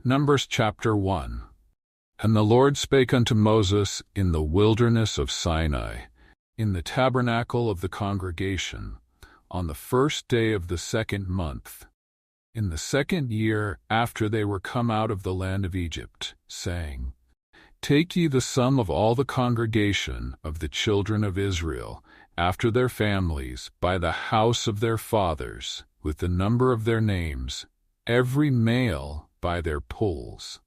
Numbers chapter 1. And the Lord spake unto Moses in the wilderness of Sinai, in the tabernacle of the congregation, on the first day of the 2nd month, in the 2nd year after they were come out of the land of Egypt, saying, Take ye the sum of all the congregation of the children of Israel, after their families, by the house of their fathers, with the number of their names, every male by their polls.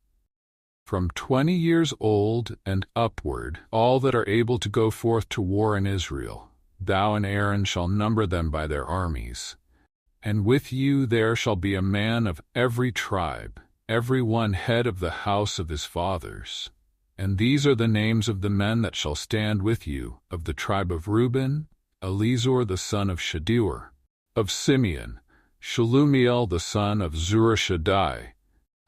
From 20 years old and upward, all that are able to go forth to war in Israel, thou and Aaron shall number them by their armies. And with you there shall be a man of every tribe, every one head of the house of his fathers. And these are the names of the men that shall stand with you: of the tribe of Reuben, Elizur the son of Shedeur; of Simeon, Shelumiel the son of Zurishaddai;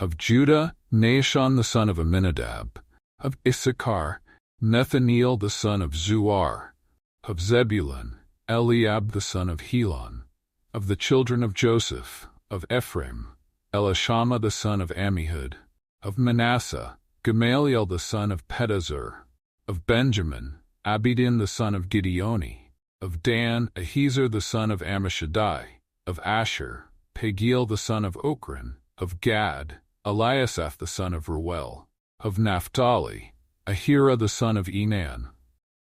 of Judah, Nahshon the son of Amminadab; of Issachar, Nethaneel the son of Zuar; of Zebulun, Eliab the son of Helon; of the children of Joseph, of Ephraim, Elishama the son of Ammihud; of Manasseh, Gamaliel the son of Pedazur; of Benjamin, Abidin the son of Gideoni; of Dan, Ahiezer the son of Ammishaddai; of Asher, Pagiel the son of Ochran; of Gad, Eliasaph the son of Reuel; of Naphtali, Ahira the son of Enan.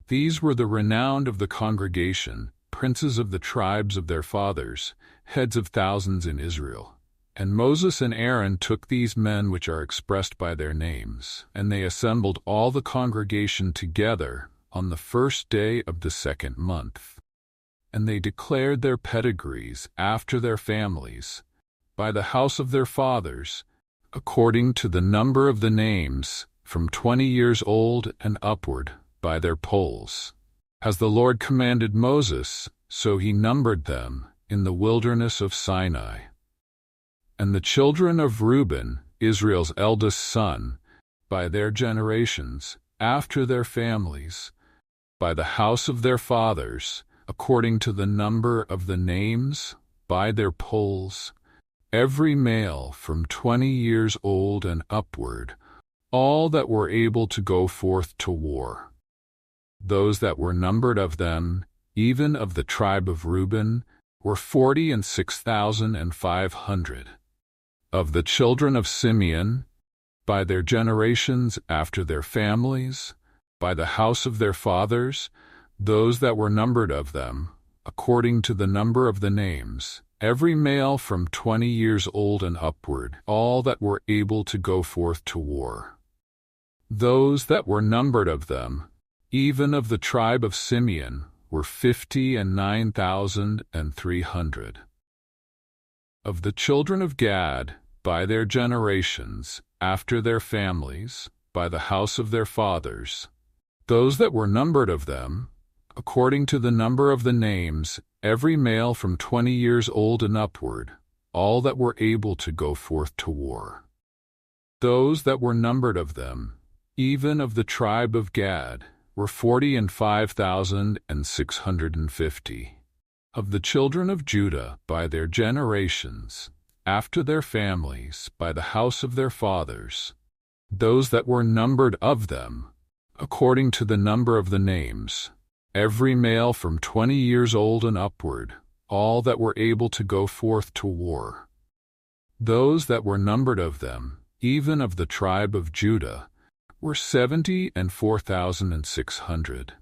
These were the renowned of the congregation, princes of the tribes of their fathers, heads of thousands in Israel. And Moses and Aaron took these men which are expressed by their names, and they assembled all the congregation together on the first day of the 2nd month. And they declared their pedigrees after their families, by the house of their fathers, according to the number of the names, from 20 years old and upward, by their polls. As the Lord commanded Moses, so he numbered them in the wilderness of Sinai. And the children of Reuben, Israel's eldest son, by their generations, after their families, by the house of their fathers, according to the number of the names, by their polls, every male from 20 years old and upward, all that were able to go forth to war. Those that were numbered of them, even of the tribe of Reuben, were 46,500. Of the children of Simeon, by their generations after their families, by the house of their fathers, those that were numbered of them, according to the number of the names, every male from 20 years old and upward, all that were able to go forth to war. Those that were numbered of them, even of the tribe of Simeon, were 59,300. Of the children of Gad, by their generations, after their families, by the house of their fathers, those that were numbered of them, according to the number of the names, every male from 20 years old and upward, all that were able to go forth to war. Those that were numbered of them, even of the tribe of Gad, were 45,650. Of the children of Judah, by their generations, after their families, by the house of their fathers, those that were numbered of them, according to the number of the names, every male from 20 years old and upward, all that were able to go forth to war. Those that were numbered of them, even of the tribe of Judah, were 74,600.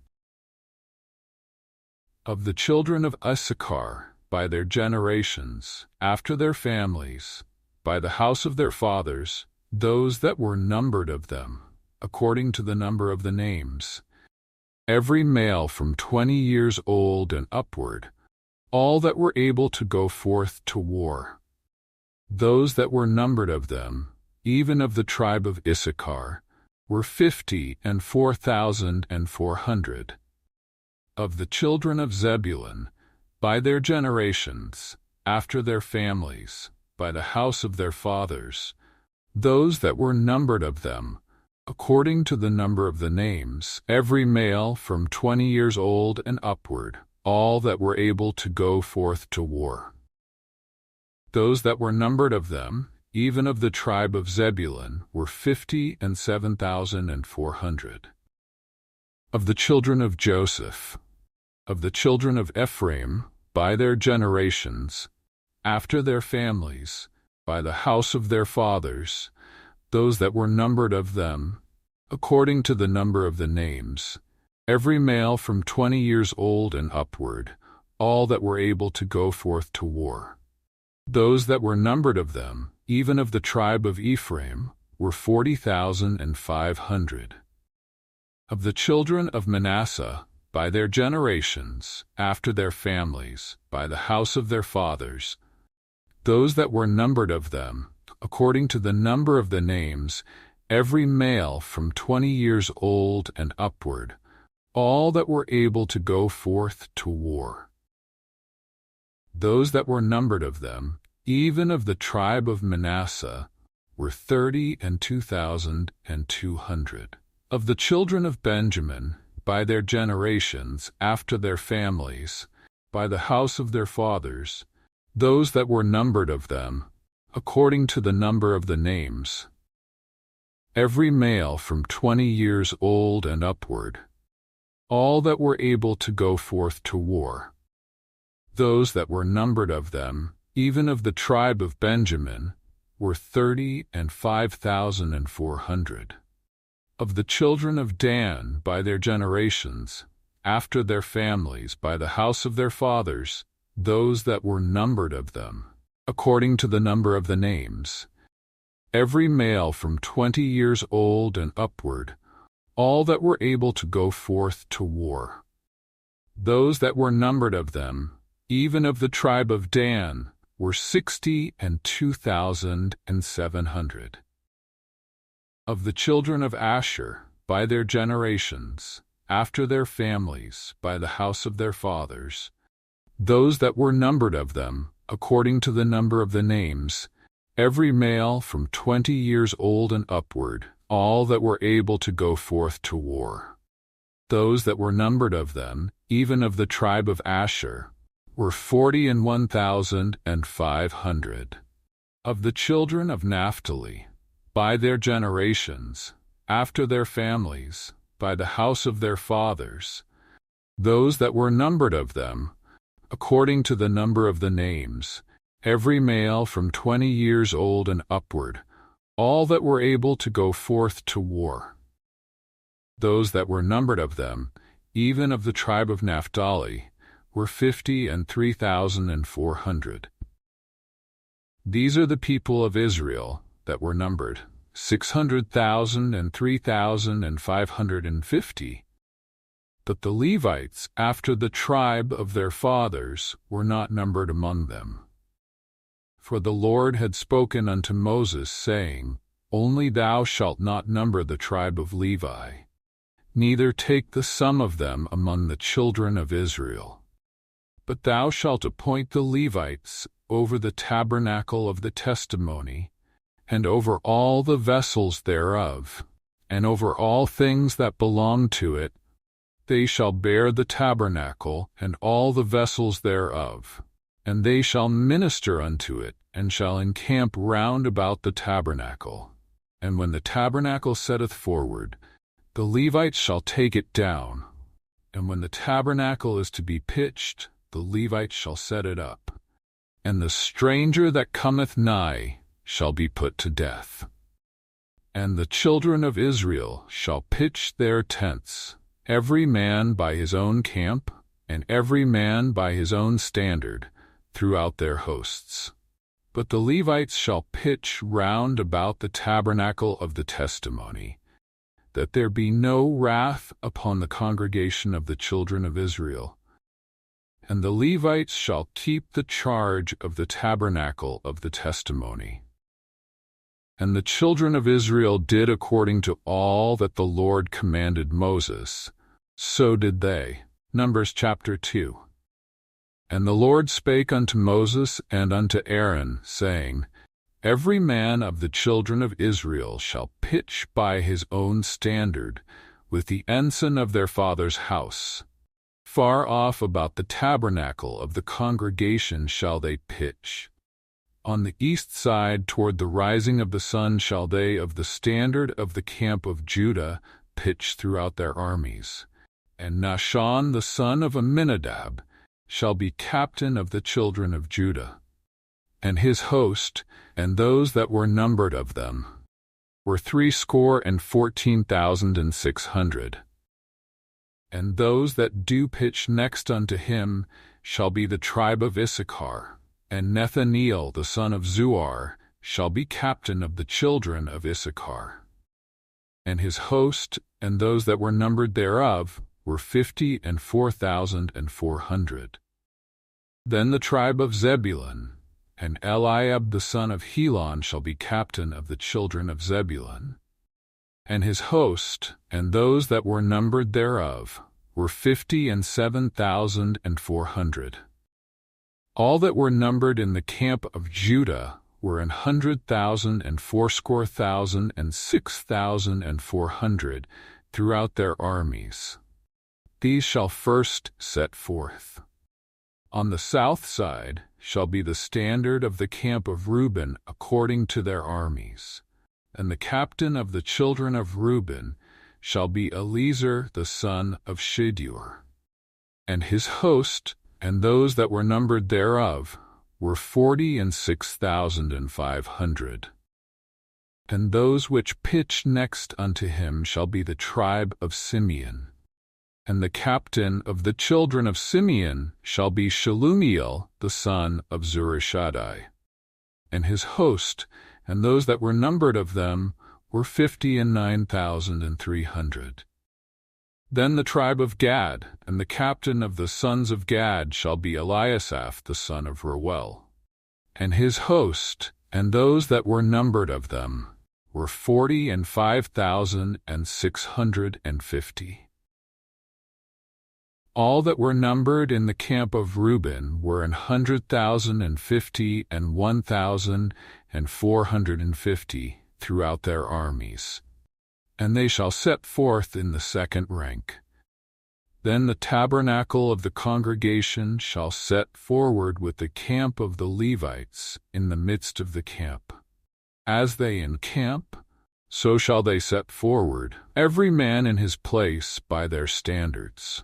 Of the children of Issachar, by their generations, after their families, by the house of their fathers, those that were numbered of them, according to the number of the names, every male from 20 years old and upward, all that were able to go forth to war. Those that were numbered of them, even of the tribe of Issachar, were 54,400. Of the children of Zebulun, by their generations, after their families, by the house of their fathers, those that were numbered of them, according to the number of the names, every male from 20 years old and upward, all that were able to go forth to war. Those that were numbered of them, even of the tribe of Zebulun, were 50 and 7,400. Of the children of Joseph, of the children of Ephraim, by their generations, after their families, by the house of their fathers, those that were numbered of them, according to the number of the names, every male from 20 years old and upward, all that were able to go forth to war. Those that were numbered of them, even of the tribe of Ephraim, were 40,500. Of the children of Manasseh, by their generations, after their families, by the house of their fathers, those that were numbered of them, according to the number of the names, every male from 20 years old and upward, all that were able to go forth to war. Those that were numbered of them, even of the tribe of Manasseh, were 32,200. Of the children of Benjamin, by their generations, after their families, by the house of their fathers, those that were numbered of them, according to the number of the names, every male from 20 years old and upward, all that were able to go forth to war. Those that were numbered of them, even of the tribe of Benjamin, were 35,400. Of the children of Dan, by their generations, after their families, by the house of their fathers, those that were numbered of them, according to the number of the names, every male from 20 years old and upward, all that were able to go forth to war. Those that were numbered of them, even of the tribe of Dan, were 62,700. Of the children of Asher, by their generations, after their families, by the house of their fathers, those that were numbered of them, according to the number of the names, every male from 20 years old and upward, all that were able to go forth to war. Those that were numbered of them, even of the tribe of Asher, were 41,500. Of the children of Naphtali, by their generations, after their families, by the house of their fathers, those that were numbered of them, according to the number of the names, every male from 20 years old and upward, all that were able to go forth to war. Those that were numbered of them, even of the tribe of Naphtali, were 53,400. These are the people of Israel that were numbered, 600,003,550. But the Levites, after the tribe of their fathers, were not numbered among them. For the Lord had spoken unto Moses, saying, Only thou shalt not number the tribe of Levi, neither take the sum of them among the children of Israel. But thou shalt appoint the Levites over the tabernacle of the testimony, and over all the vessels thereof, and over all things that belong to it. They shall bear the tabernacle and all the vessels thereof, and they shall minister unto it, and shall encamp round about the tabernacle. And when the tabernacle setteth forward, the Levites shall take it down, and when the tabernacle is to be pitched, the Levites shall set it up. And the stranger that cometh nigh shall be put to death. And the children of Israel shall pitch their tents, every man by his own camp, and every man by his own standard, throughout their hosts. But the Levites shall pitch round about the tabernacle of the testimony, that there be no wrath upon the congregation of the children of Israel. And the Levites shall keep the charge of the tabernacle of the testimony. And the children of Israel did according to all that the Lord commanded Moses, so did they. Numbers chapter 2. And the Lord spake unto Moses and unto Aaron, saying, Every man of the children of Israel shall pitch by his own standard, with the ensign of their father's house. Far off about the tabernacle of the congregation shall they pitch. On the east side toward the rising of the sun shall they of the standard of the camp of Judah pitch throughout their armies. And Nahshon the son of Amminadab shall be captain of the children of Judah. And his host, and those that were numbered of them, were 314,600. And those that do pitch next unto him shall be the tribe of Issachar. And Nethaneel the son of Zuar shall be captain of the children of Issachar. And his host, and those that were numbered thereof, were 54,400. Then the tribe of Zebulun, and Eliab the son of Helon shall be captain of the children of Zebulun. And his host, and those that were numbered thereof, were 57,400. All that were numbered in the camp of Judah were 100,000 and 80,000 and 6,400 throughout their armies. These shall first set forth. On the south side shall be the standard of the camp of Reuben according to their armies. And the captain of the children of Reuben shall be Eliezer the son of Shedeur. And his host, and those that were numbered thereof, were 46,500. And those which pitch next unto him shall be the tribe of Simeon. And the captain of the children of Simeon shall be Shelumiel the son of Zurishaddai. And his host, and those that were numbered of them, were 59,300. Then the tribe of Gad, and the captain of the sons of Gad shall be Eliasaph the son of Reuel. And his host, and those that were numbered of them, were 45,650. All that were numbered in the camp of Reuben were 100,050 and 1,450 throughout their armies. And they shall set forth in the second rank. Then the tabernacle of the congregation shall set forward with the camp of the Levites in the midst of the camp. As they encamp, so shall they set forward, every man in his place by their standards.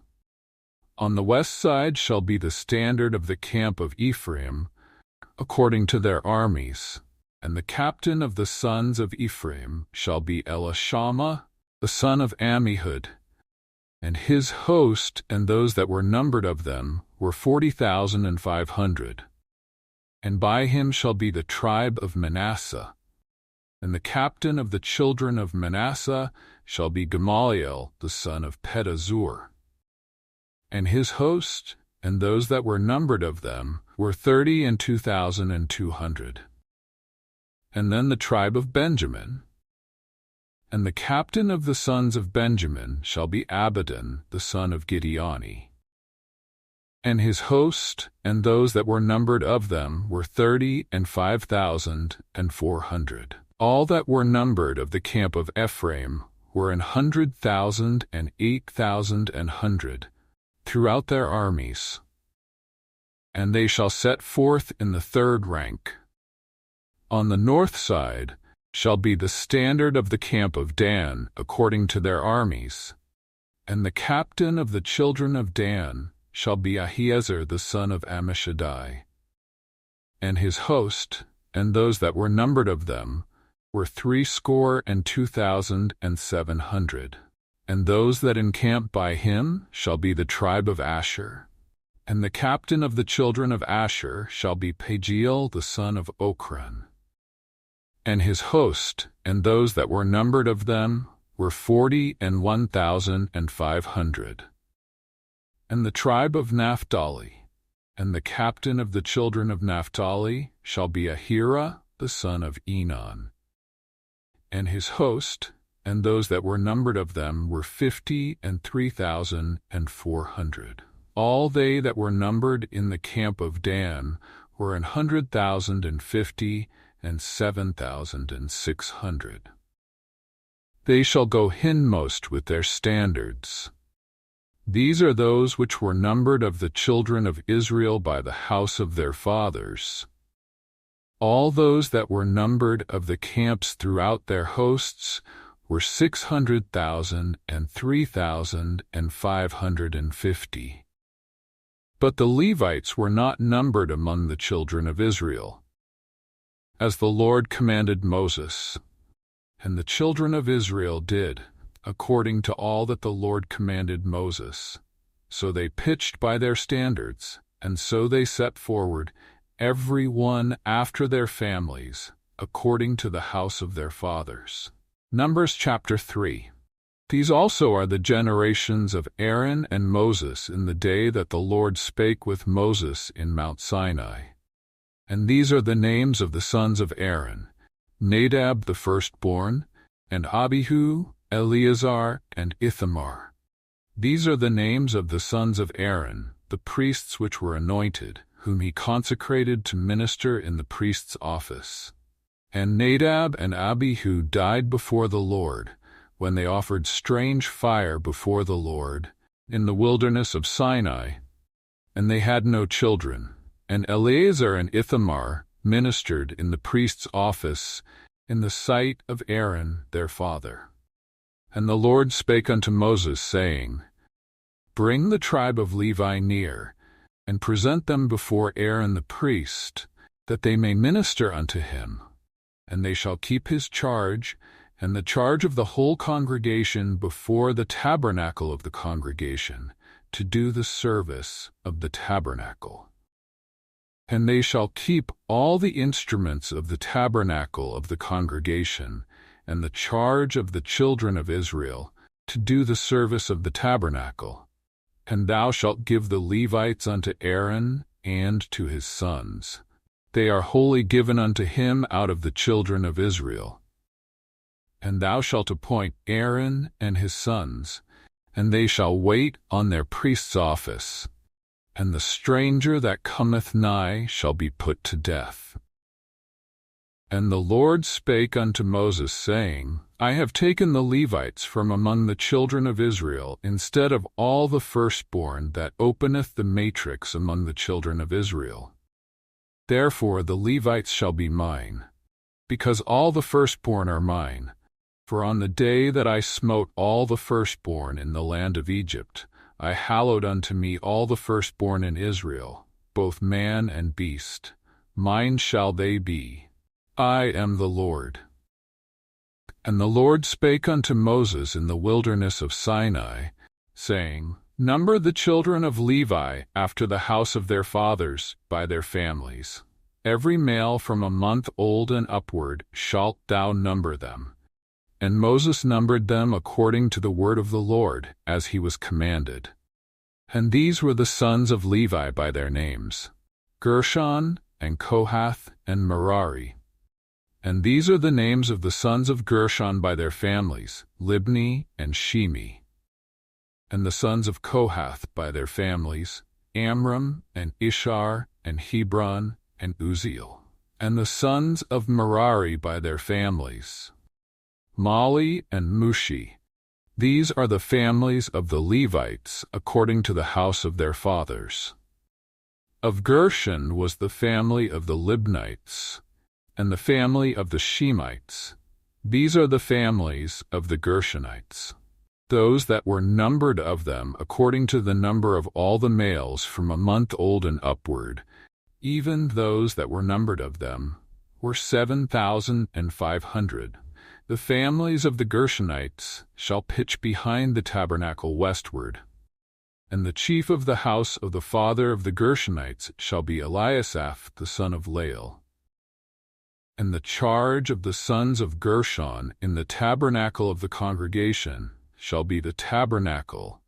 On the west side shall be the standard of the camp of Ephraim, according to their armies. And the captain of the sons of Ephraim shall be Elishama, the son of Ammihud. And his host, and those that were numbered of them, were 40,500. And by him shall be the tribe of Manasseh. And the captain of the children of Manasseh shall be Gamaliel, the son of Pedazur. And his host, and those that were numbered of them, were 32,200. And then the tribe of Benjamin. And the captain of the sons of Benjamin shall be Abidan, the son of Gideoni. And his host, and those that were numbered of them, were 35,400. All that were numbered of the camp of Ephraim were 100,000 and 8,100 throughout their armies. And they shall set forth in the third rank. On the north side shall be the standard of the camp of Dan according to their armies. And the captain of the children of Dan shall be Ahiezer the son of Ammishaddai. And his host, and those that were numbered of them, were 62,700. And those that encamp by him shall be the tribe of Asher. And the captain of the children of Asher shall be Pagiel the son of Ochran. And his host, and those that were numbered of them, were 41,500. And the tribe of Naphtali, and the captain of the children of Naphtali shall be Ahira the son of Enon. And his host, and those that were numbered of them, were 53,400. All they that were numbered in the camp of Dan were 100,050 and 7,600. They shall go hindmost with their standards. These are those which were numbered of the children of Israel by the house of their fathers. All those that were numbered of the camps throughout their hosts were 600,000 and 3,550. But the Levites were not numbered among the children of Israel, as the Lord commanded Moses. And the children of Israel did, according to all that the Lord commanded Moses. So they pitched by their standards, and so they set forward, every one after their families, according to the house of their fathers. Numbers chapter 3. These also are the generations of Aaron and Moses in the day that the Lord spake with Moses in Mount Sinai. And these are the names of the sons of Aaron: Nadab the firstborn, and Abihu, Eleazar, and Ithamar. These are the names of the sons of Aaron, the priests which were anointed, whom he consecrated to minister in the priest's office. And Nadab and Abihu died before the Lord, when they offered strange fire before the Lord, in the wilderness of Sinai. And they had no children. And Eleazar and Ithamar ministered in the priest's office, in the sight of Aaron their father. And the Lord spake unto Moses, saying, Bring the tribe of Levi near, and present them before Aaron the priest, that they may minister unto him. And they shall keep his charge, and the charge of the whole congregation before the tabernacle of the congregation, to do the service of the tabernacle. And they shall keep all the instruments of the tabernacle of the congregation, and the charge of the children of Israel, to do the service of the tabernacle. And thou shalt give the Levites unto Aaron and to his sons. They are wholly given unto him out of the children of Israel. And thou shalt appoint Aaron and his sons, and they shall wait on their priest's office. And the stranger that cometh nigh shall be put to death. And the Lord spake unto Moses, saying, I have taken the Levites from among the children of Israel, instead of all the firstborn that openeth the matrix among the children of Israel. Therefore the Levites shall be mine, because all the firstborn are mine. For on the day that I smote all the firstborn in the land of Egypt, I hallowed unto me all the firstborn in Israel, both man and beast. Mine shall they be. I am the Lord. And the Lord spake unto Moses in the wilderness of Sinai, saying, Number the children of Levi after the house of their fathers, by their families. Every male from a month old and upward shalt thou number them. And Moses numbered them according to the word of the Lord, as he was commanded. And these were the sons of Levi by their names: Gershon, and Kohath, and Merari. And these are the names of the sons of Gershon by their families: Libni and Shimi. And the sons of Kohath by their families: Amram, and Ishar, and Hebron, and Uzziel. And the sons of Merari by their families: Mali and Mushi. These are the families of the Levites according to the house of their fathers. Of Gershon was the family of the Libnites, and the family of the Shemites. These are the families of the Gershonites. Those that were numbered of them according to the number of all the males from a month old and upward, even those that were numbered of them, were 7,500. The families of the Gershonites shall pitch behind the tabernacle westward. And the chief of the house of the father of the Gershonites shall be Eliasaph the son of Lael. And the charge of the sons of Gershon in the tabernacle of the congregation shall be the tabernacle,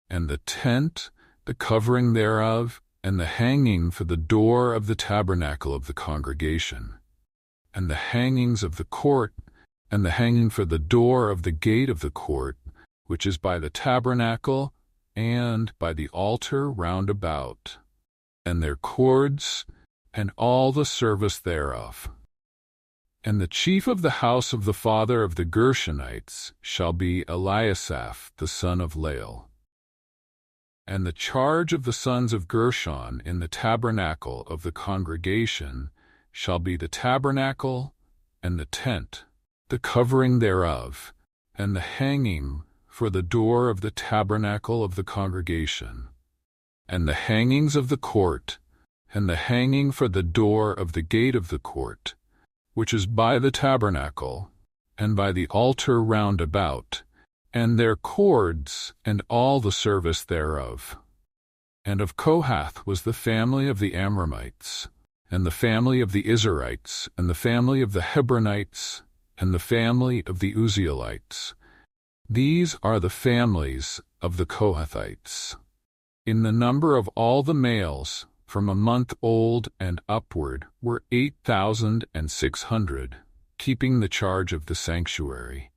and the tent, the covering thereof, and the hanging for the door of the tabernacle of the congregation, and the hangings of the court, and the hanging for the door of the gate of the court, which is by the tabernacle, and by the altar round about, and their cords, and all the service thereof. And the chief of the house of the father of the Gershonites shall be Eliasaph the son of Lael. And the charge of the sons of Gershon in the tabernacle of the congregation shall be the tabernacle, and the tent, the covering thereof, and the hanging for the door of the tabernacle of the congregation, and the hangings of the court, and the hanging for the door of the gate of the court, which is by the tabernacle, and by the altar round about, and their cords, and all the service thereof. And of Kohath was the family of the Amramites, and the family of the Izharites, and the family of the Hebronites, and the family of the Uzzielites. These are the families of the Kohathites. In the number of all the males, from a month old and upward, were 8,600, keeping the charge of the sanctuary.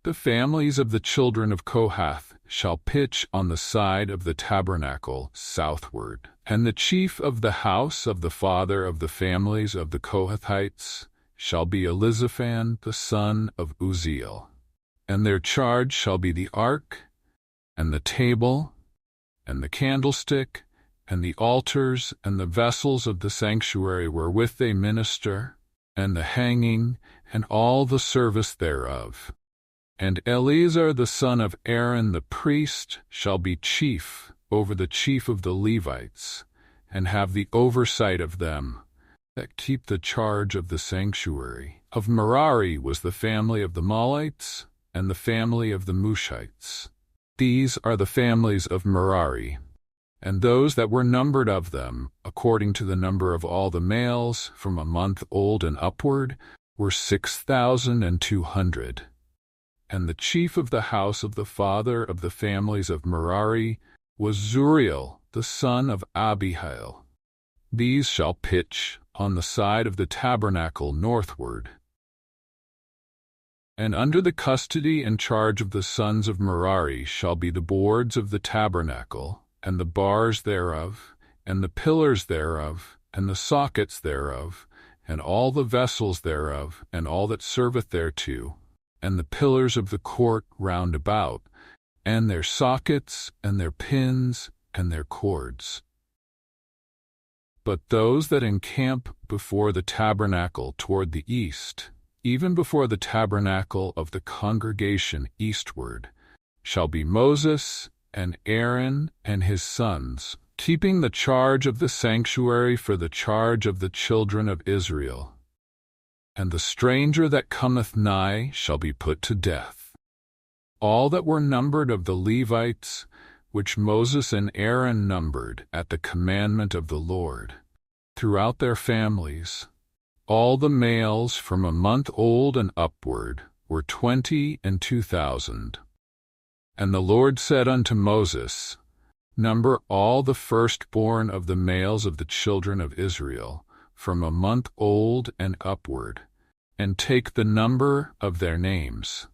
The families of the children of Kohath shall pitch on the side of the tabernacle southward, and the chief of the house of the father of the families of the Kohathites shall be Elizaphan the son of Uzziel. And their charge shall be the ark, and the table, and the candlestick, and the altars, and the vessels of the sanctuary wherewith they minister, and the hanging, and all the service thereof. And Eleazar the son of Aaron the priest shall be chief over the chief of the Levites, and have the oversight of them that keep the charge of the sanctuary. Of Merari was the family of the Mahlites, and the family of the Mushites. These are the families of Merari, and those that were numbered of them, according to the number of all the males, from a month old and upward, were 6,200. And the chief of the house of the father of the families of Merari was Zuriel, the son of Abihail. These shall pitch on the side of the tabernacle northward. And under the custody and charge of the sons of Merari shall be the boards of the tabernacle, and the bars thereof, and the pillars thereof, and the sockets thereof, and all the vessels thereof, and all that serveth thereto, and the pillars of the court round about, and their sockets, and their pins, and their cords. But those that encamp before the tabernacle toward the east, even before the tabernacle of the congregation eastward, shall be Moses and Aaron and his sons, keeping the charge of the sanctuary for the charge of the children of Israel. And the stranger that cometh nigh shall be put to death. All that were numbered of the Levites, which Moses and Aaron numbered at the commandment of the Lord, throughout their families, all the males from a month old and upward were 22,000. And the Lord said unto Moses, Number all the firstborn of the males of the children of Israel, from a month old and upward, and take the number of their names.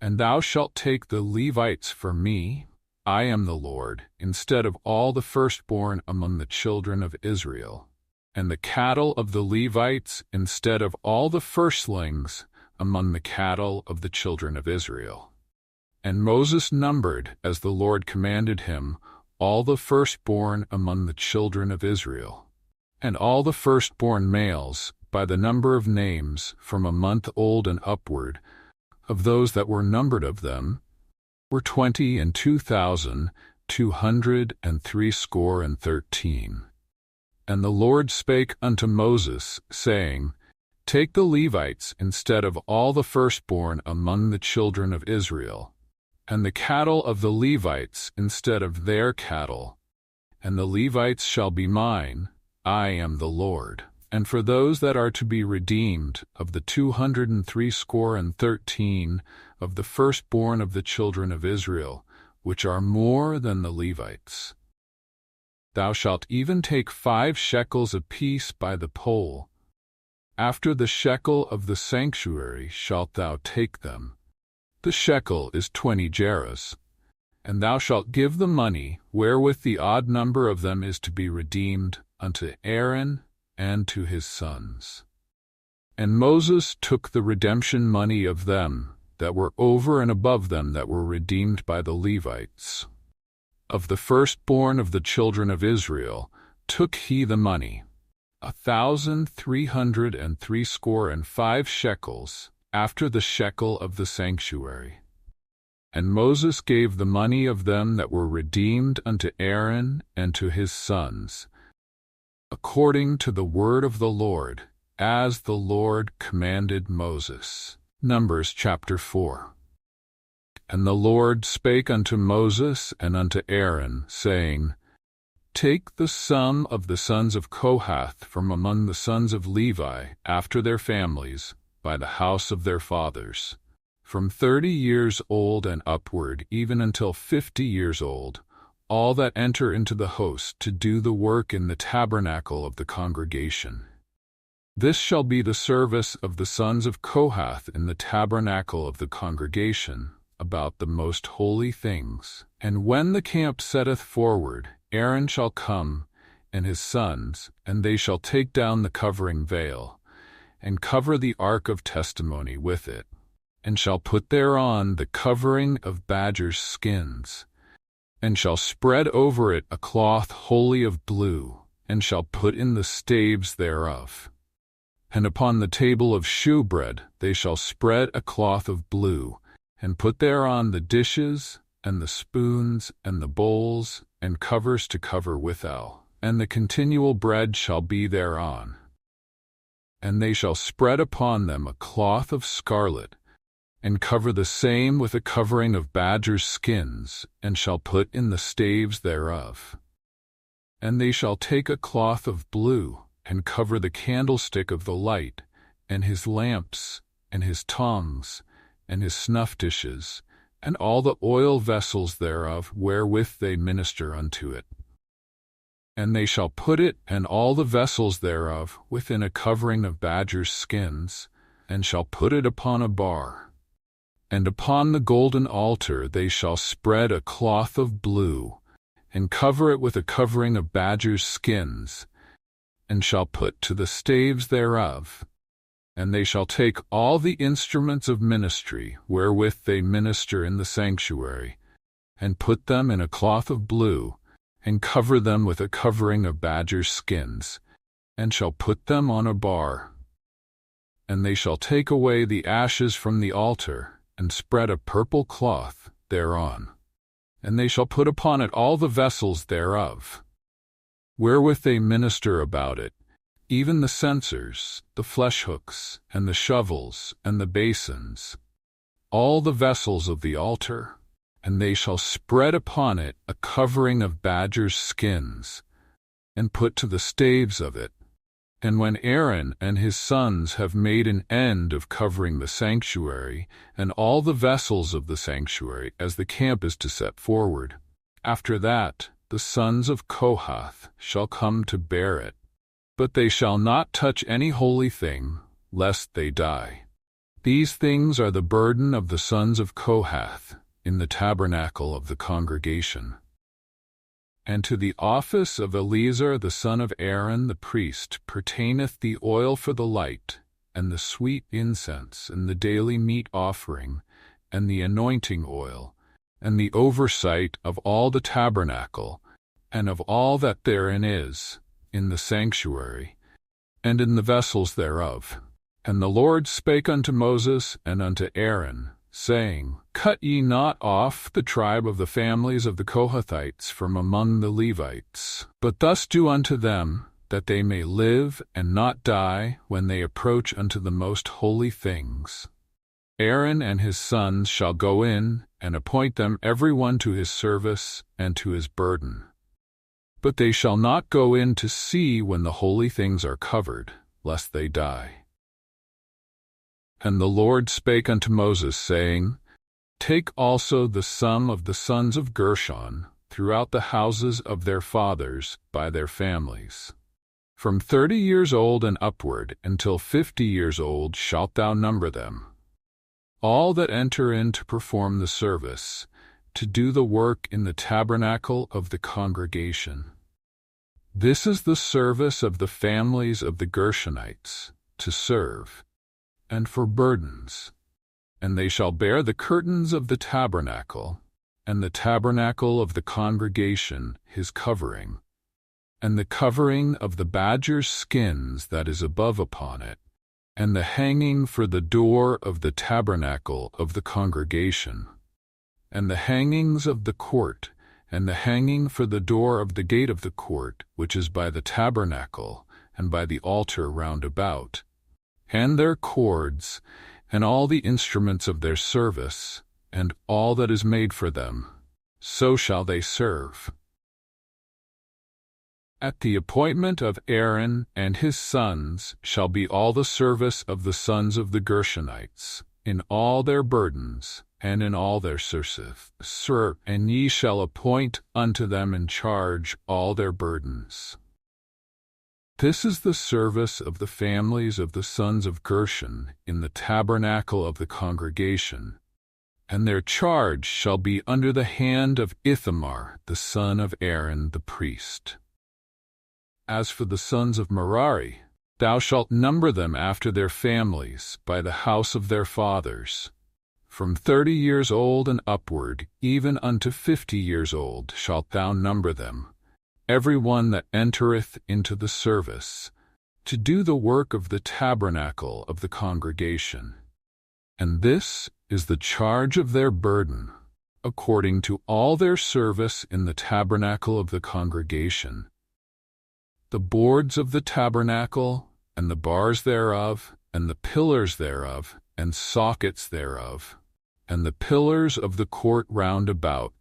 And thou shalt take the Levites for me, I am the Lord, instead of all the firstborn among the children of Israel, and the cattle of the Levites instead of all the firstlings among the cattle of the children of Israel. And Moses numbered, as the Lord commanded him, all the firstborn among the children of Israel, and all the firstborn males, by the number of names, from a month old and upward, of those that were numbered of them, were 22,213. And the Lord spake unto Moses, saying, Take the Levites instead of all the firstborn among the children of Israel, and the cattle of the Levites instead of their cattle, and the Levites shall be mine, I am the Lord. And for those that are to be redeemed, of the 213 of the firstborn of the children of Israel, which are more than the Levites, thou shalt even take 5 shekels apiece by the poll. After the shekel of the sanctuary shalt thou take them. The shekel is 20 gerahs. And thou shalt give the money wherewith the odd number of them is to be redeemed unto Aaron and to his sons. And Moses took the redemption money of them that were over and above them that were redeemed by the Levites. Of the firstborn of the children of Israel took he the money, 1,365 shekels, after the shekel of the sanctuary. And Moses gave the money of them that were redeemed unto Aaron and to his sons, according to the word of the Lord, as the Lord commanded Moses. Numbers chapter 4. And the Lord spake unto Moses and unto Aaron, saying, Take the sum of the sons of Kohath from among the sons of Levi after their families, by the house of their fathers, from 30 years old and upward, even until 50 years old, all that enter into the host to do the work in the tabernacle of the congregation. This shall be the service of the sons of Kohath in the tabernacle of the congregation, about the most holy things. And when the camp setteth forward, Aaron shall come, and his sons, and they shall take down the covering veil, and cover the ark of testimony with it, and shall put thereon the covering of badgers' skins, and shall spread over it a cloth wholly of blue, and shall put in the staves thereof. And upon the table of shewbread they shall spread a cloth of blue, and put thereon the dishes, and the spoons, and the bowls, and covers to cover withal, and the continual bread shall be thereon. And they shall spread upon them a cloth of scarlet, and cover the same with a covering of badgers' skins, and shall put in the staves thereof. And they shall take a cloth of blue, and cover the candlestick of the light, and his lamps, and his tongs, and his snuff dishes, and all the oil vessels thereof wherewith they minister unto it. And they shall put it and all the vessels thereof within a covering of badgers' skins, and shall put it upon a bar. And upon the golden altar they shall spread a cloth of blue, and cover it with a covering of badgers' skins, and shall put to the staves thereof. And they shall take all the instruments of ministry wherewith they minister in the sanctuary, and put them in a cloth of blue, and cover them with a covering of badgers' skins, and shall put them on a bar. And they shall take away the ashes from the altar, and spread a purple cloth thereon. And they shall put upon it all the vessels thereof, wherewith they minister about it, even the censers, the flesh hooks, and the shovels, and the basins, all the vessels of the altar. And they shall spread upon it a covering of badgers' skins, and put to the staves of it. And when Aaron and his sons have made an end of covering the sanctuary, and all the vessels of the sanctuary, as the camp is to set forward, after that the sons of Kohath shall come to bear it. But they shall not touch any holy thing, lest they die. These things are the burden of the sons of Kohath in the tabernacle of the congregation. And to the office of Eleazar the son of Aaron the priest pertaineth the oil for the light, and the sweet incense, and the daily meat offering, and the anointing oil, and the oversight of all the tabernacle, and of all that therein is, in the sanctuary, and in the vessels thereof. And the Lord spake unto Moses and unto Aaron, saying, Cut ye not off the tribe of the families of the Kohathites from among the Levites, but thus do unto them, that they may live and not die when they approach unto the most holy things. Aaron and his sons shall go in, and appoint them every one to his service and to his burden. But they shall not go in to see when the holy things are covered, lest they die. And the Lord spake unto Moses, saying, Take also the sum of the sons of Gershon throughout the houses of their fathers by their families. From 30 years old and upward until 50 years old shalt thou number them. All that enter in to perform the service, to do the work in the tabernacle of the congregation. This is the service of the families of the Gershonites, to serve, and for burdens. And they shall bear the curtains of the tabernacle, and the tabernacle of the congregation his covering, and the covering of the badger's skins that is above upon it, and the hanging for the door of the tabernacle of the congregation, and the hangings of the court, and the hanging for the door of the gate of the court, which is by the tabernacle, and by the altar round about, and their cords, and all the instruments of their service, and all that is made for them, so shall they serve. At the appointment of Aaron and his sons shall be all the service of the sons of the Gershonites, in all their burdens, and in all their service, and ye shall appoint unto them in charge all their burdens. This is the service of the families of the sons of Gershon in the tabernacle of the congregation, and their charge shall be under the hand of Ithamar the son of Aaron the priest. As for the sons of Merari, thou shalt number them after their families by the house of their fathers. From 30 years old and upward, even unto 50 years old, shalt thou number them, every one that entereth into the service, to do the work of the tabernacle of the congregation. And this is the charge of their burden, according to all their service in the tabernacle of the congregation. The boards of the tabernacle, and the bars thereof, and the pillars thereof, and sockets thereof, and the pillars of the court round about,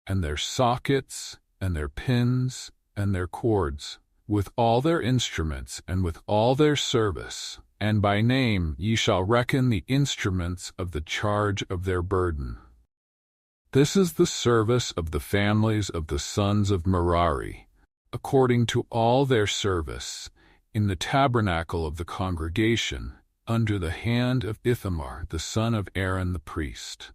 and their sockets, and their pins, and their cords, with all their instruments, and with all their service, and by name ye shall reckon the instruments of the charge of their burden. This is the service of the families of the sons of Merari, according to all their service, in the tabernacle of the congregation, under the hand of Ithamar the son of Aaron the priest.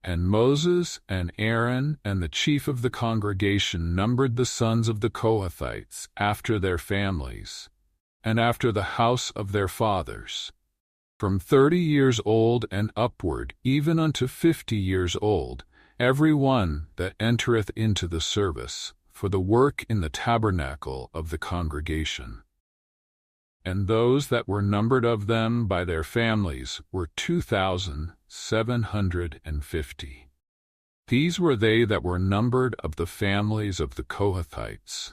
And Moses and Aaron and the chief of the congregation numbered the sons of the Kohathites after their families, and after the house of their fathers, from 30 years old and upward, even unto 50 years old, every one that entereth into the service, for the work in the tabernacle of the congregation. And those that were numbered of them by their families were 2,750. These were they that were numbered of the families of the Kohathites,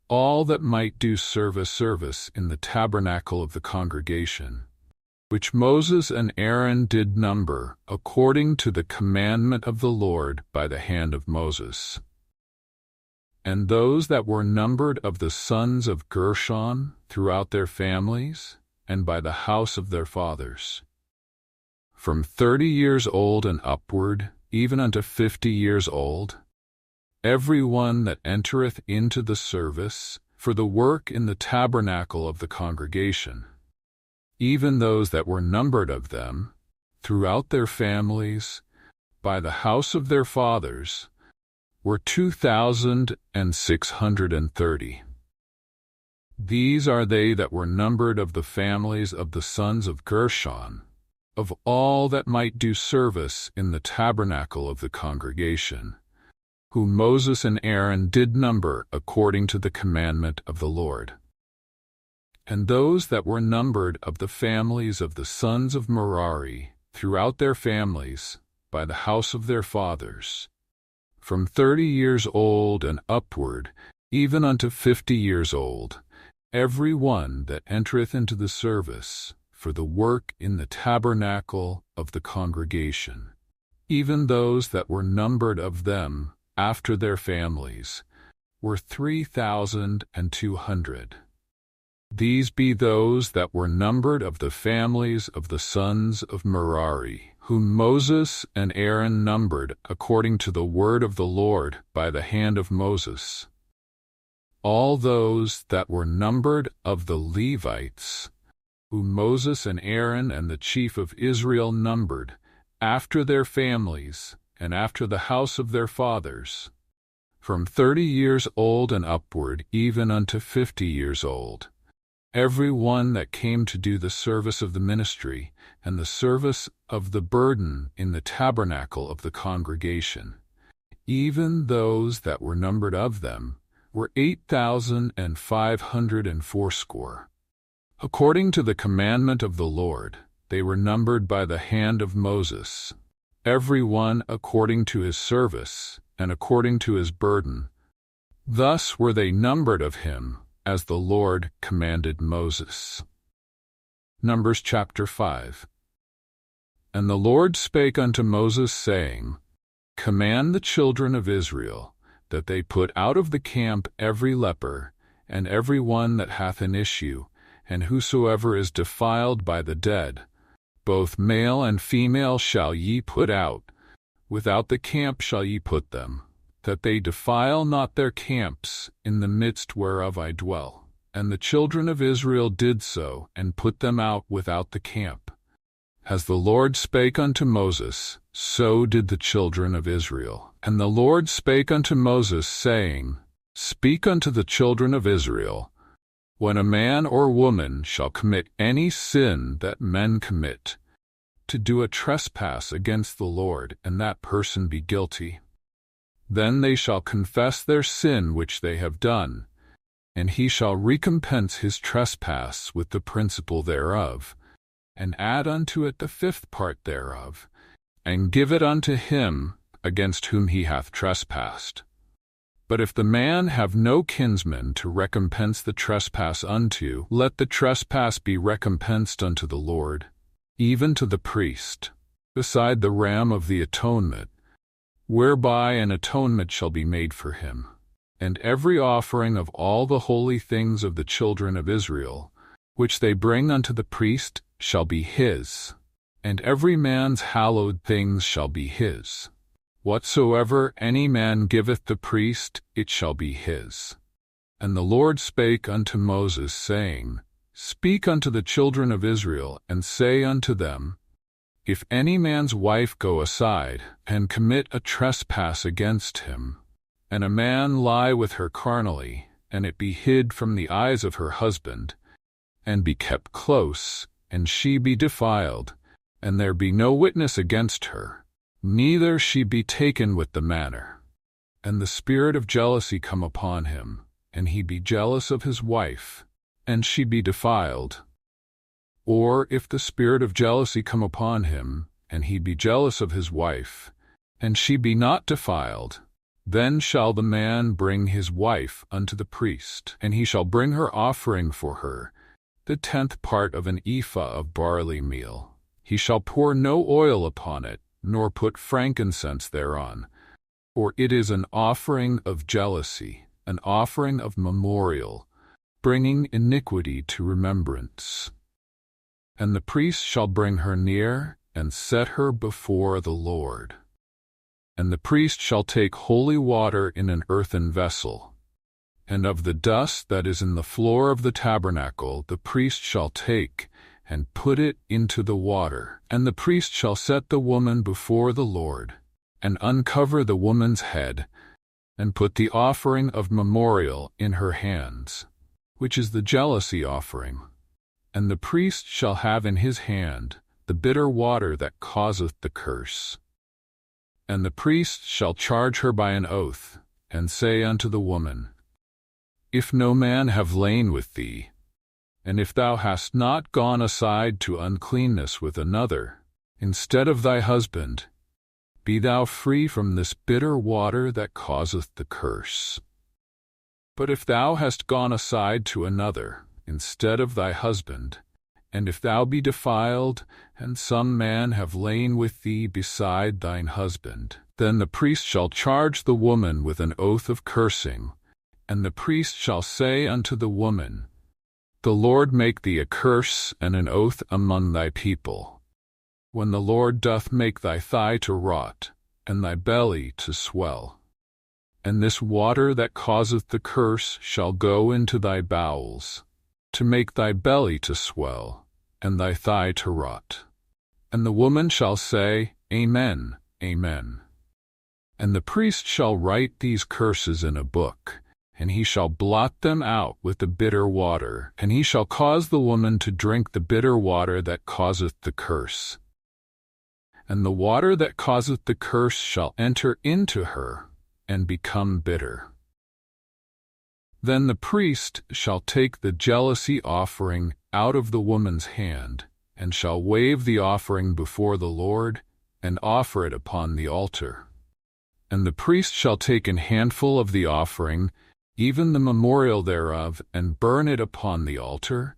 all that might do service in the tabernacle of the congregation, which Moses and Aaron did number, according to the commandment of the Lord by the hand of Moses. And those that were numbered of the sons of Gershon throughout their families, and by the house of their fathers, from 30 years old and upward, even unto 50 years old, every one that entereth into the service, for the work in the tabernacle of the congregation, even those that were numbered of them, throughout their families, by the house of their fathers, were 2,630. These are they that were numbered of the families of the sons of Gershon, of all that might do service in the tabernacle of the congregation, whom Moses and Aaron did number according to the commandment of the Lord. And those that were numbered of the families of the sons of Merari, throughout their families, by the house of their fathers, from 30 years old and upward, even unto 50 years old, every one that entereth into the service, for the work in the tabernacle of the congregation, even those that were numbered of them after their families, were 3,200. These be those that were numbered of the families of the sons of Merari, whom Moses and Aaron numbered according to the word of the Lord by the hand of Moses. All those that were numbered of the Levites, whom Moses and Aaron and the chief of Israel numbered, after their families and after the house of their fathers, from 30 years old and upward, even unto 50 years old, every one that came to do the service of the ministry and the service of the burden in the tabernacle of the congregation, even those that were numbered of them, were 8,580. According to the commandment of the Lord, they were numbered by the hand of Moses, every one according to his service and according to his burden. Thus were they numbered of him, as the Lord commanded Moses. Numbers chapter 5. And the Lord spake unto Moses, saying, Command the children of Israel, that they put out of the camp every leper, and every one that hath an issue, and whosoever is defiled by the dead, both male and female shall ye put out, without the camp shall ye put them, that they defile not their camps, in the midst whereof I dwell. And the children of Israel did so, and put them out without the camp. As the Lord spake unto Moses, so did the children of Israel. And the Lord spake unto Moses, saying, Speak unto the children of Israel, when a man or woman shall commit any sin that men commit, to do a trespass against the Lord, and that person be guilty, then they shall confess their sin which they have done, and he shall recompense his trespass with the principal thereof, and add unto it the fifth part thereof, and give it unto him against whom he hath trespassed. But if the man have no kinsman to recompense the trespass unto, let the trespass be recompensed unto the Lord, even to the priest, beside the ram of the atonement, whereby an atonement shall be made for him. And every offering of all the holy things of the children of Israel, which they bring unto the priest, shall be his, and every man's hallowed things shall be his. Whatsoever any man giveth the priest, it shall be his. And the Lord spake unto Moses, saying, Speak unto the children of Israel, and say unto them, If any man's wife go aside, and commit a trespass against him, and a man lie with her carnally, and it be hid from the eyes of her husband, and be kept close, and she be defiled, and there be no witness against her, neither she be taken with the manner, and the spirit of jealousy come upon him, and he be jealous of his wife, and she be defiled. Or if the spirit of jealousy come upon him, and he be jealous of his wife, and she be not defiled, then shall the man bring his wife unto the priest, and he shall bring her offering for her, the 10th part of an ephah of barley meal. He shall pour no oil upon it, nor put frankincense thereon, for it is an offering of jealousy, an offering of memorial, bringing iniquity to remembrance. And the priest shall bring her near, and set her before the Lord. And the priest shall take holy water in an earthen vessel, and of the dust that is in the floor of the tabernacle the priest shall take, and put it into the water. And the priest shall set the woman before the Lord, and uncover the woman's head, and put the offering of memorial in her hands, which is the jealousy offering. And the priest shall have in his hand the bitter water that causeth the curse. And the priest shall charge her by an oath, and say unto the woman, If no man have lain with thee, and if thou hast not gone aside to uncleanness with another, instead of thy husband, be thou free from this bitter water that causeth the curse. But if thou hast gone aside to another, instead of thy husband, and if thou be defiled, and some man have lain with thee beside thine husband, then the priest shall charge the woman with an oath of cursing, and the priest shall say unto the woman, The Lord make thee a curse and an oath among thy people, when the Lord doth make thy thigh to rot, and thy belly to swell. And this water that causeth the curse shall go into thy bowels, to make thy belly to swell, and thy thigh to rot. And the woman shall say, Amen, Amen. And the priest shall write these curses in a book, and he shall blot them out with the bitter water, and he shall cause the woman to drink the bitter water that causeth the curse. And the water that causeth the curse shall enter into her, and become bitter. Then the priest shall take the jealousy offering out of the woman's hand, and shall wave the offering before the Lord, and offer it upon the altar. And the priest shall take an handful of the offering, even the memorial thereof, and burn it upon the altar,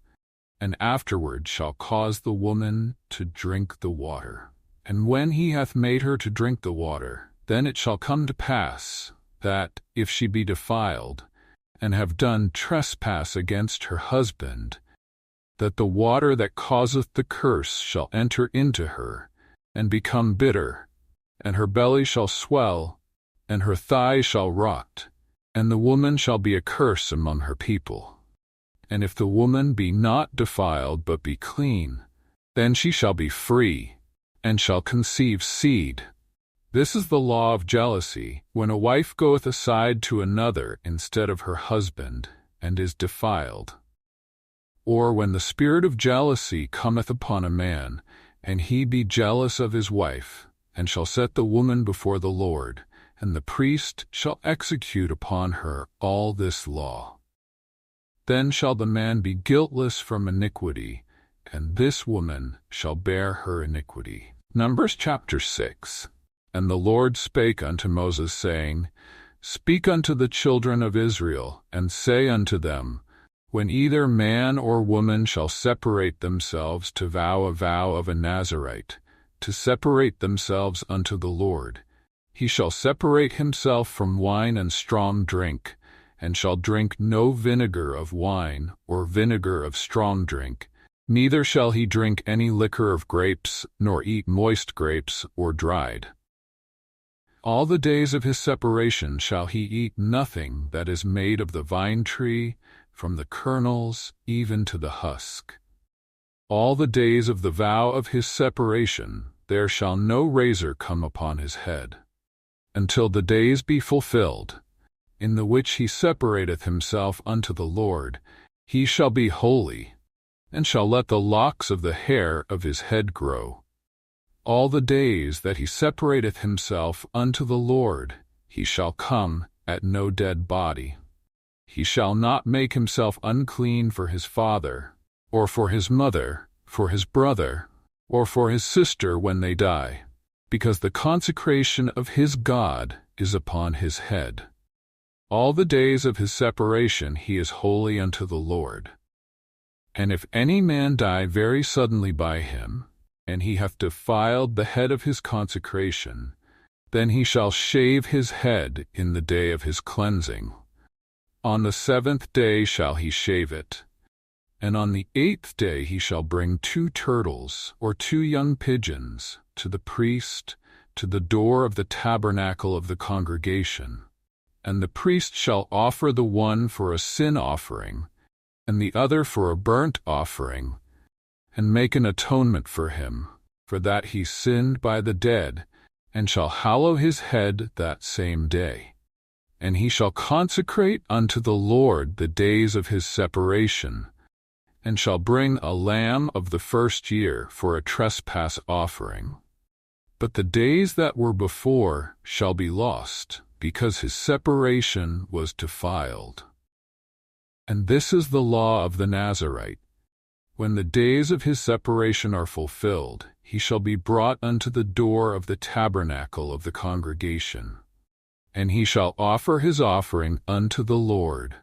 and afterward shall cause the woman to drink the water. And when he hath made her to drink the water, then it shall come to pass, that, if she be defiled, and have done trespass against her husband, that the water that causeth the curse shall enter into her, and become bitter, and her belly shall swell, and her thighs shall rot, and the woman shall be a curse among her people. And if the woman be not defiled, but be clean, then she shall be free, and shall conceive seed. This is the law of jealousy, when a wife goeth aside to another instead of her husband, and is defiled. Or when the spirit of jealousy cometh upon a man, and he be jealous of his wife, and shall set the woman before the Lord, and the priest shall execute upon her all this law. Then shall the man be guiltless from iniquity, and this woman shall bear her iniquity. Numbers chapter 6. And the Lord spake unto Moses, saying, Speak unto the children of Israel, and say unto them, When either man or woman shall separate themselves to vow a vow of a Nazirite, to separate themselves unto the Lord, he shall separate himself from wine and strong drink, and shall drink no vinegar of wine or vinegar of strong drink, neither shall he drink any liquor of grapes, nor eat moist grapes or dried. All the days of his separation shall he eat nothing that is made of the vine tree, from the kernels even to the husk. All the days of the vow of his separation there shall no razor come upon his head, until the days be fulfilled, in the which he separateth himself unto the Lord. He shall be holy, and shall let the locks of the hair of his head grow. All the days that he separateth himself unto the Lord, he shall come at no dead body. He shall not make himself unclean for his father, or for his mother, for his brother, or for his sister when they die, because the consecration of his God is upon his head. All the days of his separation he is holy unto the Lord. And if any man die very suddenly by him, and he hath defiled the head of his consecration, then he shall shave his head in the day of his cleansing. On the 7th day shall he shave it, and on the 8th day he shall bring 2 turtles or 2 young pigeons to the priest to the door of the tabernacle of the congregation. And the priest shall offer the one for a sin offering, and the other for a burnt offering, and make an atonement for him, for that he sinned by the dead, and shall hallow his head that same day. And he shall consecrate unto the Lord the days of his separation, and shall bring a lamb of the first year for a trespass offering. But the days that were before shall be lost, because his separation was defiled. And this is the law of the Nazirite. When the days of his separation are fulfilled, he shall be brought unto the door of the tabernacle of the congregation. And he shall offer his offering unto the Lord,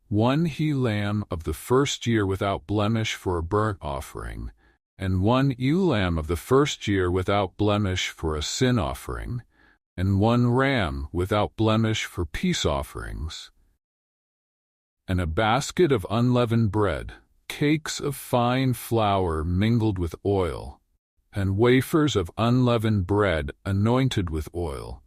1 he-lamb of the first year without blemish for a burnt offering, and 1 ewe-lamb of the first year without blemish for a sin offering, and 1 ram without blemish for peace offerings, and a basket of unleavened bread, cakes of fine flour mingled with oil, and wafers of unleavened bread anointed with oil,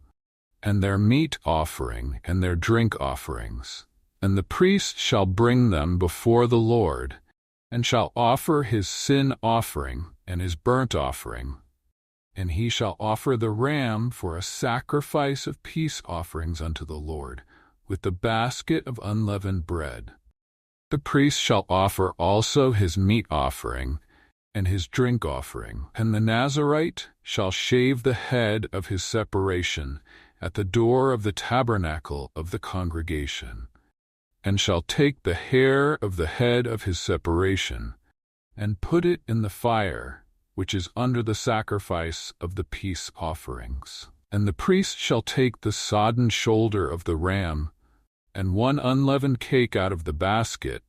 and their meat offering and their drink offerings. And the priest shall bring them before the Lord, and shall offer his sin offering and his burnt offering. And he shall offer the ram for a sacrifice of peace offerings unto the Lord, with the basket of unleavened bread. The priest shall offer also his meat offering and his drink offering, and the Nazirite shall shave the head of his separation at the door of the tabernacle of the congregation. and shall take the hair of the head of his separation, and put it in the fire, which is under the sacrifice of the peace offerings. And the priest shall take the sodden shoulder of the ram, and one unleavened cake out of the basket,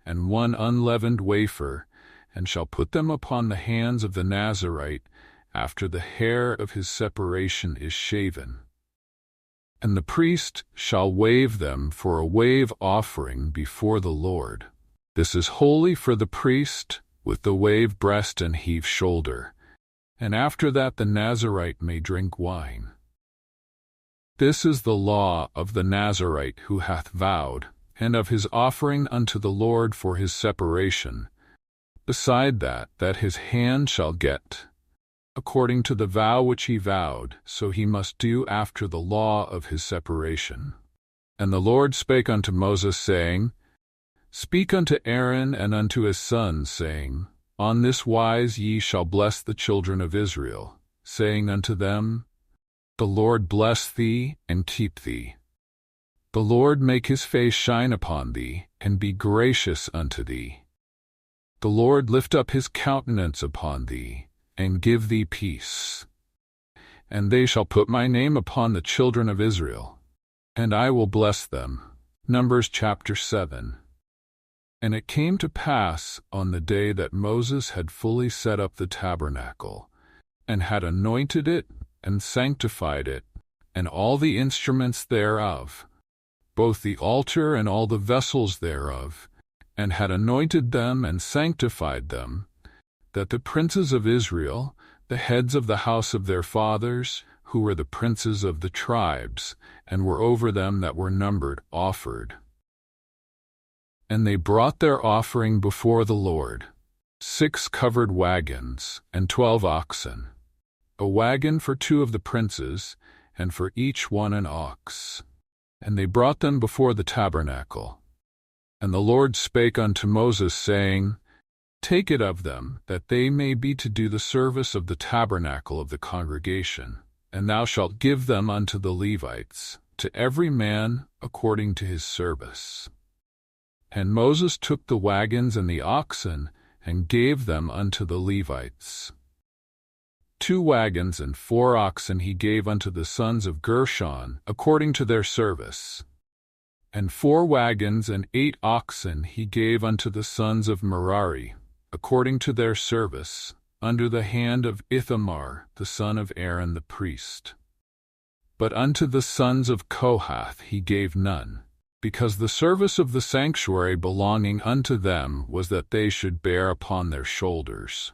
and one unleavened wafer, and shall put them upon the hands of the Nazirite after the hair of his separation is shaven. And the priest shall wave them for a wave offering before the Lord. This is holy for the priest, with the wave breast and heave shoulder, and after that the Nazirite may drink wine. This is the law of the Nazirite who hath vowed, and of his offering unto the Lord for his separation, beside that his hand shall get, according to the vow which he vowed, so he must do after the law of his separation. And the Lord spake unto Moses, saying, Speak unto Aaron and unto his sons, saying, On this wise ye shall bless the children of Israel, saying unto them, The Lord bless thee and keep thee. The Lord make his face shine upon thee, and be gracious unto thee. The Lord lift up his countenance upon thee, and give thee peace. And they shall put my name upon the children of Israel, and I will bless them. Numbers chapter 7. And it came to pass on the day that Moses had fully set up the tabernacle, and had anointed it, and sanctified it, and all the instruments thereof, both the altar and all the vessels thereof, and had anointed them and sanctified them, that the princes of Israel, the heads of the house of their fathers, who were the princes of the tribes, and were over them that were numbered, offered. And they brought their offering before the Lord, 6 covered wagons, and 12 oxen, a wagon for 2 of the princes, and for each one an ox. And they brought them before the tabernacle. And the Lord spake unto Moses, saying, Take it of them, that they may be to do the service of the tabernacle of the congregation, and thou shalt give them unto the Levites, to every man according to his service. And Moses took the wagons and the oxen, and gave them unto the Levites. 2 wagons and 4 oxen he gave unto the sons of Gershon, according to their service. And 4 wagons and 8 oxen he gave unto the sons of Merari, according to their service, under the hand of Ithamar, the son of Aaron the priest. But unto the sons of Kohath he gave none, because the service of the sanctuary belonging unto them was that they should bear upon their shoulders.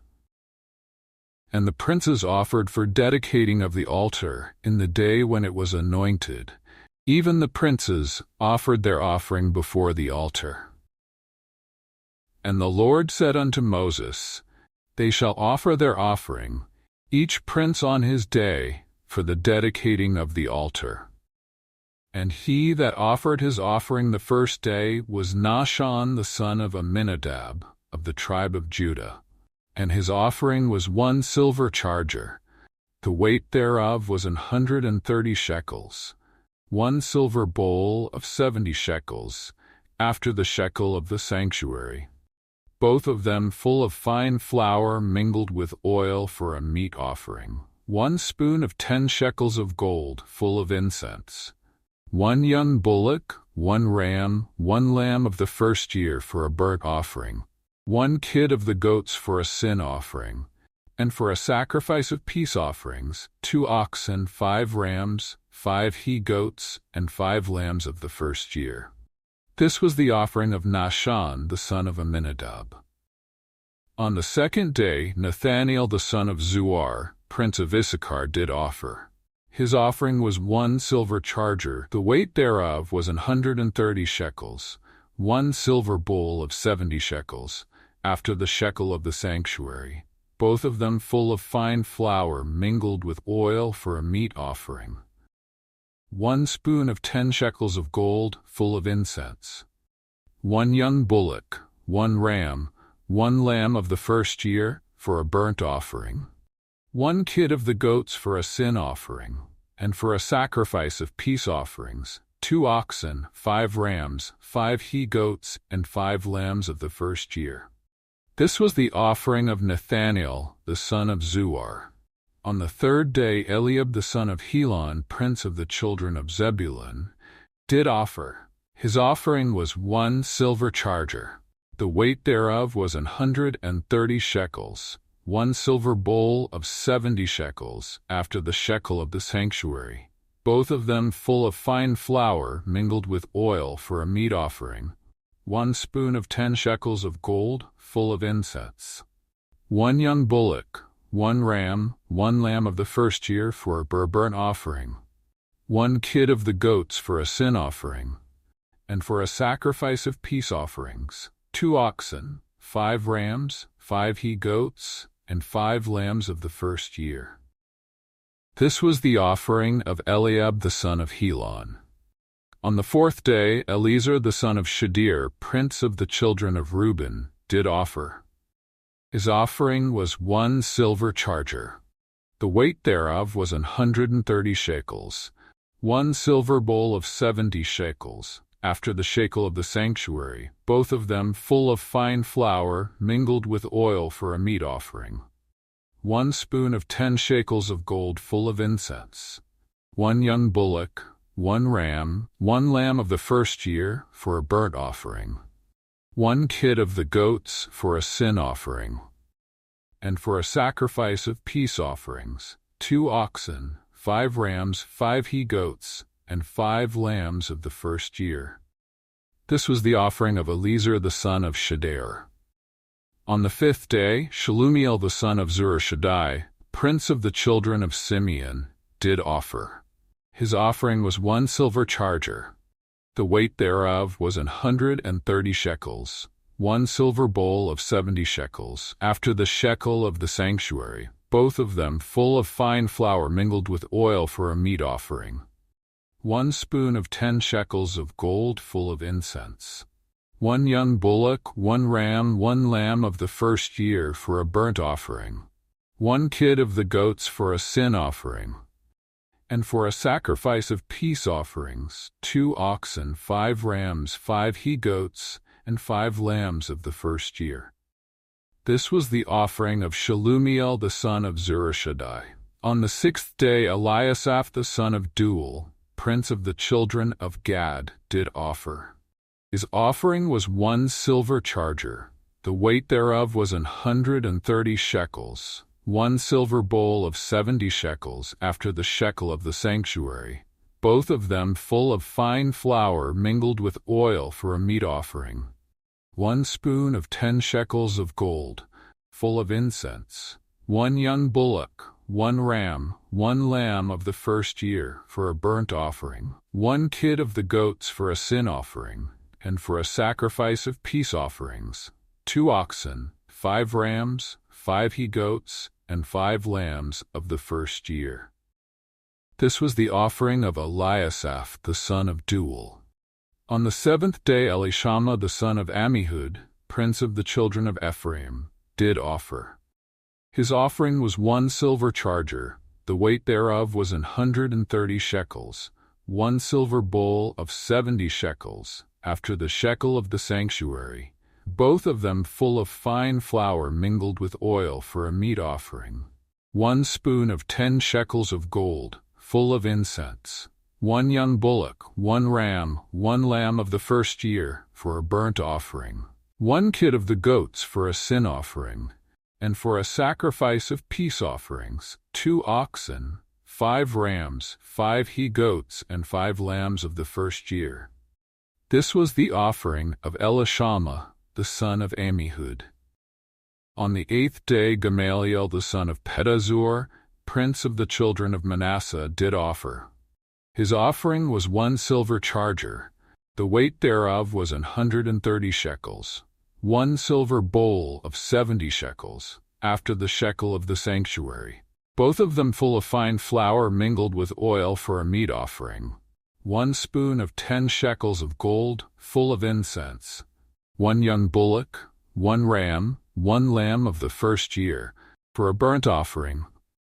And the princes offered for dedicating of the altar in the day when it was anointed. Even the princes offered their offering before the altar. And the Lord said unto Moses, They shall offer their offering, each prince on his day, for the dedicating of the altar. And he that offered his offering the first day was Nahshon the son of Amminadab, of the tribe of Judah. And his offering was 1 silver charger. The weight thereof was 130 shekels. 1 silver bowl of 70 shekels, after the shekel of the sanctuary. Both of them full of fine flour mingled with oil for a meat offering. 1 spoon of 10 shekels of gold, full of incense. 1 young bullock, 1 ram, 1 lamb of the first year for a burnt offering. 1 kid of the goats for a sin offering, and for a sacrifice of peace offerings, 2 oxen, 5 rams, 5 he-goats, and 5 lambs of the first year. This was the offering of Nahshon the son of Amminadab. On the 2nd day Nathanael the son of Zuar, prince of Issachar, did offer. His offering was 1 silver charger, the weight thereof was 130 shekels, 1 silver bowl of 70 shekels, after the shekel of the sanctuary, both of them full of fine flour mingled with oil for a meat offering. 1 spoon of 10 shekels of gold, full of incense. 1 young bullock, 1 ram, 1 lamb of the first year, for a burnt offering. 1 kid of the goats for a sin offering, and for a sacrifice of peace offerings, 2 oxen, 5 rams, 5 he-goats, and 5 lambs of the first year. This was the offering of Nathanael, the son of Zuar. On the third day Eliab the son of Helon, prince of the children of Zebulun, did offer. His offering was 1 silver charger. The weight thereof was 130 shekels, 1 silver bowl of 70 shekels, after the shekel of the sanctuary, both of them full of fine flour mingled with oil for a meat offering, 1 spoon of 10 shekels of gold, full of incense, 1 young bullock, 1 ram, 1 lamb of the first year for a burnt offering, 1 kid of the goats for a sin offering, and for a sacrifice of peace offerings, 2 oxen, 5 rams, 5 he-goats, and 5 lambs of the first year. This was the offering of Eliab the son of Helon. On the fourth day Eliezer the son of Shadir, prince of the children of Reuben, did offer. His offering was 1 silver charger. The weight thereof was 130 shekels, 1 silver bowl of 70 shekels, after the shekel of the sanctuary, both of them full of fine flour mingled with oil for a meat offering, 1 spoon of 10 shekels of gold full of incense, 1 young bullock, 1 ram, 1 lamb of the first year for a burnt offering, 1 kid of the goats for a sin offering, and for a sacrifice of peace offerings, 2 oxen, 5 rams, 5 he-goats, and 5 lambs of the first year. This was the offering of Eliezer the son of Shadir. On the fifth day Shelumiel the son of Zurishaddai, prince of the children of Simeon, did offer. His offering was 1 silver charger. The weight thereof was 130 shekels, 1 silver bowl of 70 shekels, after the shekel of the sanctuary, both of them full of fine flour mingled with oil for a meat offering, 1 spoon of 10 shekels of gold full of incense, 1 young bullock, 1 ram, 1 lamb of the first year for a burnt offering, 1 kid of the goats for a sin offering, and for a sacrifice of peace offerings, 2 oxen, 5 rams, 5 he-goats, and 5 lambs of the first year. This was the offering of Shelumiel the son of Zurishaddai. On the 6th day Eliasaph the son of Deuel, prince of the children of Gad, did offer. His offering was 1 silver charger. The weight thereof was 130 shekels, 1 silver bowl of 70 shekels, after the shekel of the sanctuary, both of them full of fine flour mingled with oil for a meat offering, 1 spoon of 10 shekels of gold, full of incense, 1 young bullock, 1 ram, 1 lamb of the first year for a burnt offering, 1 kid of the goats for a sin offering, and for a sacrifice of peace offerings, 2 oxen, 5 rams, 5 he-goats, and 5 lambs of the first year. This was the offering of Eliasaph the son of Deuel. On the 7th day Elishama the son of Ammihud, prince of the children of Ephraim, did offer. His offering was 1 silver charger. The weight thereof was 130 shekels, 1 silver bowl of 70 shekels, after the shekel of the sanctuary, both of them full of fine flour mingled with oil for a meat offering, 1 spoon of 10 shekels of gold, full of incense, 1 young bullock, 1 ram, 1 lamb of the first year for a burnt offering, 1 kid of the goats for a sin offering, and for a sacrifice of peace offerings, 2 oxen, 5 rams, 5 he-goats, and 5 lambs of the first year. This was the offering of Elishama the son of Ammihud. On the 8th day Gamaliel the son of Pedahzur, prince of the children of Manasseh, did offer. His offering was 1 silver charger. The weight thereof was 130 shekels, 1 silver bowl of 70 shekels, after the shekel of the sanctuary, both of them full of fine flour mingled with oil for a meat offering, 1 spoon of 10 shekels of gold, full of incense, 1 young bullock, 1 ram, 1 lamb of the first year, for a burnt offering,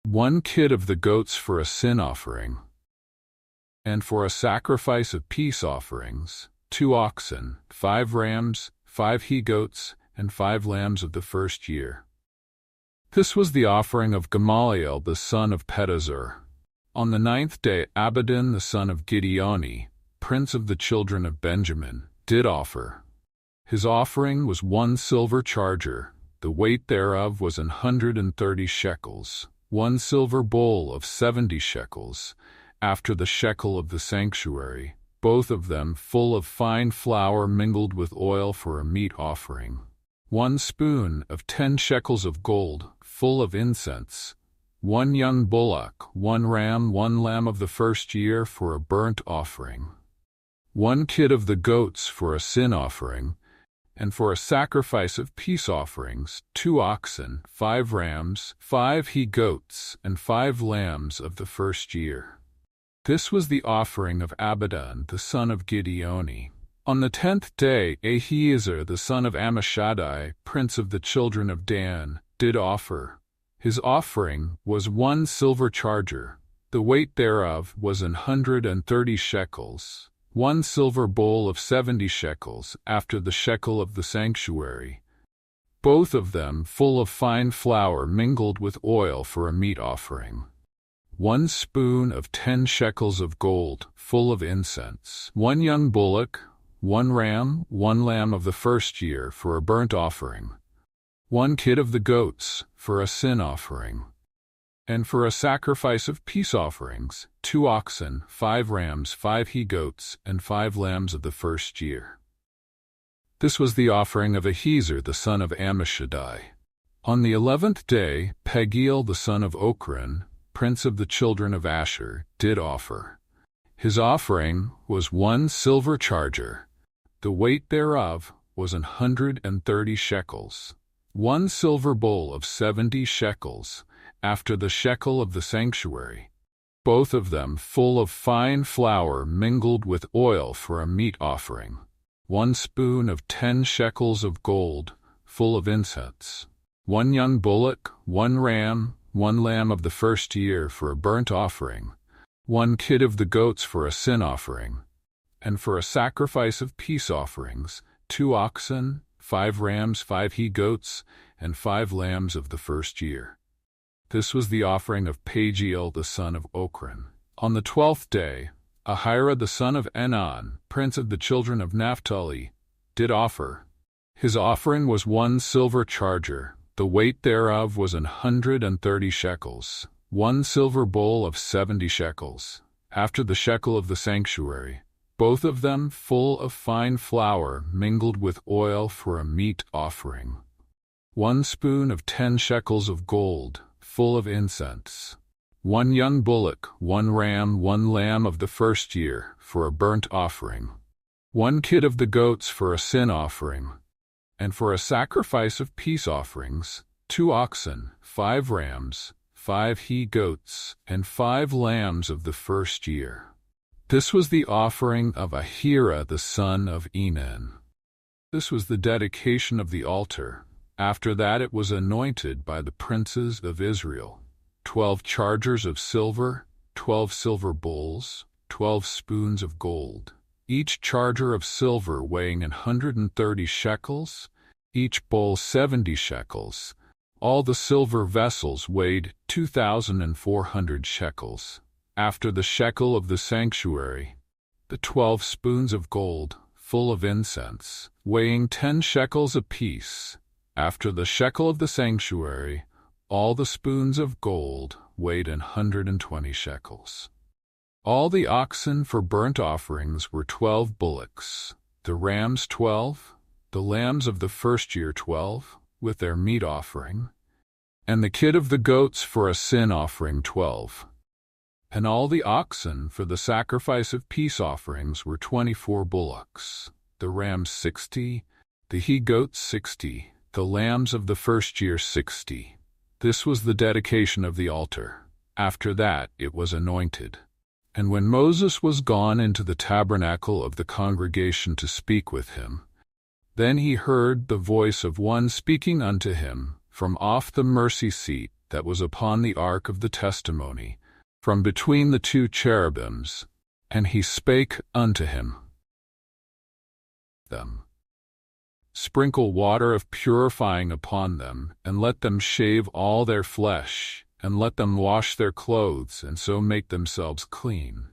1 kid of the goats for a sin offering, And for a sacrifice of peace offerings, 2 oxen, 5 rams, 5 he-goats, and 5 lambs of the first year. This was the offering of Gamaliel the son of Pedazur. On the 9th day Abidan the son of Gideoni, prince of the children of Benjamin, did offer. His offering was 1 silver charger, the weight thereof was 130 shekels, 1 silver bowl of 70 shekels, after the shekel of the sanctuary, both of them full of fine flour mingled with oil for a meat offering, 1 spoon of 10 shekels of gold, full of incense, 1 young bullock, 1 ram, 1 lamb of the first year for a burnt offering, 1 kid of the goats for a sin offering, and for a sacrifice of peace offerings, 2 oxen, 5 rams, 5 he-goats, and 5 lambs of the first year. This was the offering of Abidan the son of Gideoni. On the 10th day Ahiezer the son of Ammishaddai, prince of the children of Dan, did offer. His offering was 1 silver charger, the weight thereof was 130 shekels, 1 silver bowl of 70 shekels, after the shekel of the sanctuary, both of them full of fine flour mingled with oil for a meat offering, 1 spoon of 10 shekels of gold, full of incense, 1 young bullock, 1 ram, 1 lamb of the first year for a burnt offering, 1 kid of the goats for a sin offering, and for a sacrifice of peace offerings, 2 oxen, 5 rams, 5 he-goats, and 5 lambs of the first year. This was the offering of Ahiezer the son of Ammishaddai. On the 11th day Pagiel the son of Ochran, prince of the children of Asher, did offer. His offering was 1 silver charger, the weight thereof was 130 shekels, 1 silver bowl of 70 shekels, after the shekel of the sanctuary, both of them full of fine flour mingled with oil for a meat offering, 1 spoon of 10 shekels of gold, full of incense, 1 young bullock, 1 ram, 1 lamb of the first year for a burnt offering, 1 kid of the goats for a sin offering, and for a sacrifice of peace offerings, 2 oxen, 5 rams, 5 he-goats, and 5 lambs of the first year. This was the offering of Pagiel the son of Ochran. On the 12th day, Ahira the son of Enan, prince of the children of Naphtali, did offer. His offering was 1 silver charger, the weight thereof was 130 shekels, 1 silver bowl of 70 shekels, after the shekel of the sanctuary, both of them full of fine flour mingled with oil for a meat offering, 1 spoon of 10 shekels of gold, full of incense, 1 young bullock, 1 ram, 1 lamb of the first year for a burnt offering, 1 kid of the goats for a sin offering, and for a sacrifice of peace offerings, 2 oxen, 5 rams, 5 he-goats, and 5 lambs of the first year. This was the offering of Ahira the son of Enan. This was the dedication of the altar. After that it was anointed by the princes of Israel. 12 chargers of silver, 12 silver bowls, 12 spoons of gold, each charger of silver weighing 130 shekels, each bowl 70 shekels. All the silver vessels weighed 2,400 shekels. After the shekel of the sanctuary, the 12 spoons of gold, full of incense, weighing 10 shekels apiece. After the shekel of the sanctuary, all the spoons of gold weighed 120 shekels. All the oxen for burnt offerings were 12 bullocks, the rams 12, the lambs of the first year 12, with their meat offering, and the kid of the goats for a sin offering 12. And all the oxen for the sacrifice of peace offerings were 24 bullocks, the rams 60, the he-goats 60, the lambs of the first year 60. This was the dedication of the altar. After that it was anointed. And when Moses was gone into the tabernacle of the congregation to speak with him, then he heard the voice of one speaking unto him from off the mercy seat that was upon the ark of the testimony, from between the 2 cherubims, And he spake unto him, Sprinkle water of purifying upon them, and let them shave all their flesh, and let them wash their clothes, and so make themselves clean.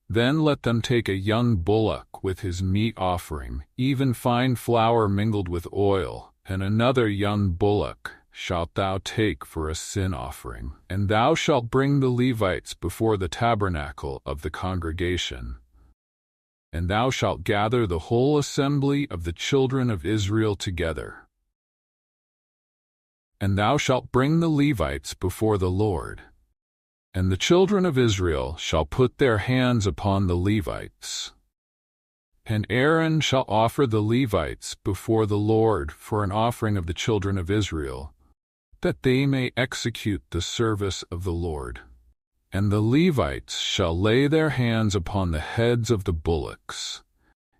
Then let them take a young bullock with his meat offering, even fine flour mingled with oil, and another young bullock shalt thou take for a sin offering. And thou shalt bring the Levites before the tabernacle of the congregation. And thou shalt gather the whole assembly of the children of Israel together. And thou shalt bring the Levites before the Lord. And the children of Israel shall put their hands upon the Levites. And Aaron shall offer the Levites before the Lord for an offering of the children of Israel, that they may execute the service of the Lord. And the Levites shall lay their hands upon the heads of the bullocks.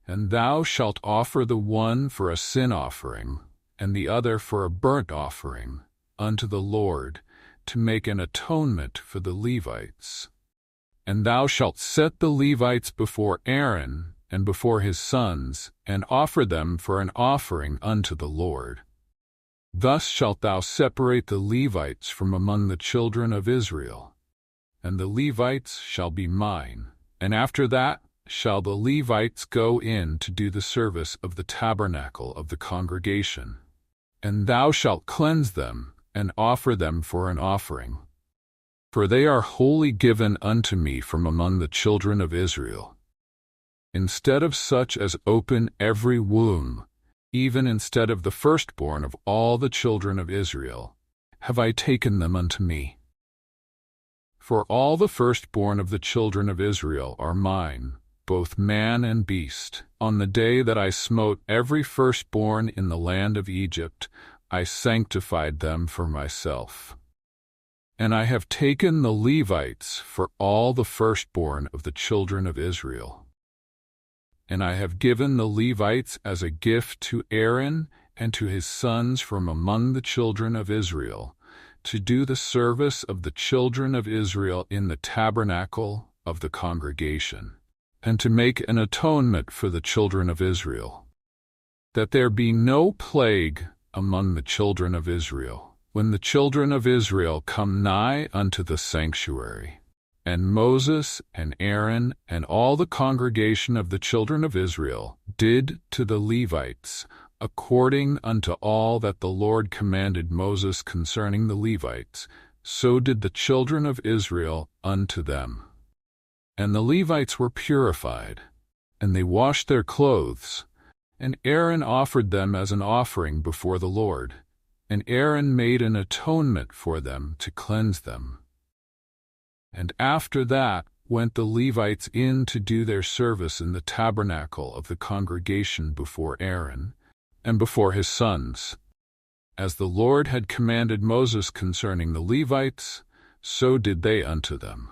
And thou shalt offer the one for a sin offering, and the other for a burnt offering, unto the Lord, to make an atonement for the Levites. And thou shalt set the Levites before Aaron and before his sons, and offer them for an offering unto the Lord. Thus shalt thou separate the Levites from among the children of Israel. And the Levites shall be mine. And after that shall the Levites go in to do the service of the tabernacle of the congregation. And thou shalt cleanse them, and offer them for an offering. For they are wholly given unto me from among the children of Israel. Instead of such as open every womb, even instead of the firstborn of all the children of Israel, have I taken them unto me. For all the firstborn of the children of Israel are mine, both man and beast. On the day that I smote every firstborn in the land of Egypt, I sanctified them for myself. And I have taken the Levites for all the firstborn of the children of Israel. And I have given the Levites as a gift to Aaron and to his sons from among the children of Israel, to do the service of the children of Israel in the tabernacle of the congregation, and to make an atonement for the children of Israel, that there be no plague among the children of Israel, when the children of Israel come nigh unto the sanctuary. And Moses and Aaron and all the congregation of the children of Israel did to the Levites, according unto all that the Lord commanded Moses concerning the Levites, so did the children of Israel unto them. And the Levites were purified, and they washed their clothes, and Aaron offered them as an offering before the Lord, and Aaron made an atonement for them to cleanse them. And after that went the Levites in to do their service in the tabernacle of the congregation before Aaron, and before his sons. As the Lord had commanded Moses concerning the Levites, so did they unto them.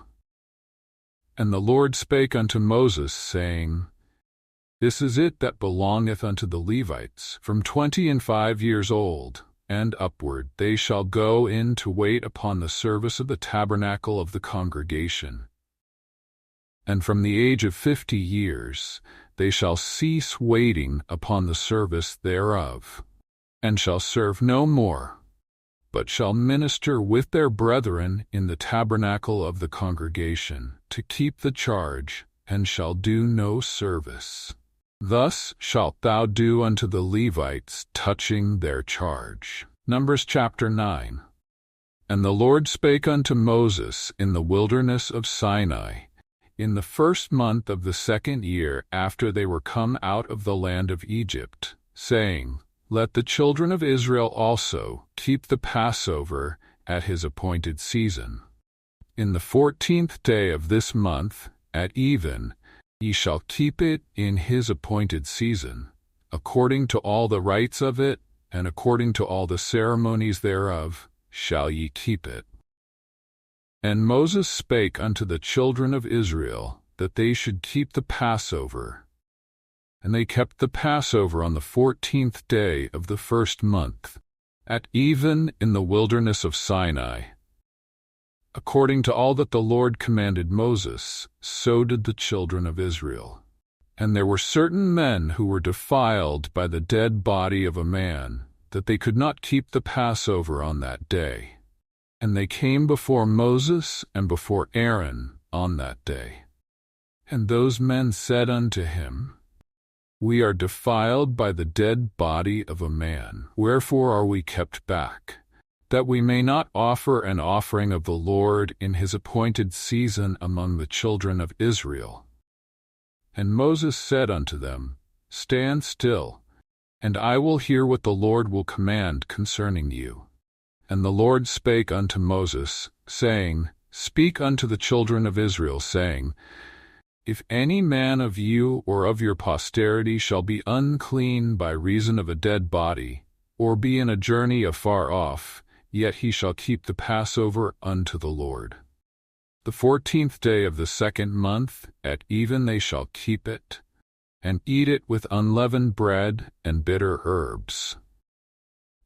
And the Lord spake unto Moses, saying, This is it that belongeth unto the Levites, from 25 years old, and upward they shall go in to wait upon the service of the tabernacle of the congregation. And from the age of 50 years they shall cease waiting upon the service thereof, and shall serve no more, but shall minister with their brethren in the tabernacle of the congregation, to keep the charge, and shall do no service. Thus shalt thou do unto the Levites touching their charge. Numbers chapter 9. And the Lord spake unto Moses in the wilderness of Sinai, in the first month of the 2nd year after they were come out of the land of Egypt, saying, Let the children of Israel also keep the Passover at his appointed season. In the 14th day of this month, at even, ye shall keep it in his appointed season, according to all the rites of it, and according to all the ceremonies thereof, shall ye keep it. And Moses spake unto the children of Israel, that they should keep the Passover. And they kept the Passover on the 14th day of the first month, at even in the wilderness of Sinai. According to all that the Lord commanded Moses, so did the children of Israel. And there were certain men who were defiled by the dead body of a man, that they could not keep the Passover on that day. And they came before Moses and before Aaron on that day. And those men said unto him, We are defiled by the dead body of a man. Wherefore are we kept back? That we may not offer an offering of the Lord in his appointed season among the children of Israel. And Moses said unto them, Stand still, and I will hear what the Lord will command concerning you. And the Lord spake unto Moses, saying, Speak unto the children of Israel, saying, If any man of you or of your posterity shall be unclean by reason of a dead body, or be in a journey afar off, yet he shall keep the Passover unto the Lord. The 14th day of the 2nd month, at even they shall keep it, and eat it with unleavened bread and bitter herbs.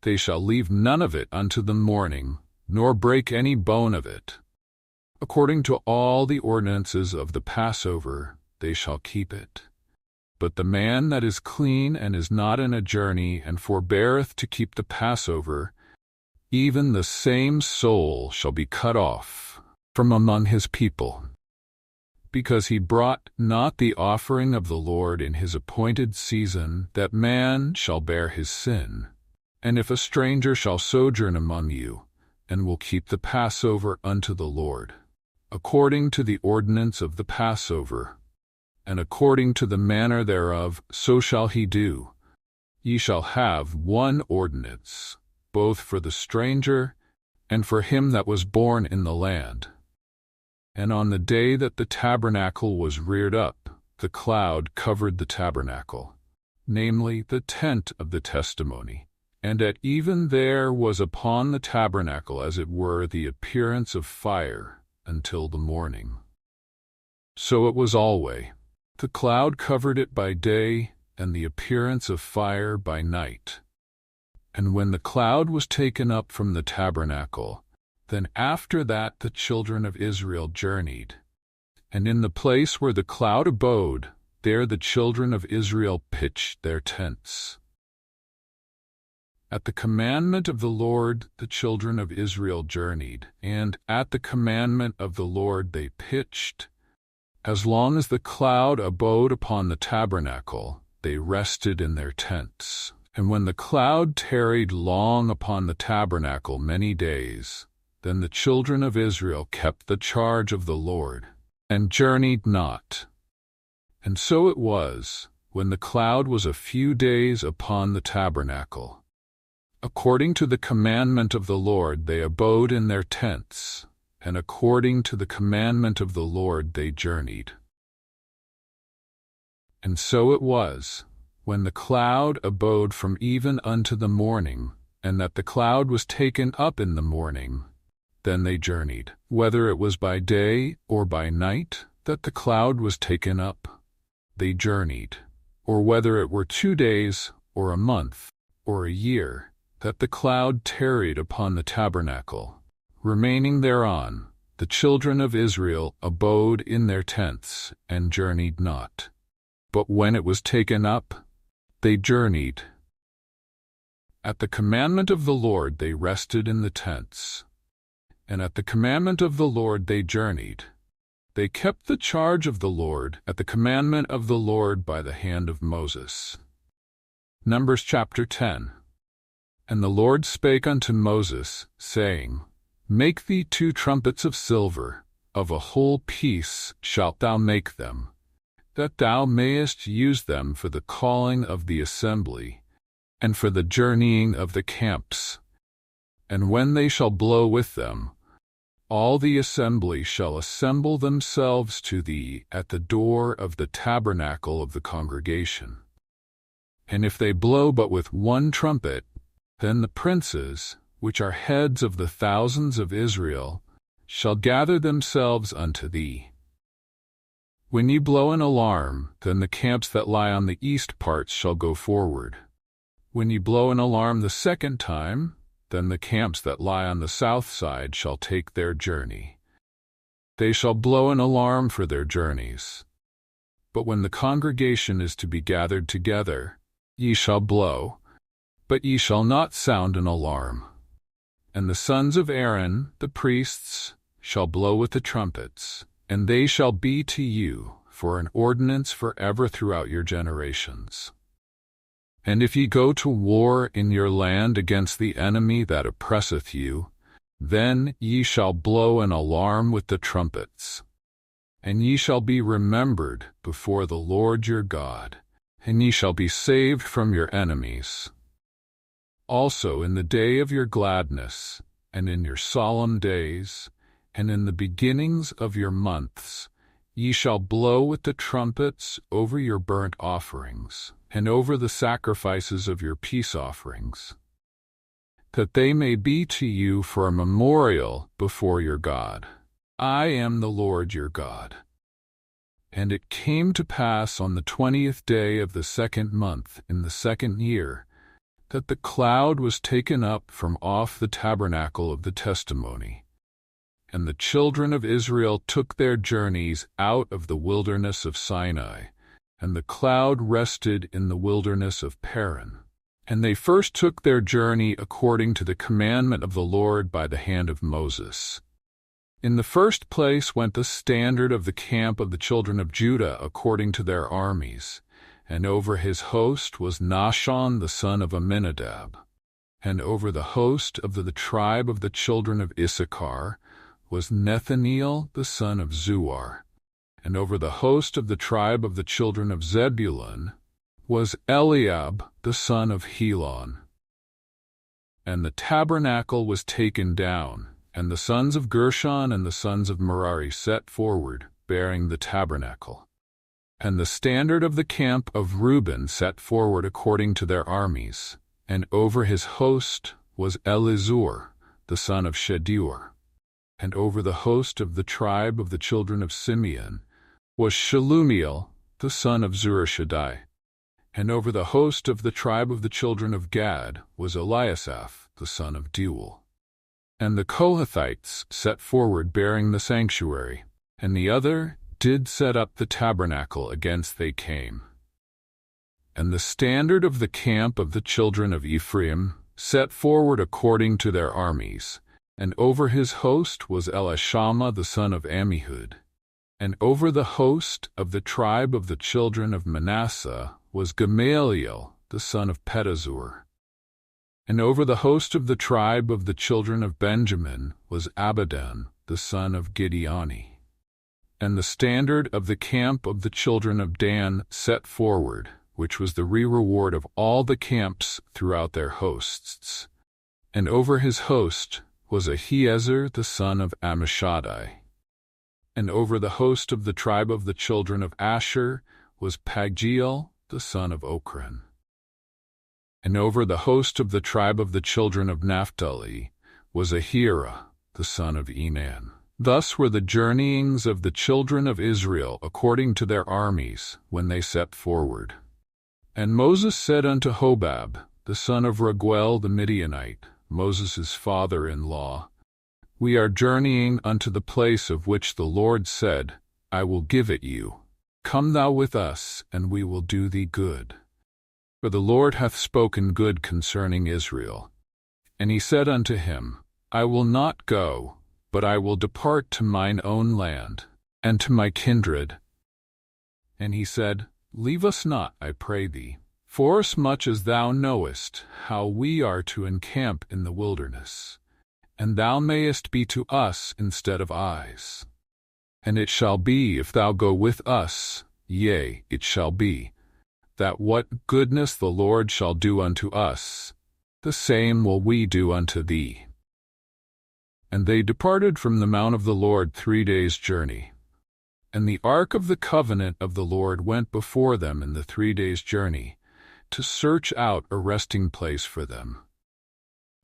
They shall leave none of it unto the morning, nor break any bone of it. According to all the ordinances of the Passover, they shall keep it. But the man that is clean and is not in a journey and forbeareth to keep the Passover, even the same soul shall be cut off from among his people, because he brought not the offering of the Lord in his appointed season, that man shall bear his sin. And if a stranger shall sojourn among you, and will keep the Passover unto the Lord, according to the ordinance of the Passover, and according to the manner thereof, so shall he do. Ye shall have one ordinance, both for the stranger and for him that was born in the land. And on the day that the tabernacle was reared up, the cloud covered the tabernacle, namely the tent of the testimony. And at even there was upon the tabernacle as it were the appearance of fire until the morning. So it was alway. The cloud covered it by day, and the appearance of fire by night. And when the cloud was taken up from the tabernacle, then after that the children of Israel journeyed. And in the place where the cloud abode, there the children of Israel pitched their tents. At the commandment of the Lord the children of Israel journeyed, and at the commandment of the Lord they pitched. As long as the cloud abode upon the tabernacle, they rested in their tents. And when the cloud tarried long upon the tabernacle many days, then the children of Israel kept the charge of the Lord, and journeyed not. And so it was, when the cloud was a few days upon the tabernacle. According to the commandment of the Lord they abode in their tents, and according to the commandment of the Lord they journeyed. And so it was, when the cloud abode from even unto the morning, and that the cloud was taken up in the morning, then they journeyed. Whether it was by day or by night that the cloud was taken up, they journeyed. Or whether it were 2 days, or a month, or a year, that the cloud tarried upon the tabernacle, remaining thereon, the children of Israel abode in their tents, and journeyed not. But when it was taken up, they journeyed. At the commandment of the Lord they rested in the tents, and at the commandment of the Lord they journeyed. They kept the charge of the Lord at the commandment of the Lord by the hand of Moses. Numbers chapter 10. And the Lord spake unto Moses, saying, Make thee 2 trumpets of silver, of a whole piece shalt thou make them, that thou mayest use them for the calling of the assembly, and for the journeying of the camps. And when they shall blow with them, all the assembly shall assemble themselves to thee at the door of the tabernacle of the congregation. And if they blow but with 1 trumpet, then the princes, which are heads of the thousands of Israel, shall gather themselves unto thee. When ye blow an alarm, then the camps that lie on the east parts shall go forward. When ye blow an alarm the 2nd time, then the camps that lie on the south side shall take their journey. They shall blow an alarm for their journeys. But when the congregation is to be gathered together, ye shall blow, but ye shall not sound an alarm. And the sons of Aaron, the priests, shall blow with the trumpets, and they shall be to you for an ordinance forever throughout your generations. And if ye go to war in your land against the enemy that oppresseth you, then ye shall blow an alarm with the trumpets. And ye shall be remembered before the Lord your God, and ye shall be saved from your enemies. Also in the day of your gladness, and in your solemn days, and in the beginnings of your months, ye shall blow with the trumpets over your burnt offerings, and over the sacrifices of your peace offerings, that they may be to you for a memorial before your God. I am the Lord your God. And it came to pass on the 20th day of the 2nd month in the 2nd year, that the cloud was taken up from off the tabernacle of the testimony. And the children of Israel took their journeys out of the wilderness of Sinai, and the cloud rested in the wilderness of Paran. And they first took their journey according to the commandment of the Lord by the hand of Moses. In the first place went the standard of the camp of the children of Judah according to their armies, and over his host was Nahshon the son of Amminadab. And over the host of the tribe of the children of Issachar was Nethaneel the son of Zuar. And over the host of the tribe of the children of Zebulun was Eliab the son of Helon. And the tabernacle was taken down, and the sons of Gershon and the sons of Merari set forward, bearing the tabernacle. And the standard of the camp of Reuben set forward according to their armies, and over his host was Elizur the son of Shedeur. And over the host of the tribe of the children of Simeon was Shelumiel the son of Zurishaddai. And over the host of the tribe of the children of Gad was Eliasaph the son of Deuel. And the Kohathites set forward bearing the sanctuary, and the other did set up the tabernacle against they came. And the standard of the camp of the children of Ephraim set forward according to their armies, and over his host was Elishama the son of Ammihud. And over the host of the tribe of the children of Manasseh was Gamaliel the son of Pedazur. And over the host of the tribe of the children of Benjamin was Abidan the son of Gideoni. And the standard of the camp of the children of Dan set forward, which was the reward of all the camps throughout their hosts. And over his host was Ahiezer the son of Ammishaddai. And over the host of the tribe of the children of Asher was Paggiel the son of Ochran. And over the host of the tribe of the children of Naphtali was Ahira the son of Enan. Thus were the journeyings of the children of Israel according to their armies when they set forward. And Moses said unto Hobab the son of Raguel the Midianite, Moses' father-in-law, We are journeying unto the place of which the Lord said, I will give it you. Come thou with us, and we will do thee good. For the Lord hath spoken good concerning Israel. And he said unto him, I will not go, but I will depart to mine own land, and to my kindred. And he said, Leave us not, I pray thee, forasmuch as thou knowest how we are to encamp in the wilderness, and thou mayest be to us instead of eyes. And it shall be, if thou go with us, yea, it shall be, that what goodness the Lord shall do unto us, the same will we do unto thee. And they departed from the mount of the Lord 3 days' journey. And the ark of the covenant of the Lord went before them in the 3 days' journey, to search out a resting place for them.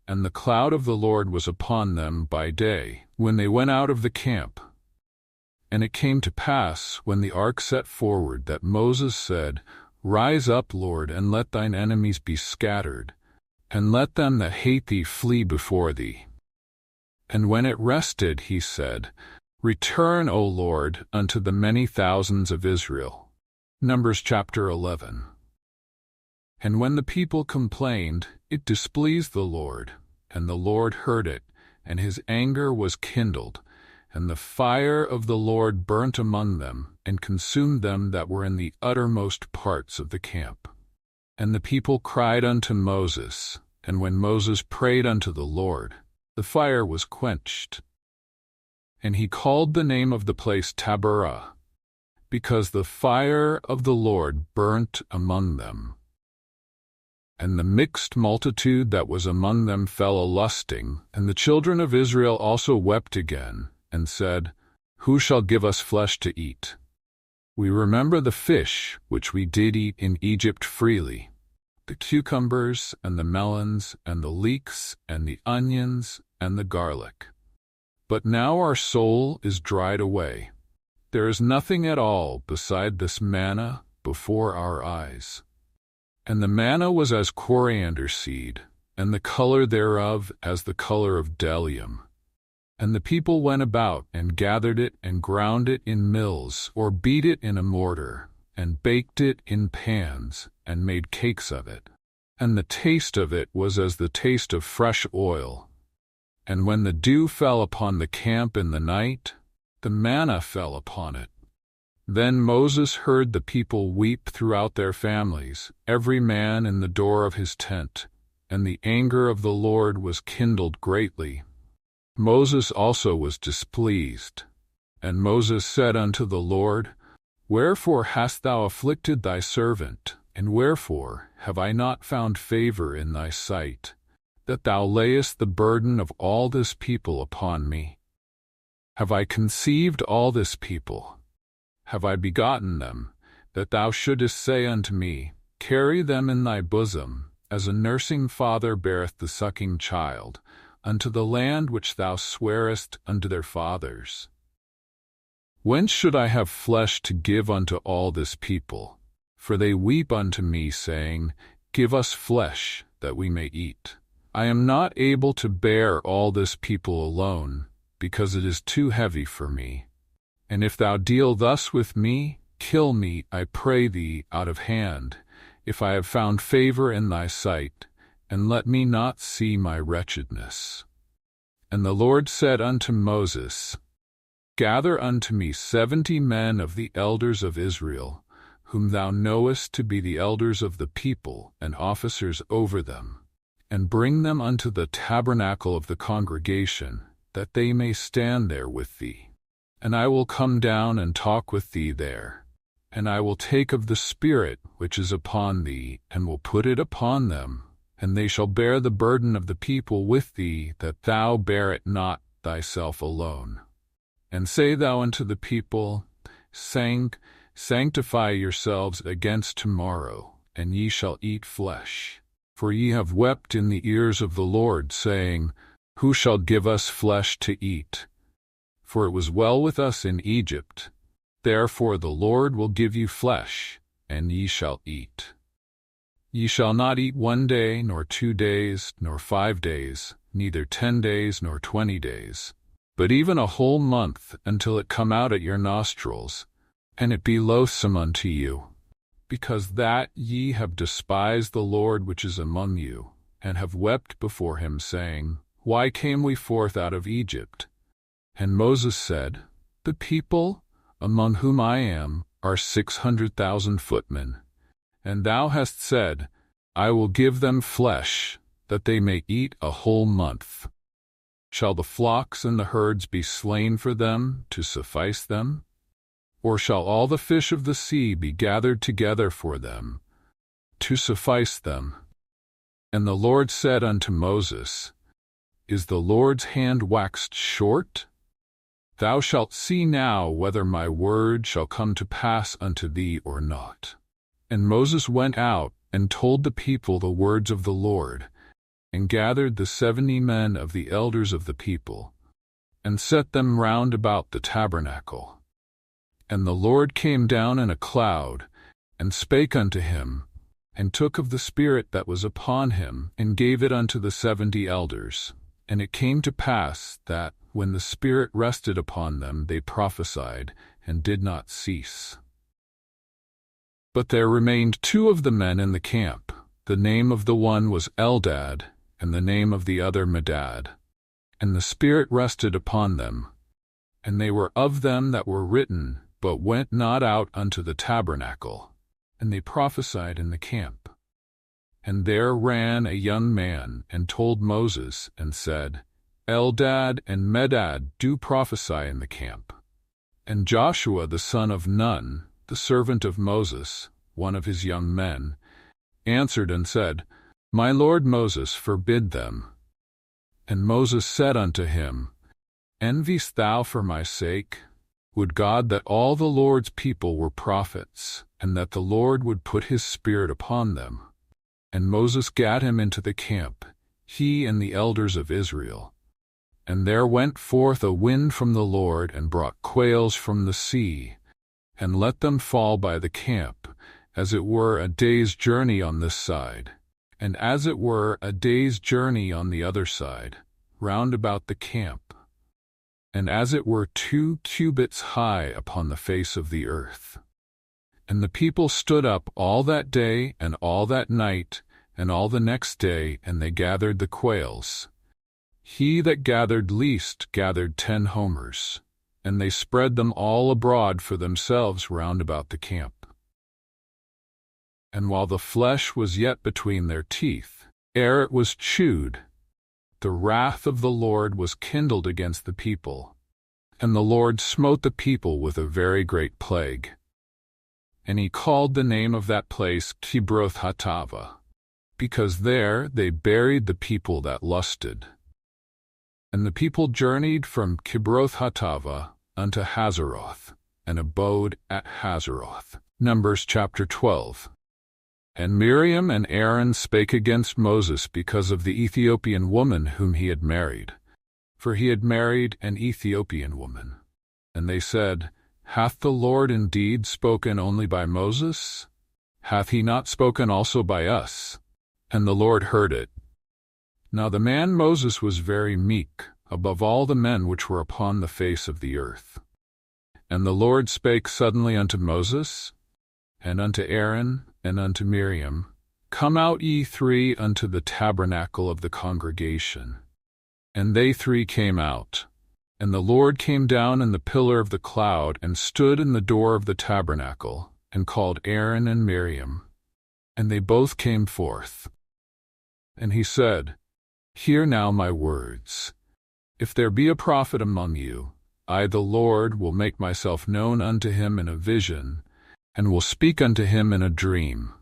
And the cloud of the Lord was upon them by day, when they went out of the camp. And it came to pass, when the ark set forward, that Moses said, Rise up, Lord, and let thine enemies be scattered, and let them that hate thee flee before thee. And when it rested, he said, Return, O Lord, unto the many thousands of Israel. Numbers chapter 11. And when the people complained, it displeased the Lord, and the Lord heard it, and his anger was kindled, and the fire of the Lord burnt among them, and consumed them that were in the uttermost parts of the camp. And the people cried unto Moses, and when Moses prayed unto the Lord, the fire was quenched. And he called the name of the place Taberah, because the fire of the Lord burnt among them. And the mixed multitude that was among them fell a-lusting, and the children of Israel also wept again, and said, Who shall give us flesh to eat? We remember the fish which we did eat in Egypt freely, the cucumbers and the melons and the leeks and the onions and the garlic. But now our soul is dried away. There is nothing at all beside this manna before our eyes. And the manna was as coriander seed, and the color thereof as the color of bdellium. And the people went about and gathered it and ground it in mills, or beat it in a mortar, and baked it in pans, and made cakes of it. And the taste of it was as the taste of fresh oil. And when the dew fell upon the camp in the night, the manna fell upon it. Then Moses heard the people weep throughout their families, every man in the door of his tent, and the anger of the Lord was kindled greatly. Moses also was displeased. And Moses said unto the Lord, Wherefore hast thou afflicted thy servant, and wherefore have I not found favor in thy sight, that thou layest the burden of all this people upon me? Have I conceived all this people? Have I begotten them, that thou shouldest say unto me, Carry them in thy bosom, as a nursing father beareth the sucking child, unto the land which thou swarest unto their fathers? Whence should I have flesh to give unto all this people? For they weep unto me, saying, Give us flesh, that we may eat. I am not able to bear all this people alone, because it is too heavy for me. And if thou deal thus with me, kill me, I pray thee, out of hand, if I have found favor in thy sight, and let me not see my wretchedness. And the Lord said unto Moses, Gather unto me 70 men of the elders of Israel, whom thou knowest to be the elders of the people and officers over them, and bring them unto the tabernacle of the congregation, that they may stand there with thee. And I will come down and talk with thee there. And I will take of the Spirit which is upon thee, and will put it upon them, and they shall bear the burden of the people with thee, that thou bear it not thyself alone. And say thou unto the people, Sanctify yourselves against tomorrow, and ye shall eat flesh. For ye have wept in the ears of the Lord, saying, Who shall give us flesh to eat? For it was well with us in Egypt. Therefore the Lord will give you flesh, and ye shall eat. Ye shall not eat 1 day, nor 2 days, nor 5 days, neither 10 days, nor 20 days, but even a whole month, until it come out at your nostrils, and it be loathsome unto you, because that ye have despised the Lord which is among you, and have wept before him, saying, Why came we forth out of Egypt? And Moses said, The people, among whom I am, are 600,000 footmen. And thou hast said, I will give them flesh, that they may eat a whole month. Shall the flocks and the herds be slain for them, to suffice them? Or shall all the fish of the sea be gathered together for them, to suffice them? And the Lord said unto Moses, Is the Lord's hand waxed short? Thou shalt see now whether my word shall come to pass unto thee or not. And Moses went out and told the people the words of the Lord, and gathered the 70 men of the elders of the people, and set them round about the tabernacle. And the Lord came down in a cloud, and spake unto him, and took of the Spirit that was upon him, and gave it unto the 70 elders. And it came to pass that, when the Spirit rested upon them, they prophesied, and did not cease. But there remained 2 of the men in the camp. The name of the one was Eldad, and the name of the other Medad. And the Spirit rested upon them. And they were of them that were written, but went not out unto the tabernacle. And they prophesied in the camp. And there ran a young man, and told Moses, and said, Eldad and Medad do prophesy in the camp. And Joshua the son of Nun, the servant of Moses, one of his young men, answered and said, My lord Moses, forbid them. And Moses said unto him, Enviest thou for my sake? Would God that all the Lord's people were prophets, and that the Lord would put his Spirit upon them. And Moses gat him into the camp, he and the elders of Israel. And there went forth a wind from the Lord, and brought quails from the sea, and let them fall by the camp, as it were a day's journey on this side, and as it were a day's journey on the other side, round about the camp, and as it were 2 cubits high upon the face of the earth. And the people stood up all that day, and all that night, and all the next day, and they gathered the quails. He that gathered least gathered 10 homers, and they spread them all abroad for themselves round about the camp. And while the flesh was yet between their teeth, ere it was chewed, the wrath of the Lord was kindled against the people, and the Lord smote the people with a very great plague. And he called the name of that place Kibroth-Hattaavah, because there they buried the people that lusted. And the people journeyed from Kibroth-Hattaavah unto Hazeroth, and abode at Hazeroth. Numbers chapter 12. And Miriam and Aaron spake against Moses because of the Ethiopian woman whom he had married, for he had married an Ethiopian woman. And they said, Hath the Lord indeed spoken only by Moses? Hath he not spoken also by us? And the Lord heard it. Now the man Moses was very meek, above all the men which were upon the face of the earth. And the Lord spake suddenly unto Moses, and unto Aaron, and unto Miriam, Come out ye 3 unto the tabernacle of the congregation. And they 3 came out. And the Lord came down in the pillar of the cloud, and stood in the door of the tabernacle, and called Aaron and Miriam. And they both came forth. And he said, Hear now my words. If there be a prophet among you, I the Lord will make myself known unto him in a vision, and will speak unto him in a dream.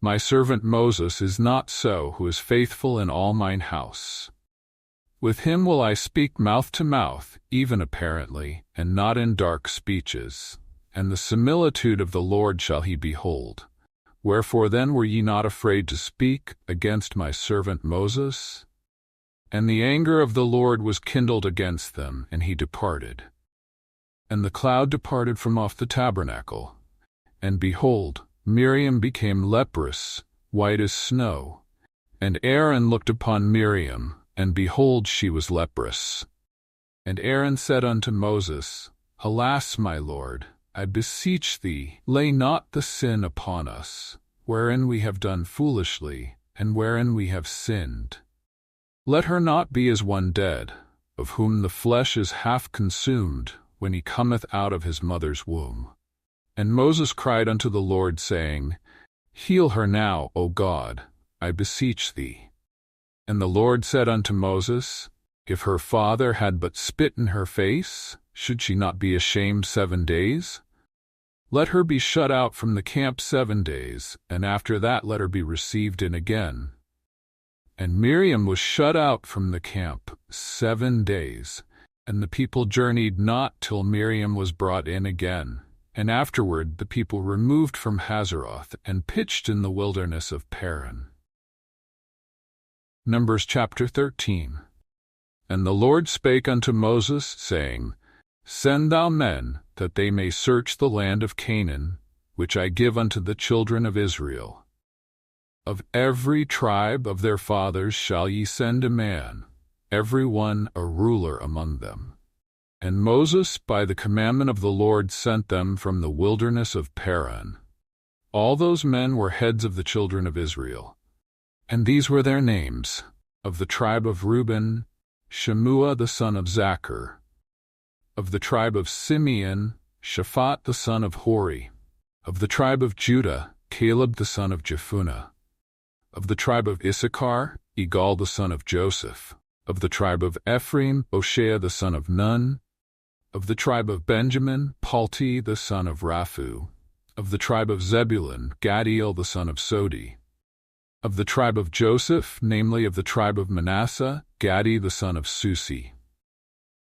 My servant Moses is not so, who is faithful in all mine house. With him will I speak mouth to mouth, even apparently, and not in dark speeches. And the similitude of the Lord shall he behold. Wherefore then were ye not afraid to speak against my servant Moses? And the anger of the Lord was kindled against them, and he departed. And the cloud departed from off the tabernacle. And behold, Miriam became leprous, white as snow. And Aaron looked upon Miriam, and behold, she was leprous. And Aaron said unto Moses, Alas, my Lord, I beseech thee, lay not the sin upon us, wherein we have done foolishly, and wherein we have sinned. Let her not be as one dead, of whom the flesh is half consumed, when he cometh out of his mother's womb. And Moses cried unto the Lord, saying, Heal her now, O God, I beseech thee. And the Lord said unto Moses, If her father had but spit in her face, should she not be ashamed 7 days? Let her be shut out from the camp 7 days, and after that let her be received in again. And Miriam was shut out from the camp 7 days, and the people journeyed not till Miriam was brought in again. And afterward the people removed from Hazeroth, and pitched in the wilderness of Paran. Numbers chapter 13. And the Lord spake unto Moses, saying, Send thou men, that they may search the land of Canaan, which I give unto the children of Israel. Of every tribe of their fathers shall ye send a man, every one a ruler among them. And Moses, by the commandment of the Lord, sent them from the wilderness of Paran. All those men were heads of the children of Israel. And these were their names: of the tribe of Reuben, Shemua the son of Zachar; of the tribe of Simeon, Shaphat the son of Hori; of the tribe of Judah, Caleb the son of Jephunneh; of the tribe of Issachar, Igal the son of Joseph; of the tribe of Ephraim, Hoshea the son of Nun; of the tribe of Benjamin, Palti the son of Raphu; of the tribe of Zebulun, Gadiel the son of Sodi; of the tribe of Joseph, namely of the tribe of Manasseh, Gadi the son of Susi;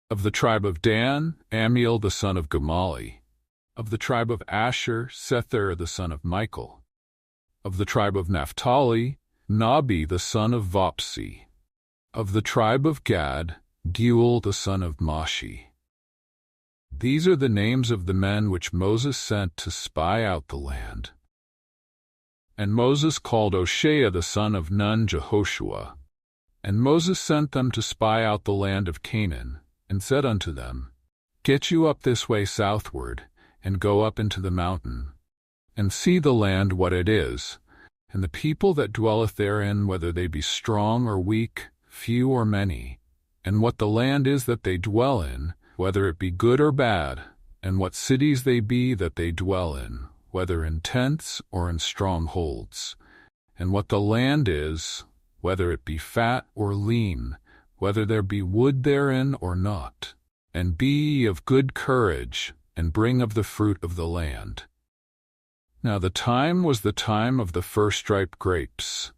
of the tribe of Dan, Amiel the son of Gamali; of the tribe of Asher, Sethur the son of Michael; of the tribe of Naphtali, Nabi the son of Vopsi; of the tribe of Gad, Geuel the son of Mashi. These are the names of the men which Moses sent to spy out the land. And Moses called Hoshea the son of Nun Jehoshua. And Moses sent them to spy out the land of Canaan, and said unto them, Get you up this way southward, and go up into the mountain, and see the land what it is, and the people that dwelleth therein, whether they be strong or weak, few or many, and what the land is that they dwell in, whether it be good or bad, and what cities they be that they dwell in, whether in tents or in strongholds, and what the land is, whether it be fat or lean, whether there be wood therein or not. And be ye of good courage, and bring of the fruit of the land. Now the time was the time of the first ripe grapes.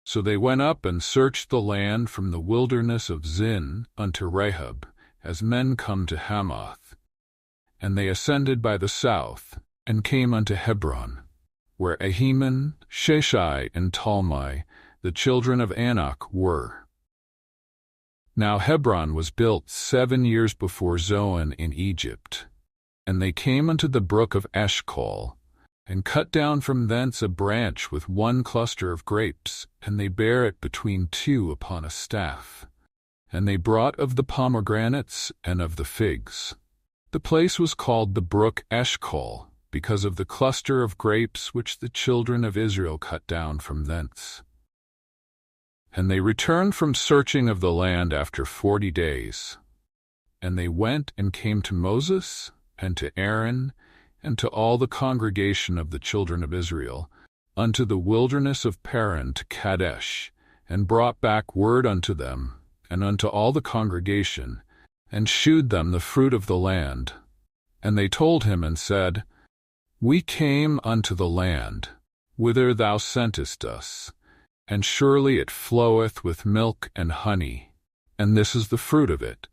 So they went up and searched the land from the wilderness of Zin unto Rahab, as men come to Hamath. And they ascended by the south, and came unto Hebron, where Ahiman, Sheshai, and Talmai, the children of Anak, were. Now Hebron was built 7 years before Zoan in Egypt. And they came unto the brook of Eshcol, and cut down from thence a branch with one cluster of grapes, and they bare it between two upon a staff. And they brought of the pomegranates and of the figs. The place was called the brook Eshcol, because of the cluster of grapes which the children of Israel cut down from thence. And they returned from searching of the land after 40 days. And they went and came to Moses, and to Aaron, and to all the congregation of the children of Israel, unto the wilderness of Paran to Kadesh, and brought back word unto them, and unto all the congregation, and shewed them the fruit of the land. And they told him and said, We came unto the land, whither thou sentest us, and surely it floweth with milk and honey, and this is the fruit of it.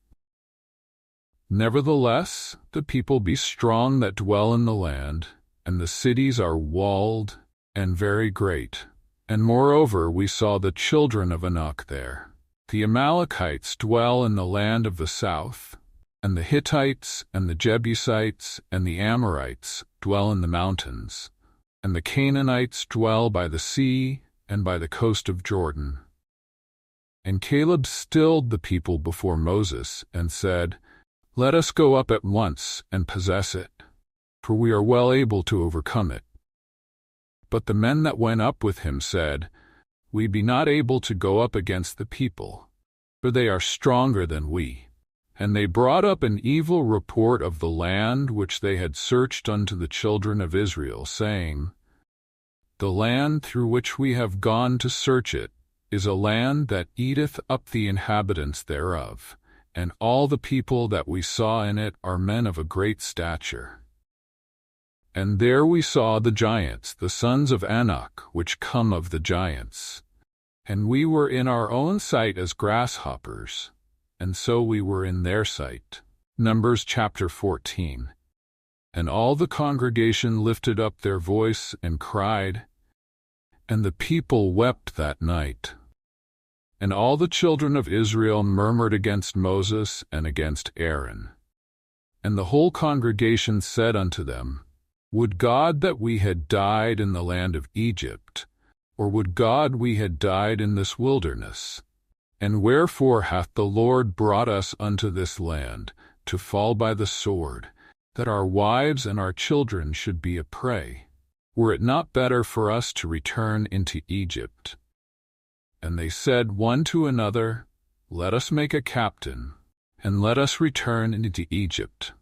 Nevertheless, the people be strong that dwell in the land, and the cities are walled and very great. And moreover we saw the children of Anak there. The Amalekites dwell in the land of the south, and the Hittites and the Jebusites and the Amorites dwell in the mountains, and the Canaanites dwell by the sea and by the coast of Jordan. And Caleb stilled the people before Moses, and said, Let us go up at once and possess it, for we are well able to overcome it. But the men that went up with him said, We be not able to go up against the people, for they are stronger than we. And they brought up an evil report of the land which they had searched unto the children of Israel, saying, The land through which we have gone to search it is a land that eateth up the inhabitants thereof, and all the people that we saw in it are men of a great stature. And there we saw the giants, the sons of Anak, which come of the giants. And we were in our own sight as grasshoppers, and so we were in their sight. Numbers chapter 14. And all the congregation lifted up their voice and cried, and the people wept that night. And all the children of Israel murmured against Moses and against Aaron. And the whole congregation said unto them, Would God that we had died in the land of Egypt, or would God we had died in this wilderness? And wherefore hath the Lord brought us unto this land, to fall by the sword, that our wives and our children should be a prey? Were it not better for us to return into Egypt? And they said one to another, Let us make a captain, and let us return into Egypt.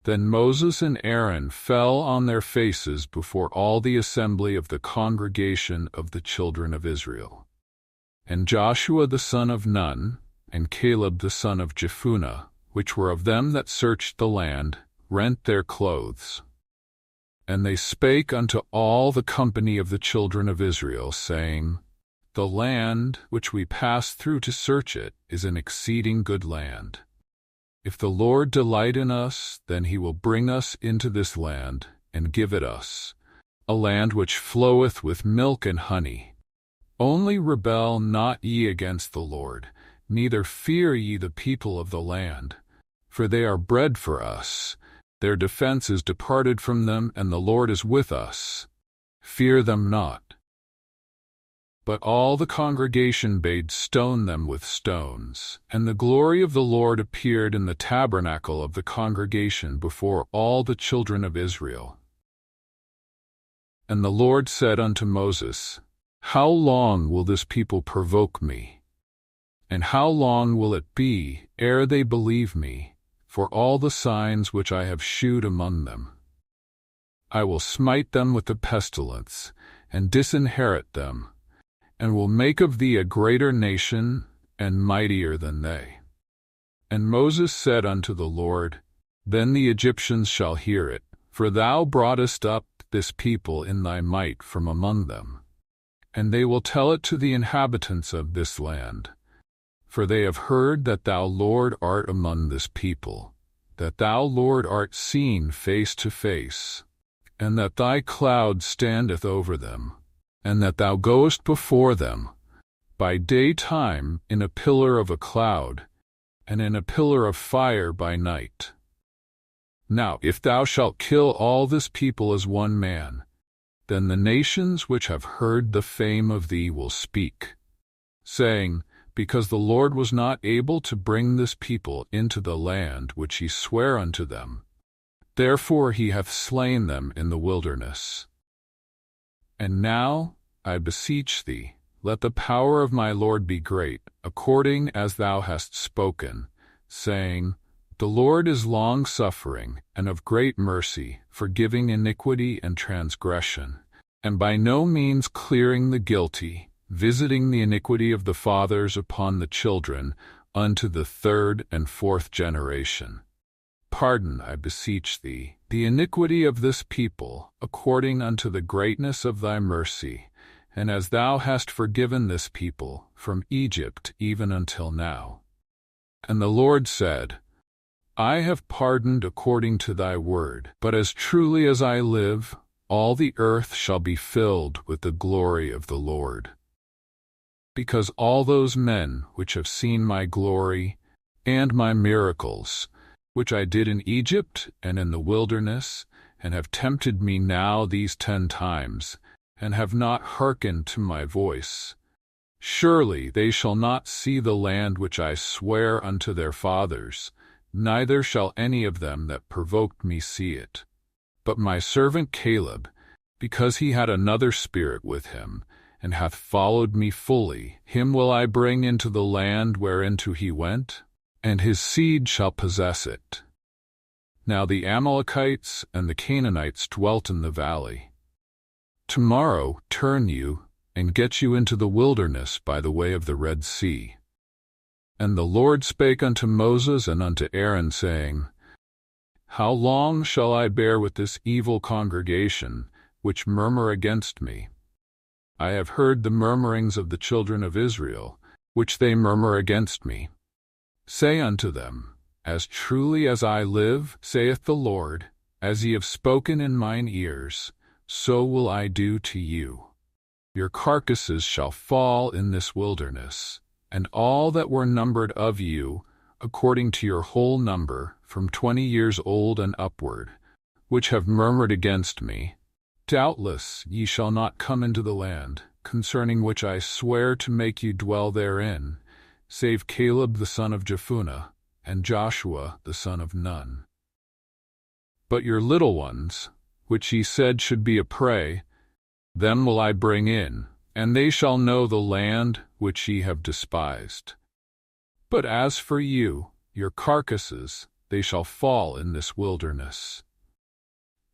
Then Moses and Aaron fell on their faces before all the assembly of the congregation of the children of Israel. And Joshua the son of Nun, and Caleb the son of Jephunneh, which were of them that searched the land, rent their clothes. And they spake unto all the company of the children of Israel, saying, The land which we passed through to search it is an exceeding good land. If the Lord delight in us, then he will bring us into this land, and give it us, a land which floweth with milk and honey. Only rebel not ye against the Lord, neither fear ye the people of the land, for they are bread for us. Their defense is departed from them, and the Lord is with us. Fear them not. But all the congregation bade stone them with stones, and the glory of the Lord appeared in the tabernacle of the congregation before all the children of Israel. And the Lord said unto Moses, How long will this people provoke me? And how long will it be ere they believe me, for all the signs which I have shewed among them? I will smite them with the pestilence, and disinherit them, and will make of thee a greater nation, and mightier than they. And Moses said unto the Lord, Then the Egyptians shall hear it, for thou broughtest up this people in thy might from among them. And they will tell it to the inhabitants of this land. For they have heard that thou, Lord, art among this people, that thou, Lord, art seen face to face, and that thy cloud standeth over them, and that thou goest before them by daytime in a pillar of a cloud, and in a pillar of fire by night. Now if thou shalt kill all this people as one man, then the nations which have heard the fame of thee will speak, saying, Because the Lord was not able to bring this people into the land which he sware unto them, therefore he hath slain them in the wilderness. And now, I beseech thee, let the power of my Lord be great, according as thou hast spoken, saying, The Lord is long-suffering, and of great mercy, forgiving iniquity and transgression, and by no means clearing the guilty, visiting the iniquity of the fathers upon the children, unto the third and fourth generation. Pardon, I beseech thee, the iniquity of this people, according unto the greatness of thy mercy, and as thou hast forgiven this people from Egypt even until now. And the Lord said, I have pardoned according to thy word, but as truly as I live, all the earth shall be filled with the glory of the Lord. Because all those men which have seen my glory and my miracles, which I did in Egypt and in the wilderness, and have tempted me now these 10 times, and have not hearkened to my voice, surely they shall not see the land which I sware unto their fathers, neither shall any of them that provoked me see it. But my servant Caleb, because he had another spirit with him, and hath followed me fully, him will I bring into the land whereinto he went, and his seed shall possess it. Now the Amalekites and the Canaanites dwelt in the valley. Tomorrow turn you, and get you into the wilderness by the way of the Red Sea. And the Lord spake unto Moses and unto Aaron, saying, How long shall I bear with this evil congregation, which murmur against me? I have heard the murmurings of the children of Israel, which they murmur against me. Say unto them, As truly as I live, saith the Lord, as ye have spoken in mine ears, so will I do to you. Your carcasses shall fall in this wilderness, and all that were numbered of you, according to your whole number, from 20 years old and upward, which have murmured against me, doubtless ye shall not come into the land, concerning which I swear to make you dwell therein, save Caleb the son of Jephunneh, and Joshua the son of Nun. But your little ones, which ye said should be a prey, them will I bring in, and they shall know the land which ye have despised. But as for you, your carcasses, they shall fall in this wilderness.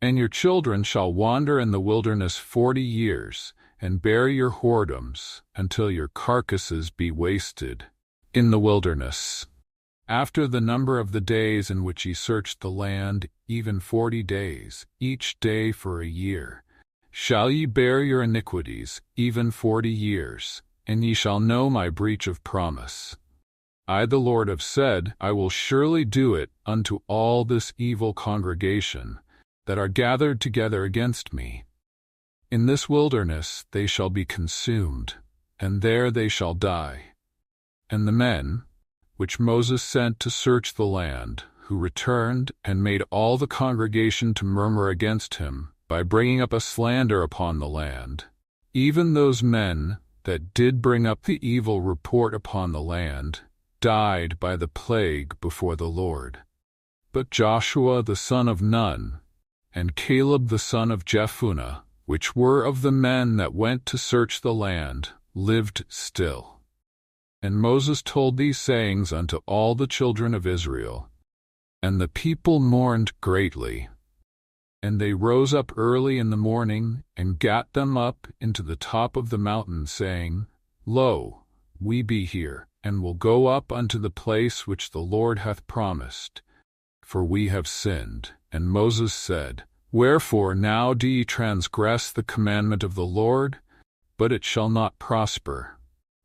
And your children shall wander in the wilderness 40 years, and bear your whoredoms, until your carcasses be wasted in the wilderness. After the number of the days in which ye searched the land, even 40 days, each day for a year, shall ye bear your iniquities, even 40 years, and ye shall know my breach of promise. I the Lord have said, I will surely do it unto all this evil congregation that are gathered together against me. In this wilderness they shall be consumed, and there they shall die. And the men, which Moses sent to search the land, who returned and made all the congregation to murmur against him, by bringing up a slander upon the land, even those men that did bring up the evil report upon the land, died by the plague before the Lord. But Joshua the son of Nun, and Caleb the son of Jephunneh, which were of the men that went to search the land, lived still. And Moses told these sayings unto all the children of Israel. And the people mourned greatly. And they rose up early in the morning, and gat them up into the top of the mountain, saying, Lo, we be here, and will go up unto the place which the Lord hath promised. For we have sinned. And Moses said, Wherefore now do ye transgress the commandment of the Lord? But it shall not prosper.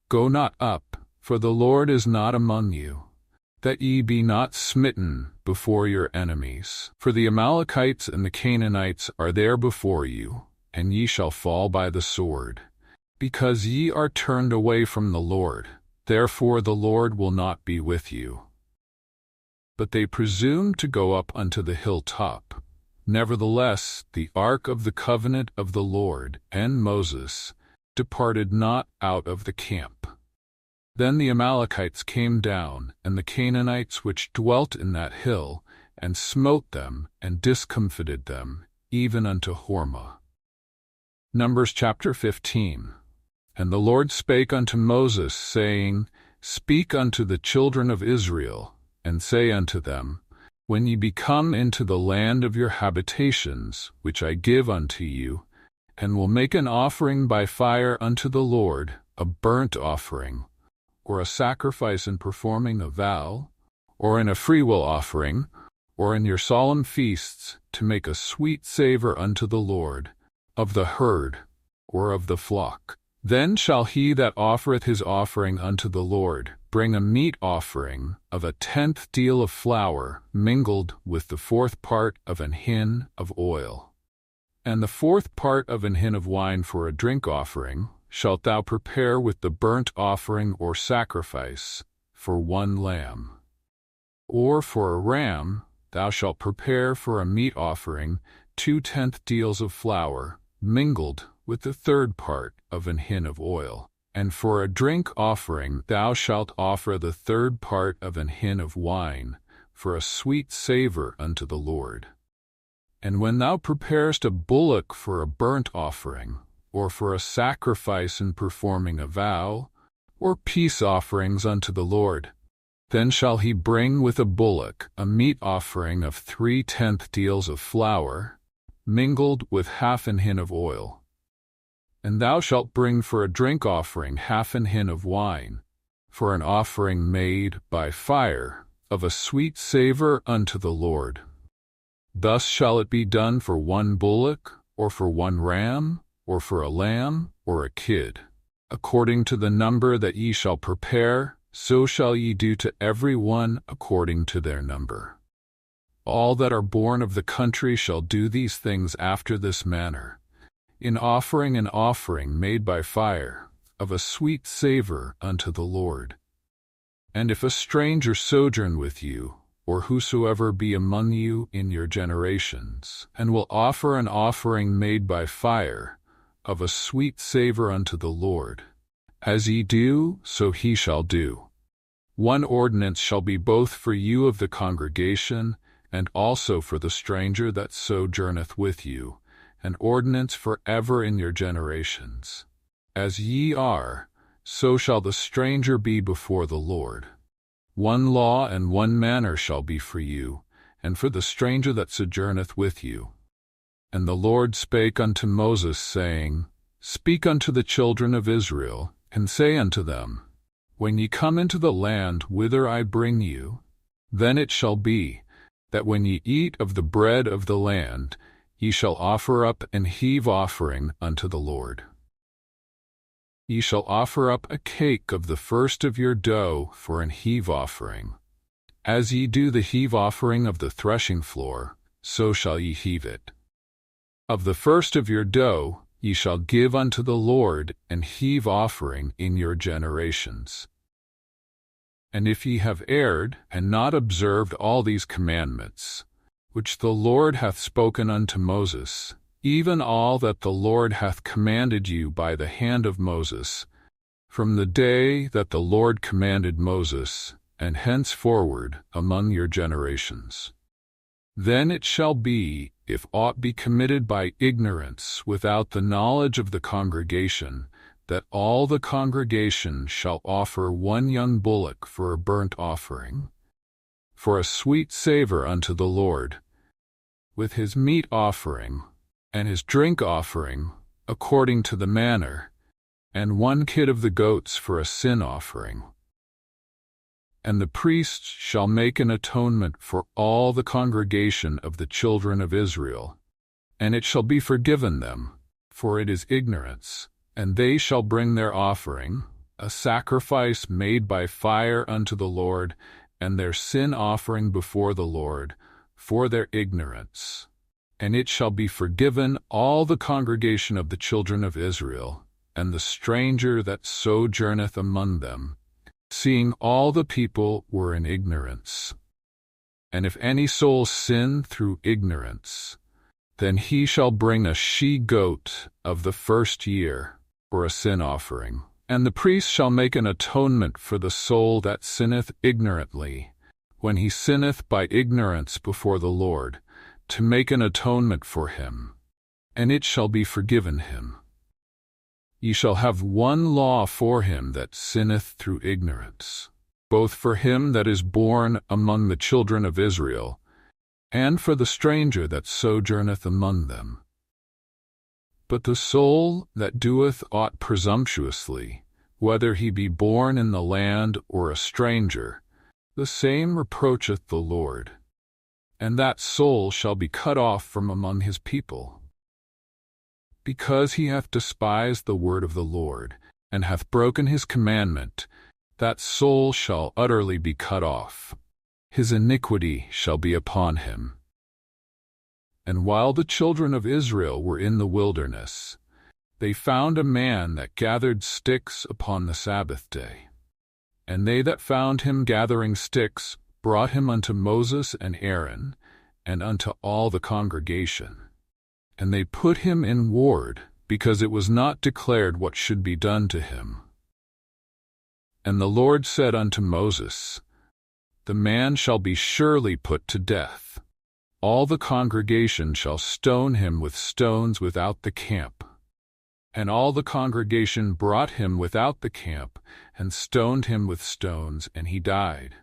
Go not up, for the Lord is not among you, that ye be not smitten before your enemies. For the Amalekites and the Canaanites are there before you, and ye shall fall by the sword. Because ye are turned away from the Lord, therefore the Lord will not be with you. But they presumed to go up unto the hilltop. Nevertheless, the ark of the covenant of the Lord and Moses departed not out of the camp. Then the Amalekites came down, and the Canaanites which dwelt in that hill, and smote them, and discomfited them, even unto Hormah. Numbers chapter 15. And the Lord spake unto Moses, saying, Speak unto the children of Israel, and say unto them, When ye be come into the land of your habitations, which I give unto you, and will make an offering by fire unto the Lord, a burnt offering, or a sacrifice in performing a vow, or in a freewill offering, or in your solemn feasts, to make a sweet savor unto the Lord, of the herd, or of the flock. Then shall he that offereth his offering unto the Lord bring a meat offering of 1/10 deal of flour mingled with the 4th part of an hin of oil. And the 4th part of an hin of wine for a drink offering shalt thou prepare with the burnt offering or sacrifice for 1 lamb. Or for a ram thou shalt prepare for a meat offering 2/10 deals of flour mingled with the 3rd part of an hin of oil. And for a drink offering thou shalt offer the 3rd part of an hin of wine, for a sweet savor unto the Lord. And when thou preparest a bullock for a burnt offering, or for a sacrifice in performing a vow, or peace offerings unto the Lord, then shall he bring with a bullock a meat offering of 3/10 deals of flour, mingled with 1/2 an hin of oil. And thou shalt bring for a drink offering 1/2 an hin of wine, for an offering made by fire, of a sweet savor unto the Lord. Thus shall it be done for 1 bullock, or for 1 ram, or for a lamb, or a kid. According to the number that ye shall prepare, so shall ye do to every one according to their number. All that are born of the country shall do these things after this manner, in offering an offering made by fire, of a sweet savor unto the Lord. And if a stranger sojourn with you, or whosoever be among you in your generations, and will offer an offering made by fire, of a sweet savor unto the Lord, as ye do, so he shall do. One ordinance shall be both for you of the congregation, and also for the stranger that sojourneth with you, an ordinance for ever in your generations. As ye are, so shall the stranger be before the Lord. One law and one manner shall be for you, and for the stranger that sojourneth with you. And the Lord spake unto Moses, saying, Speak unto the children of Israel, and say unto them, When ye come into the land whither I bring you, then it shall be, that when ye eat of the bread of the land, ye shall offer up an heave offering unto the Lord. Ye shall offer up a cake of the first of your dough for an heave offering. As ye do the heave offering of the threshing floor, so shall ye heave it. Of the first of your dough ye shall give unto the Lord an heave offering in your generations. And if ye have erred, and not observed all these commandments, which the Lord hath spoken unto Moses, even all that the Lord hath commanded you by the hand of Moses, from the day that the Lord commanded Moses, and henceforward among your generations. Then it shall be, if aught be committed by ignorance without the knowledge of the congregation, that all the congregation shall offer one young bullock for a burnt offering, for a sweet savor unto the Lord, with his meat offering, and his drink offering, according to the manner, and one kid of the goats for a sin offering. And the priest shall make an atonement for all the congregation of the children of Israel, and it shall be forgiven them, for it is ignorance. And they shall bring their offering, a sacrifice made by fire unto the Lord, and their sin offering before the Lord, for their ignorance. And it shall be forgiven all the congregation of the children of Israel, and the stranger that sojourneth among them, seeing all the people were in ignorance. And if any soul sin through ignorance, then he shall bring a she-goat of the first year for a sin offering. And the priest shall make an atonement for the soul that sinneth ignorantly, when he sinneth by ignorance before the Lord, to make an atonement for him, and it shall be forgiven him. Ye shall have one law for him that sinneth through ignorance, both for him that is born among the children of Israel, and for the stranger that sojourneth among them. But the soul that doeth aught presumptuously, whether he be born in the land or a stranger, the same reproacheth the Lord, and that soul shall be cut off from among his people. Because he hath despised the word of the Lord, and hath broken his commandment, that soul shall utterly be cut off. His iniquity shall be upon him. And while the children of Israel were in the wilderness, they found a man that gathered sticks upon the Sabbath day. And they that found him gathering sticks brought him unto Moses and Aaron, and unto all the congregation. And they put him in ward, because it was not declared what should be done to him. And the Lord said unto Moses, The man shall be surely put to death. All the congregation shall stone him with stones without the camp. And all the congregation brought him without the camp, and stoned him with stones, and he died,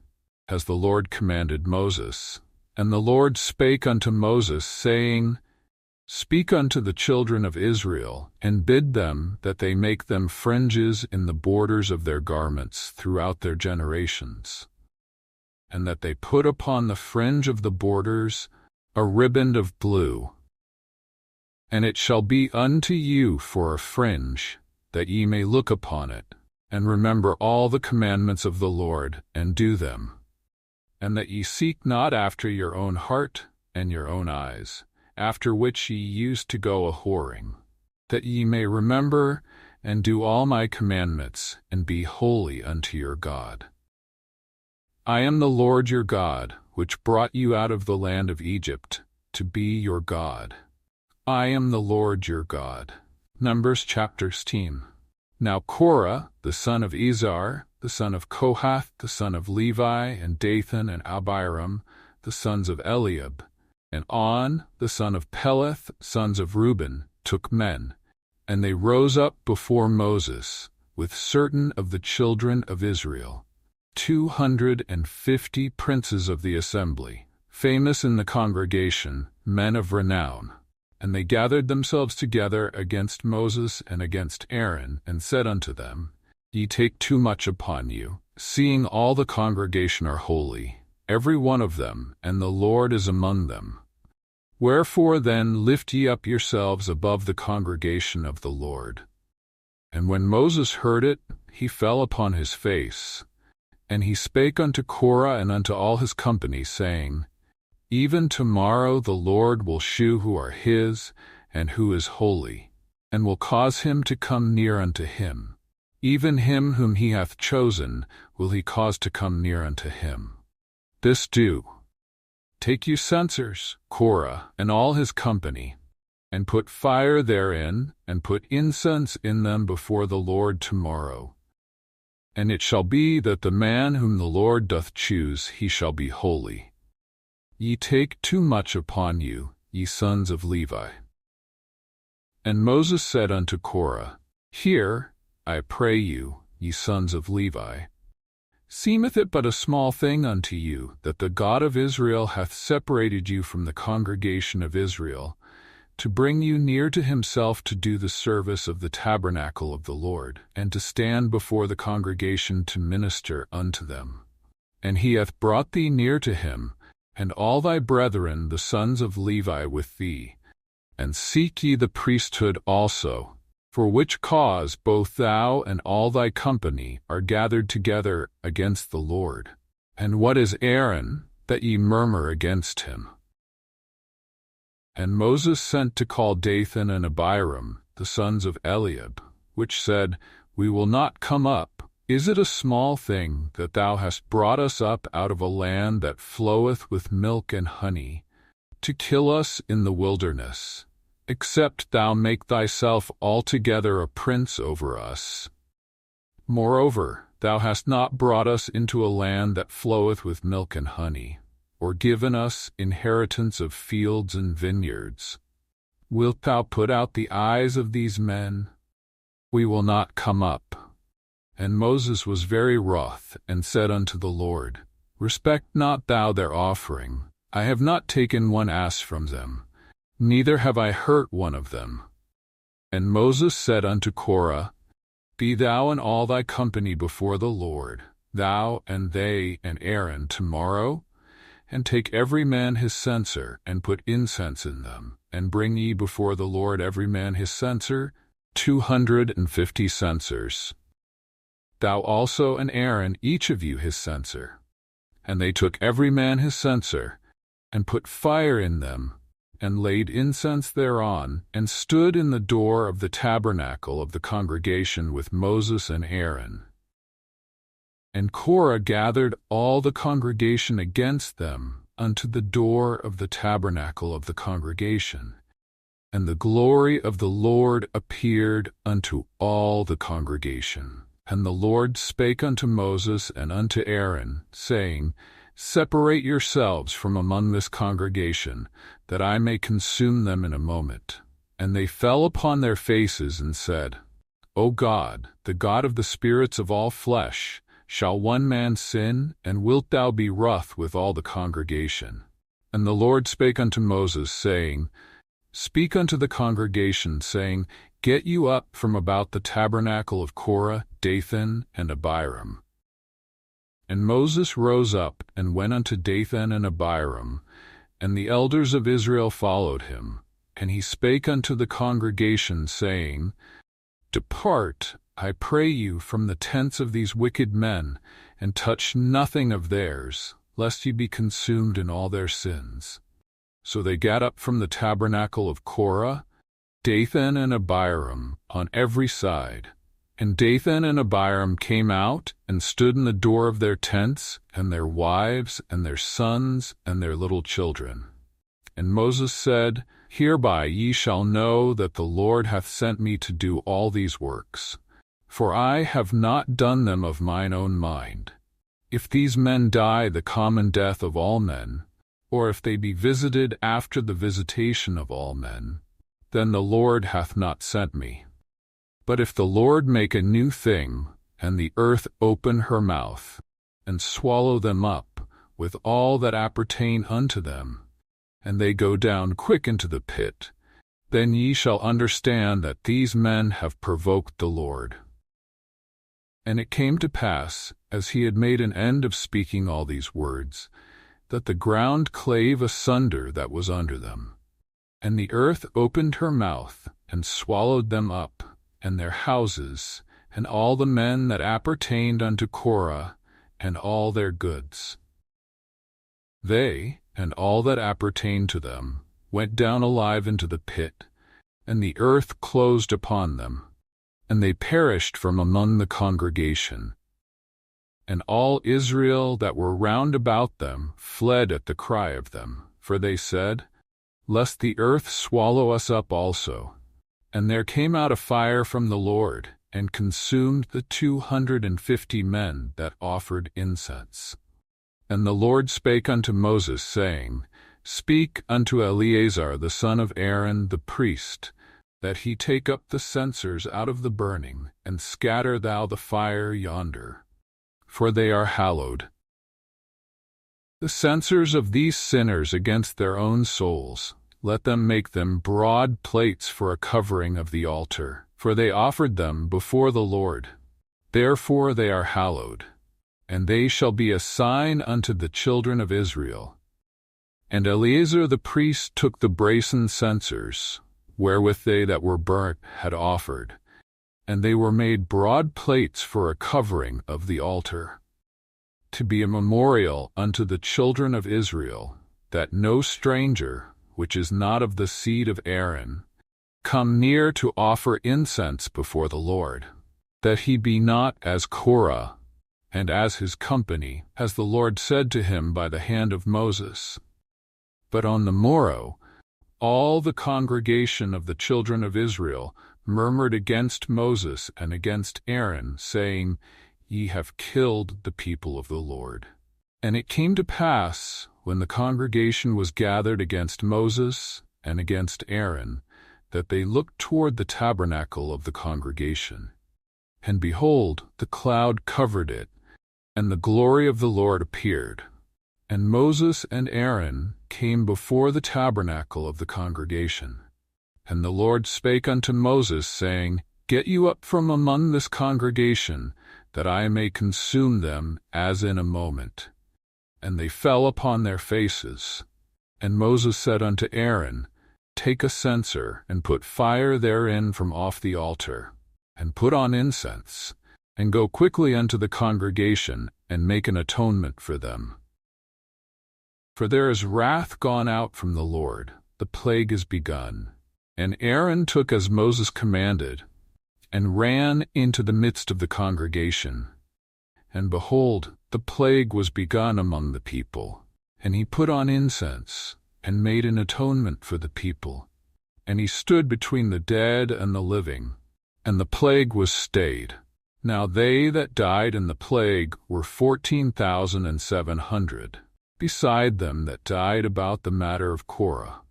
as the Lord commanded Moses. And the Lord spake unto Moses, saying, Speak unto the children of Israel, and bid them that they make them fringes in the borders of their garments throughout their generations, and that they put upon the fringe of the borders a riband of blue. And it shall be unto you for a fringe, that ye may look upon it, and remember all the commandments of the Lord, and do them, and that ye seek not after your own heart and your own eyes, after which ye used to go a-whoring, that ye may remember and do all my commandments, and be holy unto your God. I am the Lord your God, which brought you out of the land of Egypt, to be your God. I am the Lord your God. Numbers chapter 16. Now Korah, the son of Izhar, the son of Kohath, the son of Levi, and Dathan and Abiram, the sons of Eliab, and On, the son of Peleth, sons of Reuben, took men, and they rose up before Moses, with certain of the children of Israel, 250 princes of the assembly, famous in the congregation, men of renown. And they gathered themselves together against Moses and against Aaron, and said unto them, Ye take too much upon you, seeing all the congregation are holy, every one of them, and the Lord is among them. Wherefore then lift ye up yourselves above the congregation of the Lord. And when Moses heard it, he fell upon his face. And he spake unto Korah and unto all his company, saying, Even tomorrow the Lord will shew who are his, and who is holy, and will cause him to come near unto him. Even him whom he hath chosen will he cause to come near unto him. This do. Take you censers, Korah, and all his company, and put fire therein, and put incense in them before the Lord tomorrow. And it shall be that the man whom the Lord doth choose, he shall be holy. Ye take too much upon you, ye sons of Levi. And Moses said unto Korah, Hear, I pray you, ye sons of Levi. Seemeth it but a small thing unto you, that the God of Israel hath separated you from the congregation of Israel, to bring you near to himself to do the service of the tabernacle of the Lord, and to stand before the congregation to minister unto them? And he hath brought thee near to him, and all thy brethren the sons of Levi with thee, and seek ye the priesthood also, for which cause both thou and all thy company are gathered together against the Lord. And what is Aaron, that ye murmur against him? And Moses sent to call Dathan and Abiram, the sons of Eliab, which said, We will not come up. Is it a small thing that thou hast brought us up out of a land that floweth with milk and honey, to kill us in the wilderness, except thou make thyself altogether a prince over us? Moreover, thou hast not brought us into a land that floweth with milk and honey, or given us inheritance of fields and vineyards. Wilt thou put out the eyes of these men? We will not come up. And Moses was very wroth, and said unto the Lord, Respect not thou their offering. I have not taken one ass from them, neither have I hurt one of them. And Moses said unto Korah, Be thou and all thy company before the Lord, thou and they and Aaron tomorrow, and take every man his censer, and put incense in them, and bring ye before the Lord every man his censer, 250 censers. Thou also and Aaron, each of you his censer. And they took every man his censer, and put fire in them, and laid incense thereon, and stood in the door of the tabernacle of the congregation with Moses and Aaron. And Korah gathered all the congregation against them unto the door of the tabernacle of the congregation. And the glory of the Lord appeared unto all the congregation. And the Lord spake unto Moses and unto Aaron, saying, Separate yourselves from among this congregation, that I may consume them in a moment. And they fell upon their faces and said, O God, the God of the spirits of all flesh, shall one man sin, and wilt thou be wroth with all the congregation? And the Lord spake unto Moses, saying, Speak unto the congregation, saying, Get you up from about the tabernacle of Korah, Dathan, and Abiram. And Moses rose up, and went unto Dathan and Abiram, and the elders of Israel followed him. And he spake unto the congregation, saying, Depart, I pray you, from the tents of these wicked men, and touch nothing of theirs, lest ye be consumed in all their sins. So they gat up from the tabernacle of Korah, Dathan and Abiram, on every side. And Dathan and Abiram came out, and stood in the door of their tents, and their wives, and their sons, and their little children. And Moses said, Hereby ye shall know that the Lord hath sent me to do all these works. for I have not done them of mine own mind. If these men die the common death of all men, or if they be visited after the visitation of all men, then the Lord hath not sent me. But if the Lord make a new thing, and the earth open her mouth, and swallow them up, with all that appertain unto them, and they go down quick into the pit, then ye shall understand that these men have provoked the Lord. And it came to pass, as he had made an end of speaking all these words, that the ground clave asunder that was under them. And the earth opened her mouth, and swallowed them up, and their houses, and all the men that appertained unto Korah, and all their goods. They, and all that appertained to them, went down alive into the pit, and the earth closed upon them, and they perished from among the congregation. And all Israel that were round about them fled at the cry of them, for they said, Lest the earth swallow us up also. And there came out a fire from the Lord, and consumed the 250 men that offered incense. And the Lord spake unto Moses, saying, Speak unto Eleazar the son of Aaron the priest, that he take up the censers out of the burning, and scatter thou the fire yonder, for they are hallowed. The censers of these sinners against their own souls, let them make them broad plates for a covering of the altar, for they offered them before the Lord. Therefore they are hallowed, and they shall be a sign unto the children of Israel. And Eleazar the priest took the brasen censers, wherewith they that were burnt had offered, and they were made broad plates for a covering of the altar, to be a memorial unto the children of Israel, that no stranger, which is not of the seed of Aaron, come near to offer incense before the Lord, that he be not as Korah, and as his company, as the Lord said to him by the hand of Moses. But on the morrow, all the congregation of the children of Israel murmured against Moses and against Aaron, saying, Ye have killed the people of the Lord. And it came to pass, when the congregation was gathered against Moses and against Aaron, that they looked toward the tabernacle of the congregation. And behold, the cloud covered it, and the glory of the Lord appeared. And Moses and Aaron came before the tabernacle of the congregation. And the Lord spake unto Moses, saying, Get you up from among this congregation, that I may consume them as in a moment. And they fell upon their faces. And Moses said unto Aaron, Take a censer, and put fire therein from off the altar, and put on incense, and go quickly unto the congregation, and make an atonement for them. For there is wrath gone out from the Lord, the plague is begun. And Aaron took as Moses commanded, and ran into the midst of the congregation. And behold, the plague was begun among the people. And he put on incense, and made an atonement for the people. And he stood between the dead and the living, and the plague was stayed. Now they that died in the plague were 14,700, beside them that died about the matter of Korah.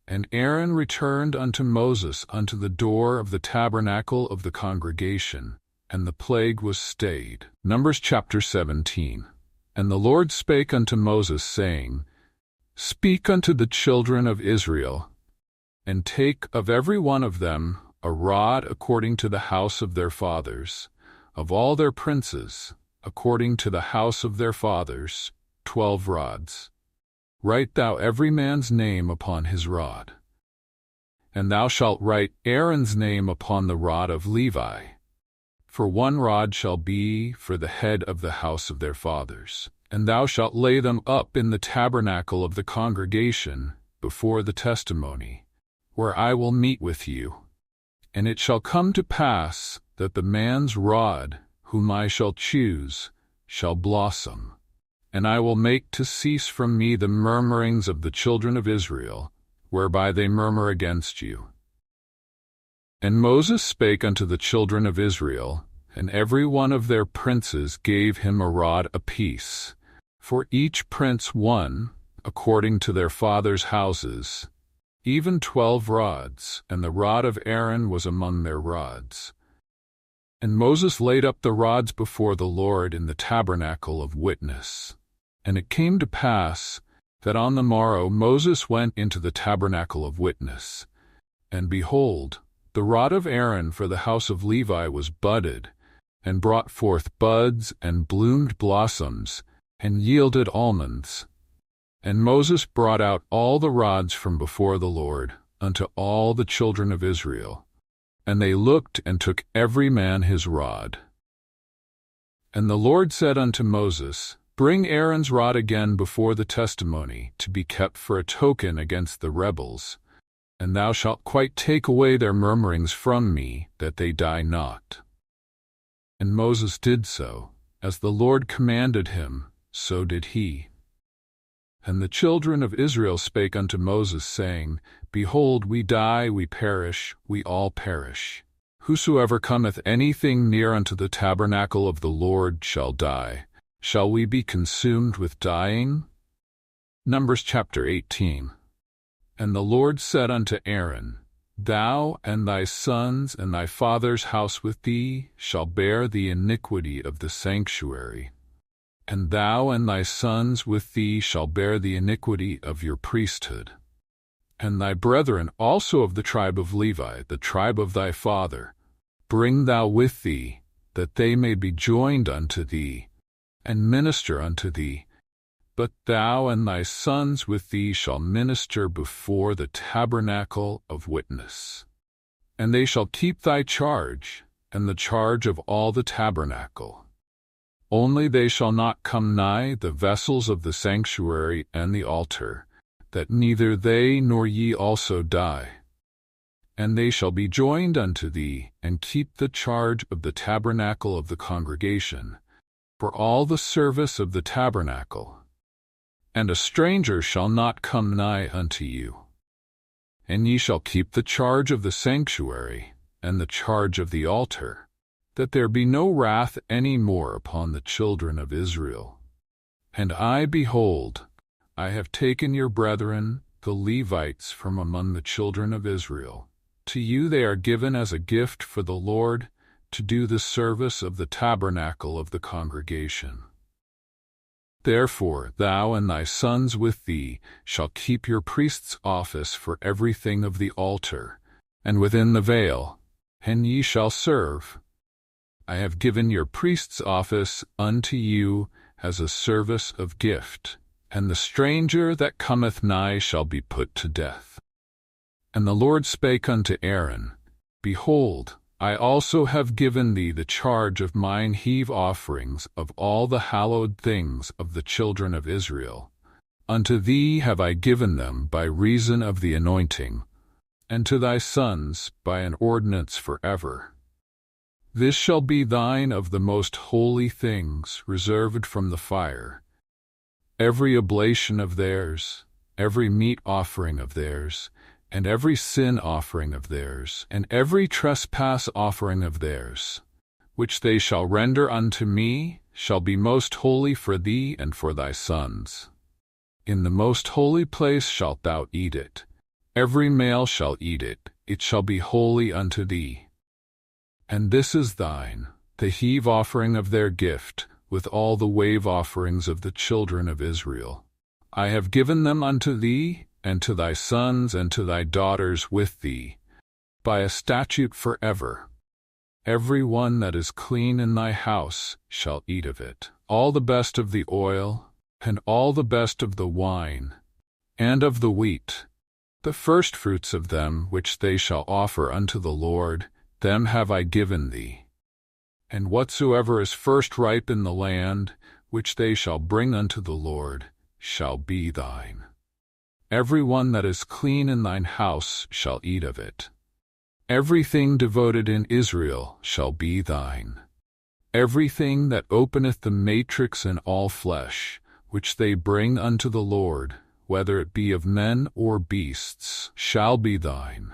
And Aaron returned unto Moses unto the door of the tabernacle of the congregation, and the plague was stayed. Numbers chapter 17. And the Lord spake unto Moses, saying, Speak unto the children of Israel, and take of every one of them a rod according to the house of their fathers, of all their princes, according to the house of their fathers, 12 rods. Write thou every man's name upon his rod. And thou shalt write Aaron's name upon the rod of Levi. For 1 rod shall be for the head of the house of their fathers. And thou shalt lay them up in the tabernacle of the congregation before the testimony, where I will meet with you. And it shall come to pass that the man's rod, whom I shall choose, shall blossom. And I will make to cease from me the murmurings of the children of Israel, whereby they murmur against you. And Moses spake unto the children of Israel, and every one of their princes gave him a rod apiece, for each prince one, according to their fathers' houses, even 12 rods, and the rod of Aaron was among their rods. And Moses laid up the rods before the Lord in the tabernacle of witness. And it came to pass that on the morrow Moses went into the tabernacle of witness, and behold, the rod of Aaron for the house of Levi was budded, and brought forth buds and bloomed blossoms, and yielded almonds. And Moses brought out all the rods from before the Lord unto all the children of Israel. And they looked and took every man his rod. And the Lord said unto Moses, Bring Aaron's rod again before the testimony, to be kept for a token against the rebels. And thou shalt quite take away their murmurings from me, that they die not. And Moses did so, as the Lord commanded him, so did he. And the children of Israel spake unto Moses, saying, Behold, we die, we perish, we all perish. Whosoever cometh anything near unto the tabernacle of the Lord shall die. Shall we be consumed with dying? Numbers chapter 18. And the Lord said unto Aaron, Thou and thy sons and thy father's house with thee shall bear the iniquity of the sanctuary. And thou and thy sons with thee shall bear the iniquity of your priesthood. And thy brethren also of the tribe of Levi, the tribe of thy father, bring thou with thee, that they may be joined unto thee, and minister unto thee. But thou and thy sons with thee shall minister before the tabernacle of witness. And they shall keep thy charge, and the charge of all the tabernacle. Only they shall not come nigh the vessels of the sanctuary and the altar, that neither they nor ye also die. And they shall be joined unto thee, and keep the charge of the tabernacle of the congregation, for all the service of the tabernacle. And a stranger shall not come nigh unto you. And ye shall keep the charge of the sanctuary, and the charge of the altar, that there be no wrath any more upon the children of Israel. And I, behold, I have taken your brethren, the Levites, from among the children of Israel. To you they are given as a gift for the Lord, to do the service of the tabernacle of the congregation. Therefore thou and thy sons with thee shall keep your priest's office for everything of the altar, and within the veil, and ye shall serve. I have given your priest's office unto you as a service of gift, and the stranger that cometh nigh shall be put to death. And the Lord spake unto Aaron, Behold, I also have given thee the charge of mine heave offerings of all the hallowed things of the children of Israel. Unto thee have I given them by reason of the anointing, and to thy sons by an ordinance forever. This shall be thine of the most holy things reserved from the fire. Every oblation of theirs, every meat offering of theirs, and every sin offering of theirs, and every trespass offering of theirs, which they shall render unto me, shall be most holy for thee and for thy sons. In the most holy place shalt thou eat it. Every male shall eat it, it shall be holy unto thee. And this is thine, the heave offering of their gift, with all the wave offerings of the children of Israel. I have given them unto thee, and to thy sons and to thy daughters with thee, by a statute forever. Every one that is clean in thy house shall eat of it, all the best of the oil, and all the best of the wine, and of the wheat, the firstfruits of them which they shall offer unto the Lord, them have I given thee. And whatsoever is first ripe in the land, which they shall bring unto the Lord, shall be thine. Every one that is clean in thine house shall eat of it. Everything devoted in Israel shall be thine. Everything that openeth the matrix in all flesh, which they bring unto the Lord, whether it be of men or beasts, shall be thine.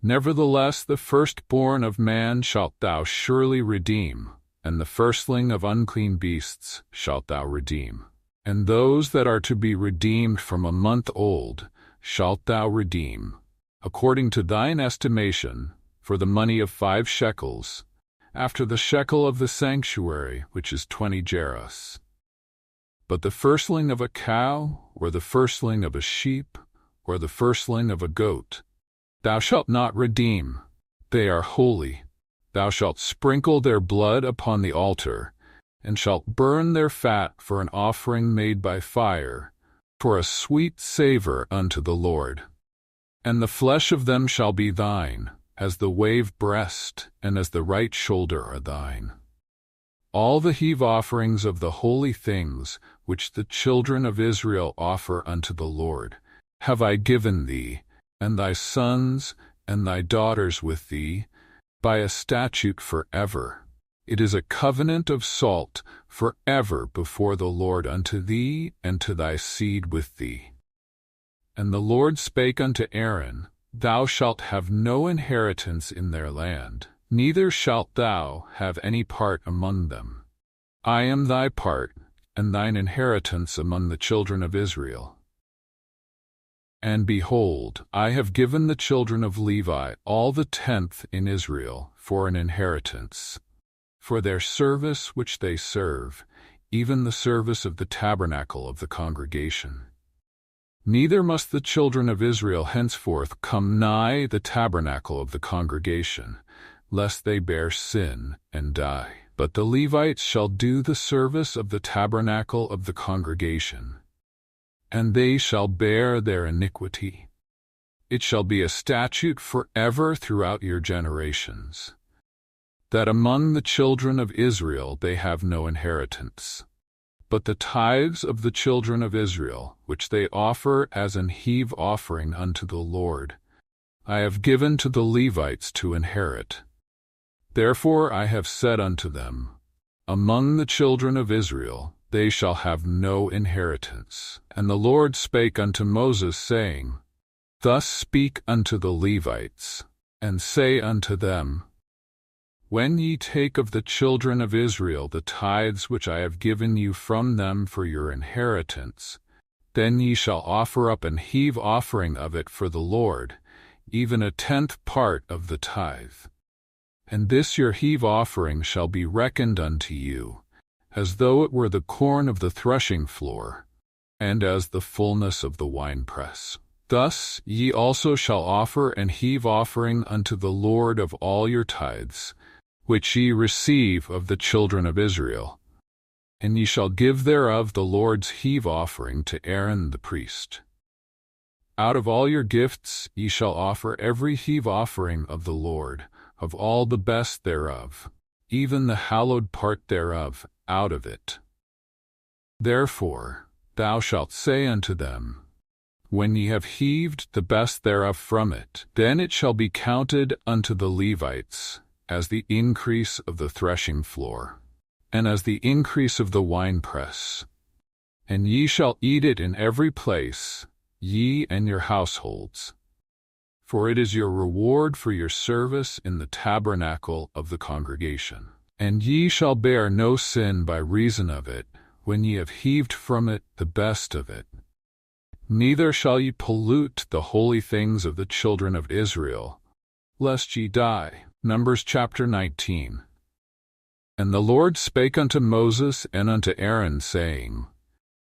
Nevertheless the firstborn of man shalt thou surely redeem, and the firstling of unclean beasts shalt thou redeem. And those that are to be redeemed from a month old shalt thou redeem, according to thine estimation, for the money of 5 shekels, after the shekel of the sanctuary, which is 20 gerahs. But the firstling of a cow, or the firstling of a sheep, or the firstling of a goat, thou shalt not redeem. They are holy. Thou shalt sprinkle their blood upon the altar, and shalt burn their fat for an offering made by fire, for a sweet savor unto the Lord. And the flesh of them shall be thine, as the wave breast and as the right shoulder are thine. All the heave offerings of the holy things which the children of Israel offer unto the Lord have I given thee, and thy sons and thy daughters with thee, by a statute forever. It is a covenant of salt forever before the Lord unto thee and to thy seed with thee. And the Lord spake unto Aaron, Thou shalt have no inheritance in their land, neither shalt thou have any part among them. I am thy part, and thine inheritance among the children of Israel. And behold, I have given the children of Levi all the 10th in Israel for an inheritance, for their service which they serve, even the service of the tabernacle of the congregation. Neither must the children of Israel henceforth come nigh the tabernacle of the congregation, lest they bear sin and die. But the Levites shall do the service of the tabernacle of the congregation, and they shall bear their iniquity. It shall be a statute forever throughout your generations, that among the children of Israel they have no inheritance. But the tithes of the children of Israel, which they offer as an heave offering unto the Lord, I have given to the Levites to inherit. Therefore I have said unto them, Among the children of Israel they shall have no inheritance. And the Lord spake unto Moses, saying, Thus speak unto the Levites, and say unto them, When ye take of the children of Israel the tithes which I have given you from them for your inheritance, then ye shall offer up an heave offering of it for the Lord, even a 10th part of the tithe. And this your heave offering shall be reckoned unto you, as though it were the corn of the threshing floor, and as the fullness of the winepress. Thus ye also shall offer an heave offering unto the Lord of all your tithes, which ye receive of the children of Israel. And ye shall give thereof the Lord's heave offering to Aaron the priest. Out of all your gifts ye shall offer every heave offering of the Lord, of all the best thereof, even the hallowed part thereof, out of it. Therefore thou shalt say unto them, When ye have heaved the best thereof from it, then it shall be counted unto the Levites, as the increase of the threshing floor, and as the increase of the winepress. And ye shall eat it in every place, ye and your households. For it is your reward for your service in the tabernacle of the congregation. And ye shall bear no sin by reason of it, when ye have heaved from it the best of it. Neither shall ye pollute the holy things of the children of Israel, lest ye die. Numbers chapter 19. And the Lord spake unto Moses and unto Aaron, saying,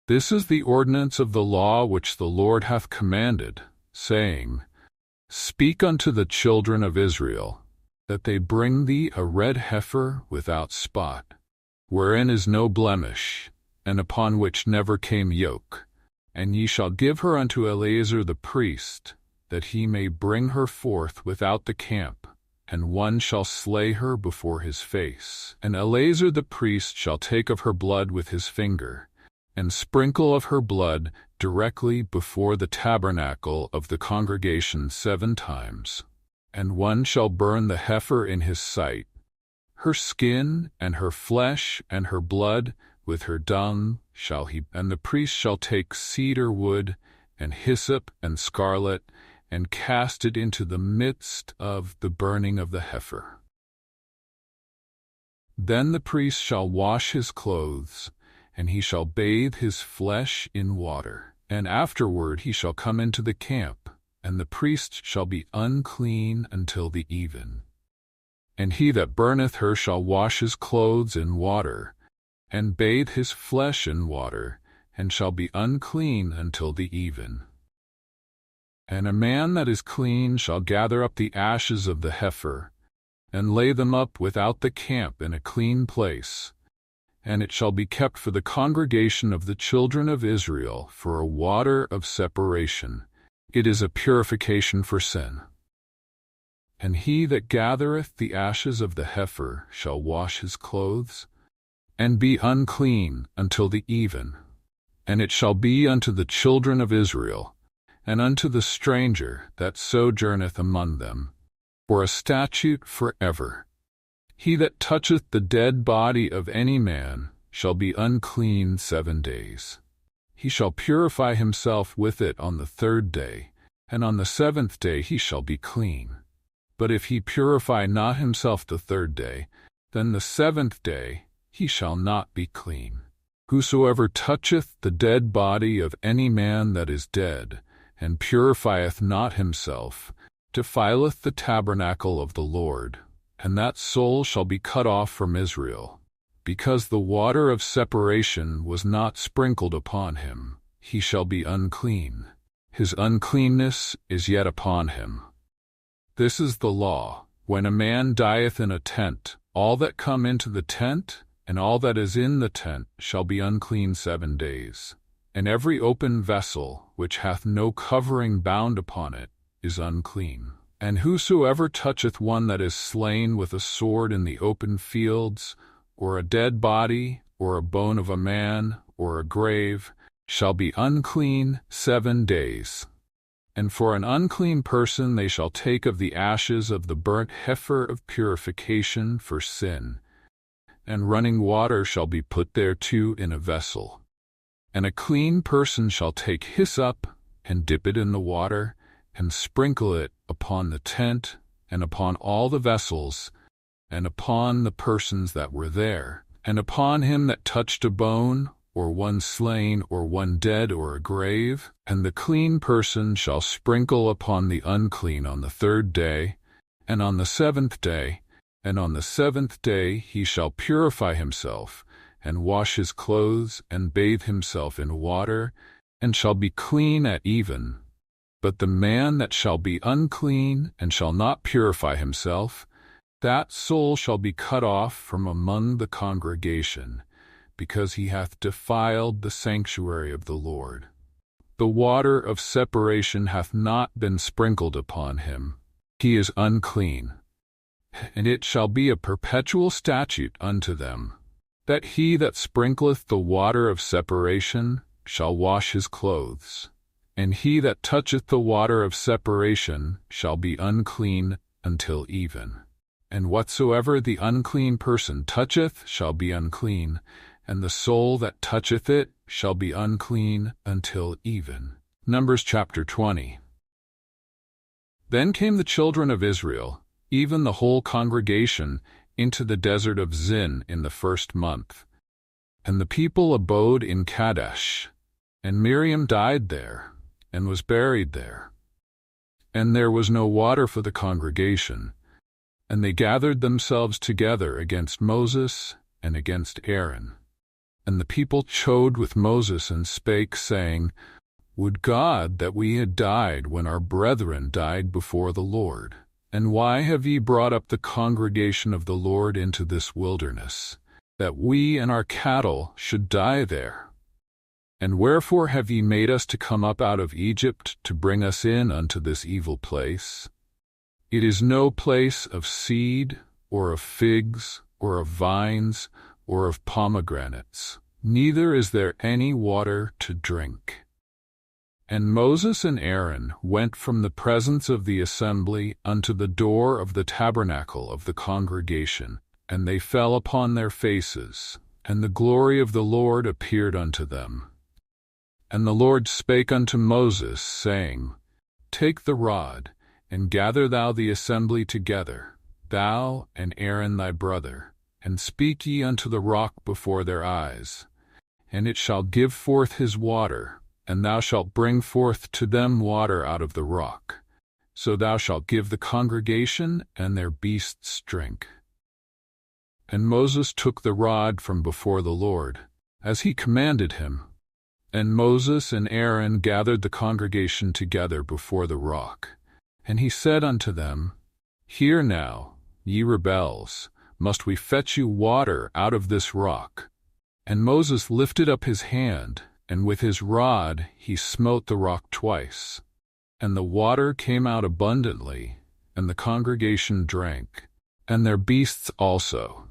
This is the ordinance of the law which the Lord hath commanded, saying, Speak unto the children of Israel, that they bring thee a red heifer without spot, wherein is no blemish, and upon which never came yoke. And ye shall give her unto Eleazar the priest, that he may bring her forth without the camp, and one shall slay her before his face. And Eleazar the priest shall take of her blood with his finger, and sprinkle of her blood directly before the tabernacle of the congregation 7 times. And one shall burn the heifer in his sight, her skin and her flesh and her blood with her dung shall he. And the priest shall take cedar wood and hyssop and scarlet, and cast it into the midst of the burning of the heifer. Then the priest shall wash his clothes, and he shall bathe his flesh in water, and afterward he shall come into the camp, and the priest shall be unclean until the even. And he that burneth her shall wash his clothes in water, and bathe his flesh in water, and shall be unclean until the even. And a man that is clean shall gather up the ashes of the heifer, and lay them up without the camp in a clean place, and it shall be kept for the congregation of the children of Israel for a water of separation. It is a purification for sin. And he that gathereth the ashes of the heifer shall wash his clothes, and be unclean until the even. And it shall be unto the children of Israel, and unto the stranger that sojourneth among them, for a statute forever. He that toucheth the dead body of any man shall be unclean 7 days. He shall purify himself with it on the 3rd day, and on the 7th day he shall be clean. But if he purify not himself the 3rd day, then the 7th day he shall not be clean. Whosoever toucheth the dead body of any man that is dead, and purifieth not himself, defileth the tabernacle of the Lord, and that soul shall be cut off from Israel. Because the water of separation was not sprinkled upon him, he shall be unclean. His uncleanness is yet upon him. This is the law. When a man dieth in a tent, all that come into the tent, and all that is in the tent, shall be unclean 7 days. And every open vessel, which hath no covering bound upon it, is unclean. And whosoever toucheth one that is slain with a sword in the open fields, or a dead body, or a bone of a man, or a grave, shall be unclean 7 days. And for an unclean person they shall take of the ashes of the burnt heifer of purification for sin, and running water shall be put thereto in a vessel. And a clean person shall take hyssop, and dip it in the water, and sprinkle it upon the tent, and upon all the vessels, and upon the persons that were there, and upon him that touched a bone, or one slain, or one dead, or a grave. And the clean person shall sprinkle upon the unclean on the 3rd day, and on the 7th day, and on the 7th day he shall purify himself, and wash his clothes, and bathe himself in water, and shall be clean at even. But the man that shall be unclean, and shall not purify himself, that soul shall be cut off from among the congregation, because he hath defiled the sanctuary of the Lord. The water of separation hath not been sprinkled upon him. He is unclean. And it shall be a perpetual statute unto them, that he that sprinkleth the water of separation shall wash his clothes. And he that toucheth the water of separation shall be unclean until even. And whatsoever the unclean person toucheth shall be unclean, and the soul that toucheth it shall be unclean until even. Numbers chapter 20. Then came the children of Israel, even the whole congregation, into the desert of Zin in the 1st month. And the people abode in Kadesh. And Miriam died there, and was buried there. And there was no water for the congregation. And they gathered themselves together against Moses and against Aaron. And the people chode with Moses and spake, saying, Would God that we had died when our brethren died before the Lord. And why have ye brought up the congregation of the Lord into this wilderness, that we and our cattle should die there? And wherefore have ye made us to come up out of Egypt to bring us in unto this evil place? It is no place of seed, or of figs, or of vines, or of pomegranates, neither is there any water to drink. And Moses and Aaron went from the presence of the assembly unto the door of the tabernacle of the congregation, and they fell upon their faces, and the glory of the Lord appeared unto them. And the Lord spake unto Moses, saying, Take the rod, and gather thou the assembly together, thou and Aaron thy brother, and speak ye unto the rock before their eyes. And it shall give forth his water, and thou shalt bring forth to them water out of the rock. So thou shalt give the congregation and their beasts drink. And Moses took the rod from before the Lord, as he commanded him. And Moses and Aaron gathered the congregation together before the rock. And he said unto them, Hear now, ye rebels, must we fetch you water out of this rock? And Moses lifted up his hand, and with his rod he smote the rock twice. And the water came out abundantly, and the congregation drank, and their beasts also.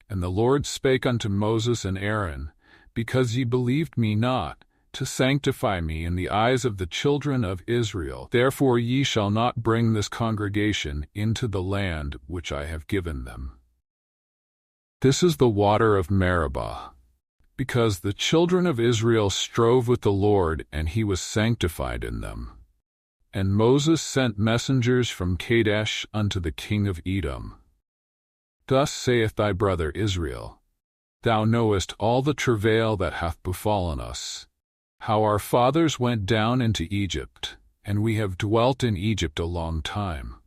And the Lord spake unto Moses and Aaron, Because ye believed me not, to sanctify me in the eyes of the children of Israel, therefore ye shall not bring this congregation into the land which I have given them. This is the water of Meribah, because the children of Israel strove with the Lord, and he was sanctified in them. And Moses sent messengers from Kadesh unto the king of Edom. Thus saith thy brother Israel, Thou knowest all the travail that hath befallen us, how our fathers went down into Egypt, and we have dwelt in Egypt a long time.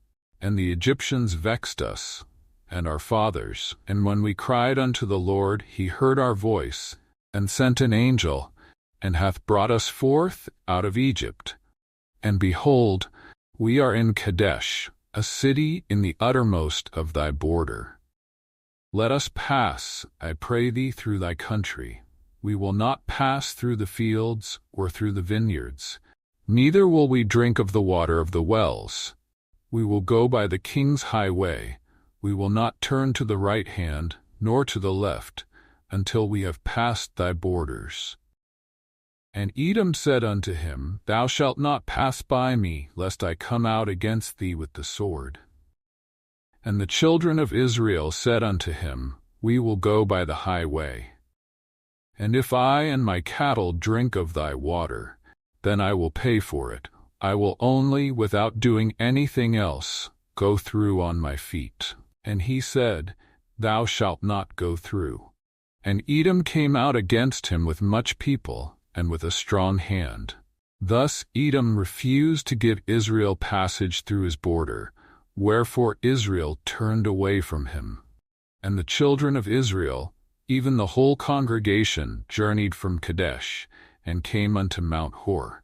And the Egyptians vexed us, and our fathers, and when we cried unto the Lord, he heard our voice, and sent an angel, and hath brought us forth out of Egypt. And behold, we are in Kadesh, a city in the uttermost of thy border. Let us pass, I pray thee, through thy country. We will not pass through the fields or through the vineyards, neither will we drink of the water of the wells. We will go by the king's highway. We will not turn to the right hand, nor to the left, until we have passed thy borders. And Edom said unto him, Thou shalt not pass by me, lest I come out against thee with the sword. And the children of Israel said unto him, We will go by the highway. And if I and my cattle drink of thy water, then I will pay for it. I will only, without doing anything else, go through on my feet. And he said, Thou shalt not go through. And Edom came out against him with much people, and with a strong hand. Thus Edom refused to give Israel passage through his border, wherefore Israel turned away from him. And the children of Israel, even the whole congregation, journeyed from Kadesh, and came unto Mount Hor.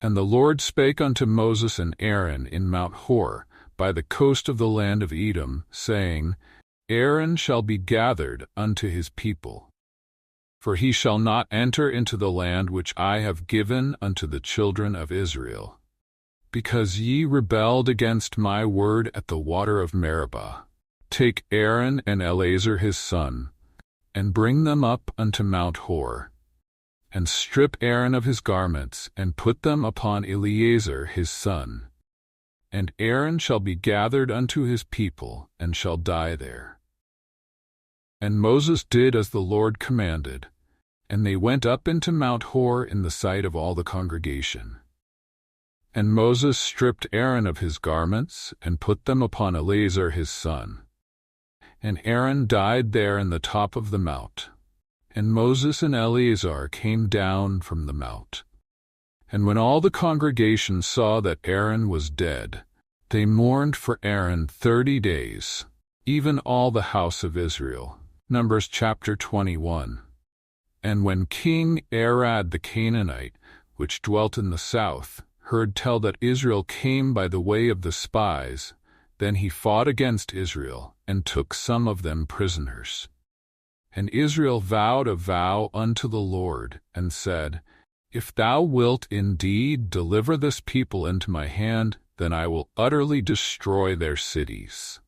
And the Lord spake unto Moses and Aaron in Mount Hor, by the coast of the land of Edom, saying, Aaron shall be gathered unto his people. For he shall not enter into the land which I have given unto the children of Israel, because ye rebelled against my word at the water of Meribah. Take Aaron and Eleazar his son, and bring them up unto Mount Hor, and strip Aaron of his garments, and put them upon Eleazar his son. And Aaron shall be gathered unto his people, and shall die there. And Moses did as the Lord commanded, and they went up into Mount Hor in the sight of all the congregation. And Moses stripped Aaron of his garments, and put them upon Eleazar his son. And Aaron died there in the top of the mount. And Moses and Eleazar came down from the mount. And when all the congregation saw that Aaron was dead, they mourned for Aaron 30 days, even all the house of Israel. Numbers chapter 21. And when King Arad the Canaanite, which dwelt in the south, heard tell that Israel came by the way of the spies, then he fought against Israel, and took some of them prisoners. And Israel vowed a vow unto the Lord, and said, If thou wilt indeed deliver this people into my hand, then I will utterly destroy their cities.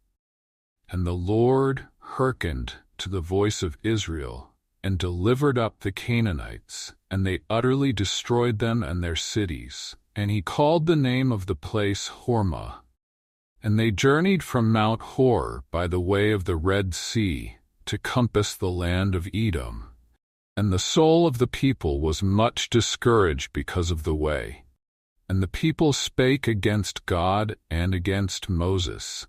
And the Lord hearkened to the voice of Israel, and delivered up the Canaanites, and they utterly destroyed them and their cities. And he called the name of the place Hormah. And they journeyed from Mount Hor by the way of the Red Sea, to compass the land of Edom. And the soul of the people was much discouraged because of the way. And the people spake against God and against Moses.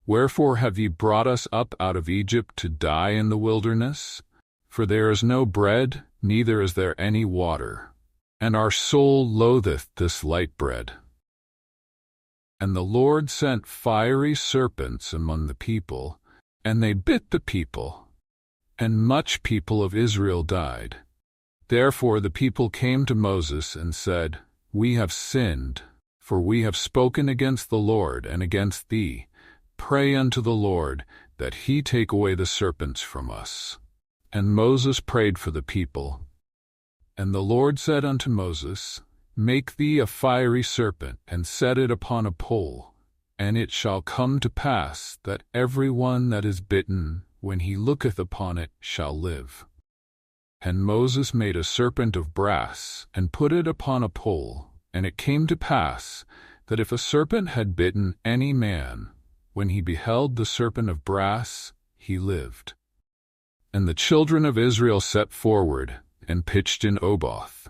Wherefore have ye brought us up out of Egypt to die in the wilderness? For there is no bread, neither is there any water, and our soul loatheth this light bread. And the Lord sent fiery serpents among the people, and they bit the people, and much people of Israel died. Therefore the people came to Moses and said, We have sinned, for we have spoken against the Lord and against thee. Pray unto the Lord, that he take away the serpents from us. And Moses prayed for the people. And the Lord said unto Moses, Make thee a fiery serpent, and set it upon a pole. And it shall come to pass that every one that is bitten, when he looketh upon it, shall live. And Moses made a serpent of brass, and put it upon a pole. And it came to pass, that if a serpent had bitten any man, when he beheld the serpent of brass, he lived. And the children of Israel set forward, and pitched in Oboth.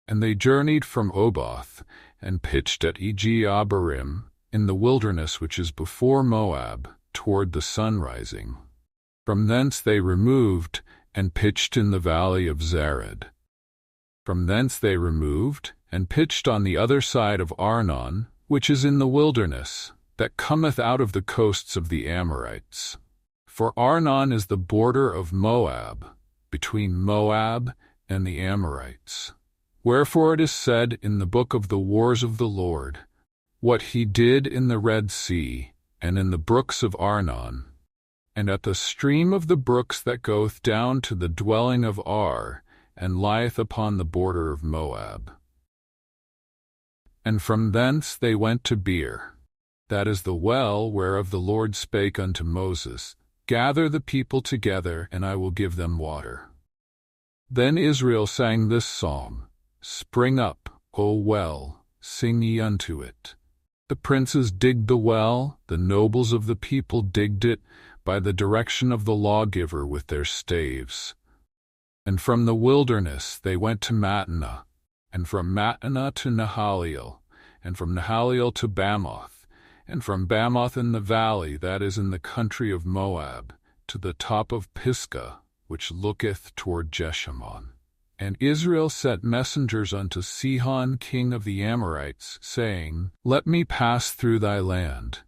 And they journeyed from Oboth, and pitched at Ejeabarim, in the wilderness which is before Moab, toward the sunrising. From thence they removed, and pitched in the valley of Zared. From thence they removed, and pitched on the other side of Arnon, which is in the wilderness, that cometh out of the coasts of the Amorites. For Arnon is the border of Moab, between Moab and the Amorites. Wherefore it is said in the book of the wars of the Lord, what he did in the Red Sea, and in the brooks of Arnon, and at the stream of the brooks that goeth down to the dwelling of Ar, and lieth upon the border of Moab. And from thence they went to Beer, that is the well whereof the Lord spake unto Moses, Gather the people together, and I will give them water. Then Israel sang this song, Spring up, O well, sing ye unto it. The princes digged the well, the nobles of the people digged it, by the direction of the lawgiver with their staves. And from the wilderness they went to Mattanah, and from Mattanah to Nahaliel, and from Nahaliel to Bamoth, and from Bamoth in the valley that is in the country of Moab, to the top of Pisgah, which looketh toward Jeshimon. And Israel sent messengers unto Sihon king of the Amorites, saying, Let me pass through thy land.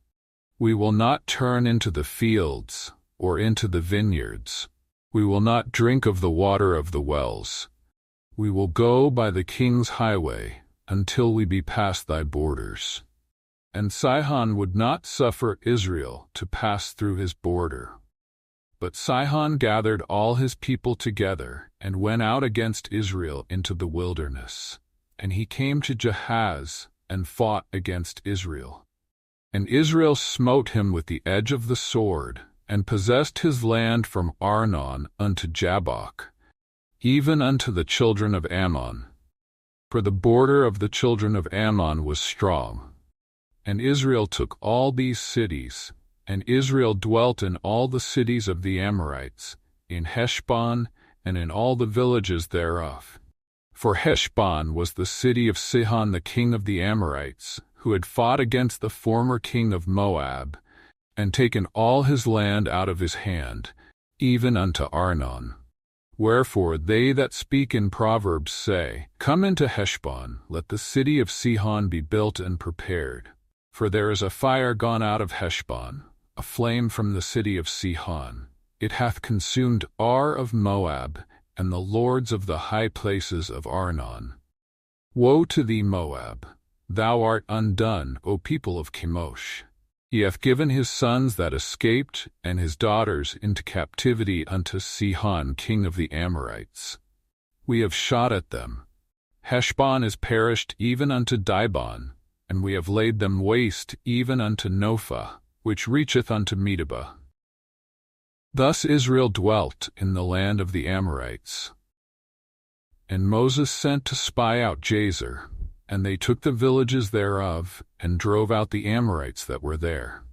We will not turn into the fields, or into the vineyards. We will not drink of the water of the wells. We will go by the king's highway, until we be past thy borders. And Sihon would not suffer Israel to pass through his border. But Sihon gathered all his people together, and went out against Israel into the wilderness. And he came to Jahaz, and fought against Israel. And Israel smote him with the edge of the sword, and possessed his land from Arnon unto Jabbok, even unto the children of Ammon. For the border of the children of Ammon was strong. And Israel took all these cities, and Israel dwelt in all the cities of the Amorites, in Heshbon, and in all the villages thereof. For Heshbon was the city of Sihon the king of the Amorites, who had fought against the former king of Moab, and taken all his land out of his hand, even unto Arnon. Wherefore they that speak in Proverbs say, Come into Heshbon, let the city of Sihon be built and prepared. For there is a fire gone out of Heshbon, a flame from the city of Sihon. It hath consumed Ar of Moab, and the lords of the high places of Arnon. Woe to thee, Moab! Thou art undone, O people of Chemosh. He hath given his sons that escaped, and his daughters into captivity unto Sihon king of the Amorites. We have shot at them. Heshbon is perished even unto Dibon, and we have laid them waste even unto Nophah, which reacheth unto Medeba. Thus Israel dwelt in the land of the Amorites. And Moses sent to spy out Jazer, and they took the villages thereof, and drove out the Amorites that were there.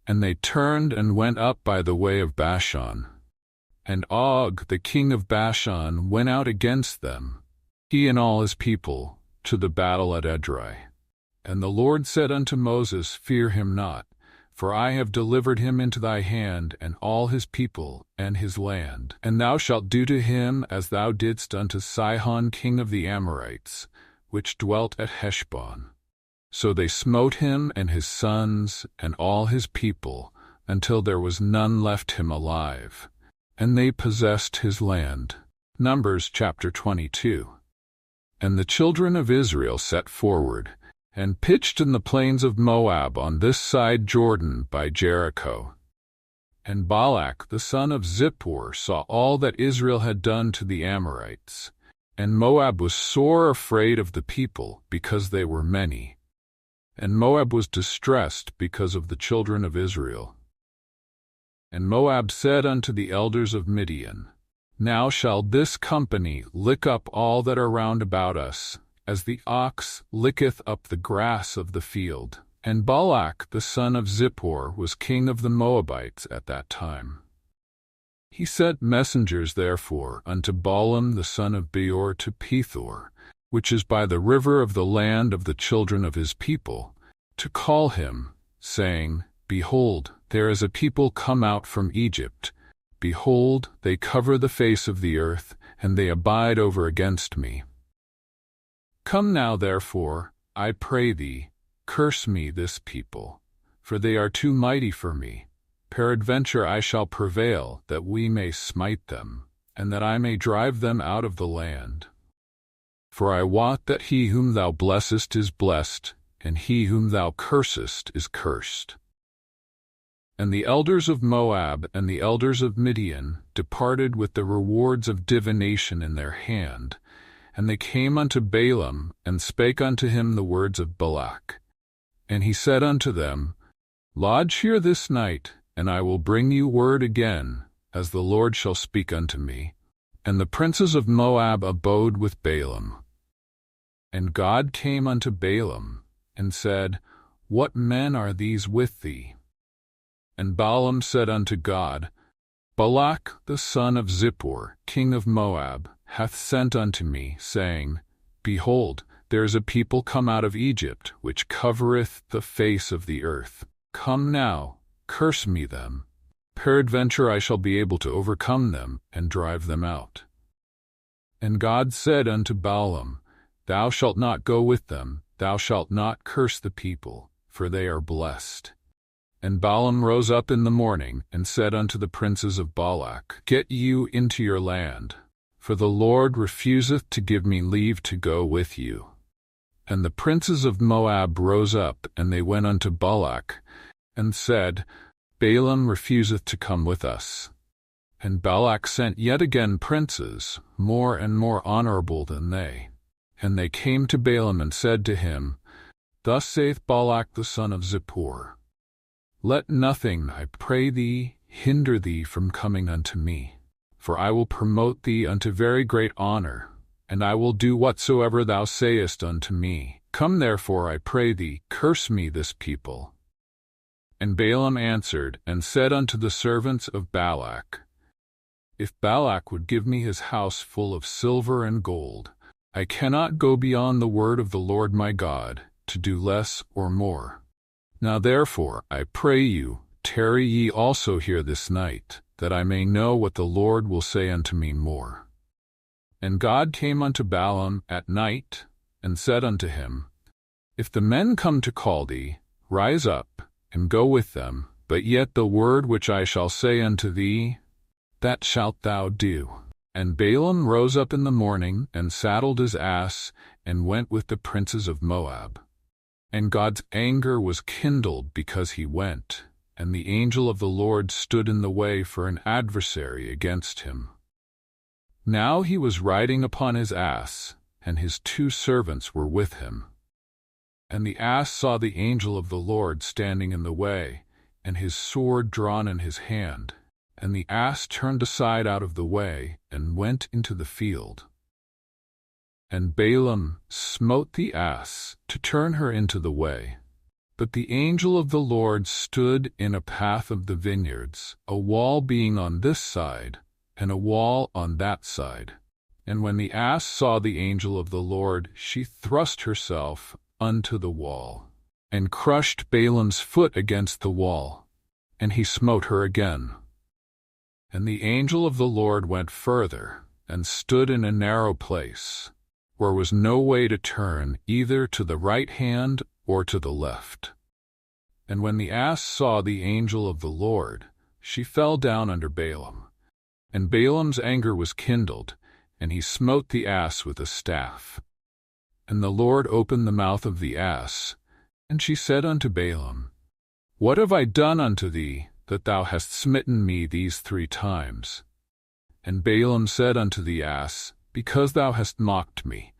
And they turned and went up by the way of Bashan. And Og the king of Bashan went out against them, he and all his people, to the battle at Edrei. And the Lord said unto Moses, Fear him not, for I have delivered him into thy hand, and all his people, and his land. And thou shalt do to him as thou didst unto Sihon king of the Amorites, which dwelt at Heshbon. So they smote him and his sons and all his people, until there was none left him alive. And they possessed his land. Numbers chapter 22. And the children of Israel set forward, and pitched in the plains of Moab on this side Jordan by Jericho. And Balak the son of Zippor saw all that Israel had done to the Amorites. And Moab was sore afraid of the people, because they were many. And Moab was distressed because of the children of Israel. And Moab said unto the elders of Midian, Now shall this company lick up all that are round about us, as the ox licketh up the grass of the field. And Balak the son of Zippor was king of the Moabites at that time. He sent messengers therefore unto Balaam the son of Beor to Pethor, which is by the river of the land of the children of his people, to call him, saying, Behold, there is a people come out from Egypt. Behold, they cover the face of the earth, and they abide over against me. Come now therefore, I pray thee, curse me this people, for they are too mighty for me. Peradventure I shall prevail, that we may smite them, and that I may drive them out of the land. For I wot that he whom thou blessest is blessed, and he whom thou cursest is cursed. And the elders of Moab and the elders of Midian departed with the rewards of divination in their hand, and they came unto Balaam, and spake unto him the words of Balak. And he said unto them, Lodge here this night, and I will bring you word again, as the Lord shall speak unto me. And the princes of Moab abode with Balaam. And God came unto Balaam, and said, What men are these with thee? And Balaam said unto God, Balak the son of Zippor, king of Moab, hath sent unto me, saying, Behold, there is a people come out of Egypt, which covereth the face of the earth. Come now, curse me them. Peradventure I shall be able to overcome them, and drive them out. And God said unto Balaam, Thou shalt not go with them, thou shalt not curse the people, for they are blessed. And Balaam rose up in the morning, and said unto the princes of Balak, Get you into your land, for the Lord refuseth to give me leave to go with you. And the princes of Moab rose up, and they went unto Balak, and said, Balaam refuseth to come with us. And Balak sent yet again princes, more and more honorable than they. And they came to Balaam and said to him, Thus saith Balak the son of Zippor, Let nothing, I pray thee, hinder thee from coming unto me, for I will promote thee unto very great honor, and I will do whatsoever thou sayest unto me. Come therefore, I pray thee, curse me this people. And Balaam answered and said unto the servants of Balak, If Balak would give me his house full of silver and gold, I cannot go beyond the word of the Lord my God, to do less or more. Now therefore, I pray you, tarry ye also here this night, that I may know what the Lord will say unto me more. And God came unto Balaam at night, and said unto him, If the men come to call thee, rise up, and go with them, but yet the word which I shall say unto thee, that shalt thou do. And Balaam rose up in the morning, and saddled his ass, and went with the princes of Moab. And God's anger was kindled because he went, and the angel of the Lord stood in the way for an adversary against him. Now he was riding upon his ass, and his 2 servants were with him. And the ass saw the angel of the Lord standing in the way, and his sword drawn in his hand. And the ass turned aside out of the way, and went into the field. And Balaam smote the ass, to turn her into the way. But the angel of the Lord stood in a path of the vineyards, a wall being on this side, and a wall on that side. And when the ass saw the angel of the Lord, she thrust herself unto the wall, and crushed Balaam's foot against the wall, and he smote her again. And the angel of the Lord went further, and stood in a narrow place, where was no way to turn either to the right hand or to the left. And when the ass saw the angel of the Lord, she fell down under Balaam. And Balaam's anger was kindled, and he smote the ass with a staff. And the Lord opened the mouth of the ass, and she said unto Balaam, What have I done unto thee, that thou hast smitten me these 3 times? And Balaam said unto the ass, Because thou hast mocked me,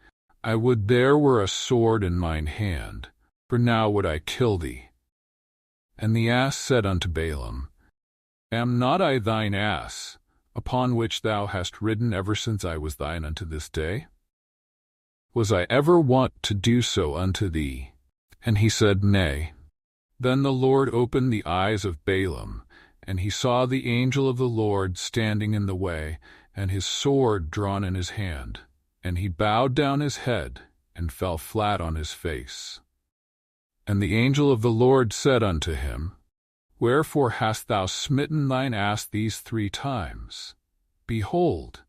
I would there were a sword in mine hand, for now would I kill thee. And the ass said unto Balaam, Am not I thine ass, upon which thou hast ridden ever since I was thine unto this day? Was I ever wont to do so unto thee? And he said, Nay. Then the Lord opened the eyes of Balaam, and he saw the angel of the Lord standing in the way, and his sword drawn in his hand. And he bowed down his head, and fell flat on his face. And the angel of the Lord said unto him, Wherefore hast thou smitten thine ass these 3 times? Behold,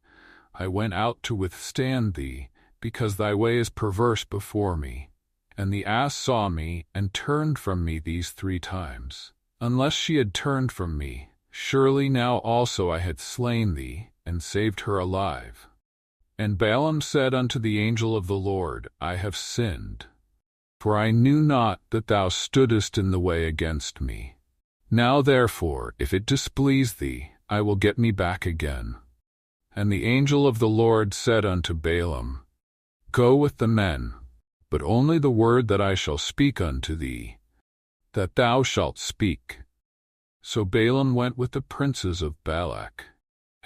I went out to withstand thee, because thy way is perverse before me. And the ass saw me, and turned from me these 3 times. Unless she had turned from me, surely now also I had slain thee, and saved her alive. And Balaam said unto the angel of the Lord, I have sinned, for I knew not that thou stoodest in the way against me. Now therefore, if it displease thee, I will get me back again. And the angel of the Lord said unto Balaam, Go with the men, but only the word that I shall speak unto thee, that thou shalt speak. So Balaam went with the princes of Balak.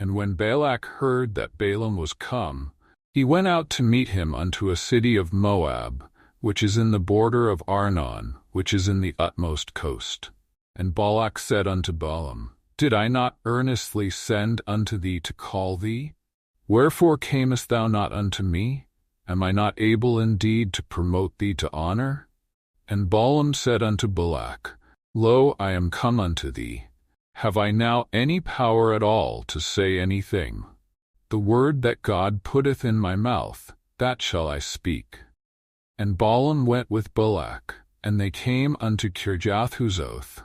And when Balak heard that Balaam was come, he went out to meet him unto a city of Moab, which is in the border of Arnon, which is in the utmost coast. And Balak said unto Balaam, Did I not earnestly send unto thee to call thee? Wherefore camest thou not unto me? Am I not able indeed to promote thee to honor? And Balaam said unto Balak, Lo, I am come unto thee. Have I now any power at all to say anything? The word that God putteth in my mouth, that shall I speak. And Balaam went with Balak, and they came unto Kirjathhuzoth.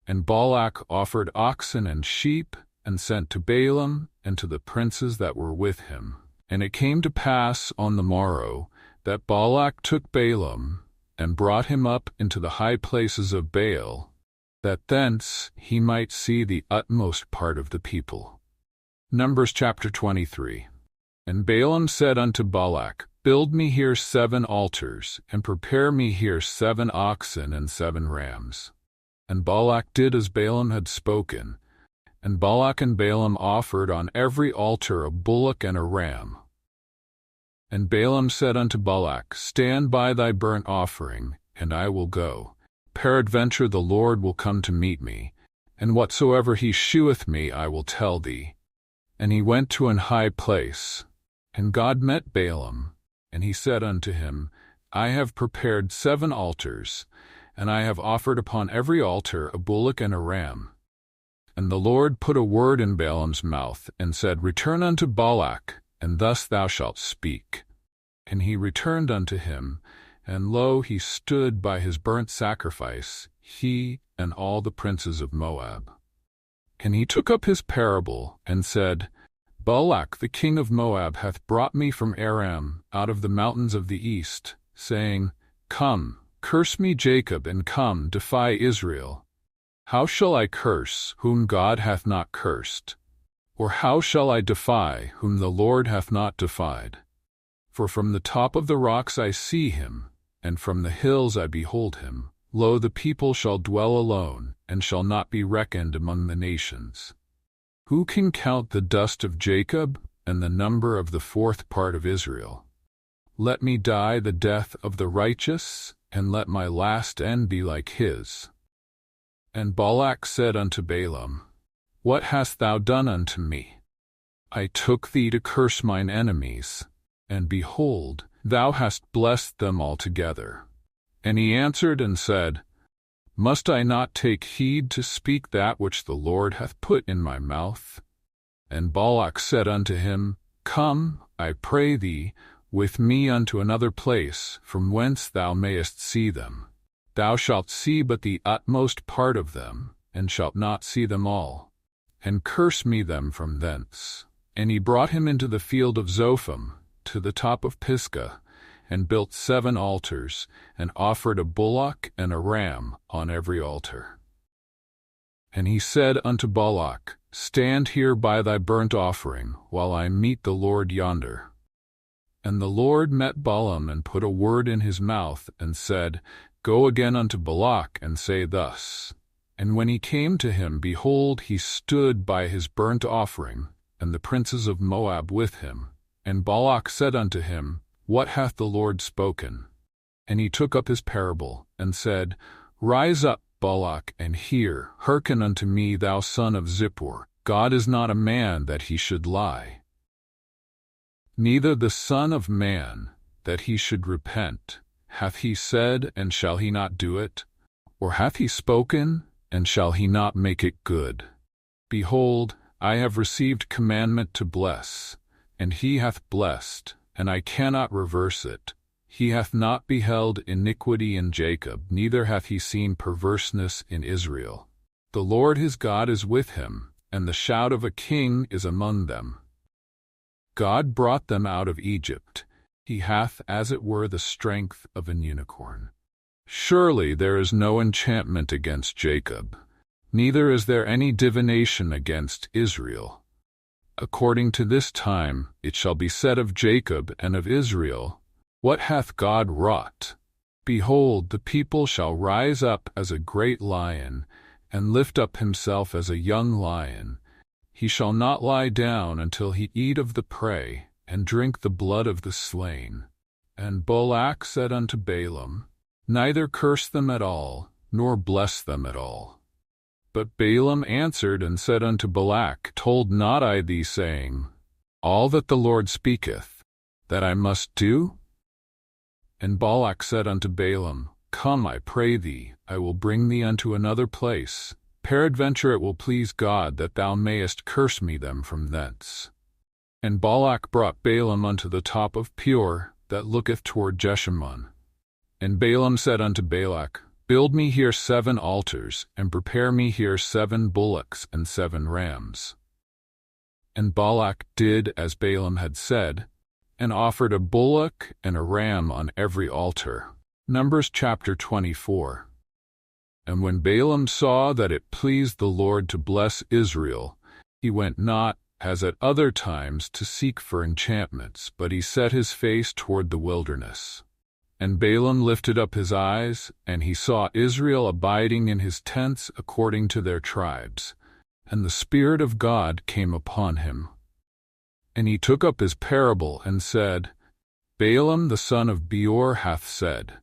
And Balak offered oxen and sheep, and sent to Balaam and to the princes that were with him. And it came to pass on the morrow, that Balak took Balaam, and brought him up into the high places of Baal, that thence he might see the utmost part of the people. Numbers chapter 23. And Balaam said unto Balak, Build me here 7 altars, and prepare me here 7 oxen and 7 rams. And Balak did as Balaam had spoken, and Balak and Balaam offered on every altar a bullock and a ram. And Balaam said unto Balak, Stand by thy burnt offering, and I will go. Peradventure the Lord will come to meet me, and whatsoever he sheweth me I will tell thee. And he went to an high place, and God met Balaam, and he said unto him, I have prepared 7 altars, and I have offered upon every altar a bullock and a ram. And the Lord put a word in Balaam's mouth, and said, Return unto Balak, and thus thou shalt speak. And he returned unto him, and lo, he stood by his burnt sacrifice, he and all the princes of Moab. And he took up his parable, and said, Balak the king of Moab hath brought me from Aram out of the mountains of the east, saying, Come, curse me Jacob, and come, defy Israel. How shall I curse whom God hath not cursed? Or how shall I defy whom the Lord hath not defied? For from the top of the rocks I see him, and from the hills I behold him. Lo, the people shall dwell alone, and shall not be reckoned among the nations. Who can count the dust of Jacob, and the number of the 4th part of Israel? Let me die the death of the righteous, and let my last end be like his. And Balak said unto Balaam, What hast thou done unto me? I took thee to curse mine enemies, and behold, thou hast blessed them altogether. And he answered and said, Must I not take heed to speak that which the Lord hath put in my mouth? And Balak said unto him, Come, I pray thee, with me unto another place, from whence thou mayest see them. Thou shalt see but the utmost part of them, and shalt not see them all. And curse me them from thence. And he brought him into the field of Zophim, to the top of Pisgah, and built 7 altars, and offered a bullock and a ram on every altar. And he said unto Balak, Stand here by thy burnt offering, while I meet the Lord yonder. And the Lord met Balaam, and put a word in his mouth, and said, Go again unto Balak, and say thus. And when he came to him, behold, he stood by his burnt offering, and the princes of Moab with him. And Balak said unto him, What hath the Lord spoken? And he took up his parable, and said, Rise up, Balak, and hear. Hearken unto me, thou son of Zippor. God is not a man that he should lie, neither the Son of Man that he should repent. Hath he said, and shall he not do it? Or hath he spoken, and shall he not make it good? Behold, I have received commandment to bless, and he hath blessed, and I cannot reverse it. He hath not beheld iniquity in Jacob, neither hath he seen perverseness in Israel. The Lord his God is with him, and the shout of a king is among them. God brought them out of Egypt. He hath as it were the strength of an unicorn. Surely there is no enchantment against Jacob, neither is there any divination against Israel. According to this time it shall be said of Jacob and of Israel, What hath God wrought? Behold, the people shall rise up as a great lion, and lift up himself as a young lion. He shall not lie down until he eat of the prey, and drink the blood of the slain. And Balak said unto Balaam, Neither curse them at all, nor bless them at all. But Balaam answered and said unto Balak, Told not I thee, saying, All that the Lord speaketh, that I must do? And Balak said unto Balaam, Come, I pray thee, I will bring thee unto another place. Peradventure it will please God that thou mayest curse me them from thence. And Balak brought Balaam unto the top of Peor, that looketh toward Jeshimon. And Balaam said unto Balak, Build me here 7 altars, and prepare me here 7 bullocks and 7 rams. And Balak did as Balaam had said, and offered a bullock and a ram on every altar. Numbers chapter 24. And when Balaam saw that it pleased the Lord to bless Israel, he went not, as at other times, to seek for enchantments, but he set his face toward the wilderness. And Balaam lifted up his eyes, and he saw Israel abiding in his tents according to their tribes. And the Spirit of God came upon him. And he took up his parable and said, Balaam the son of Beor hath said,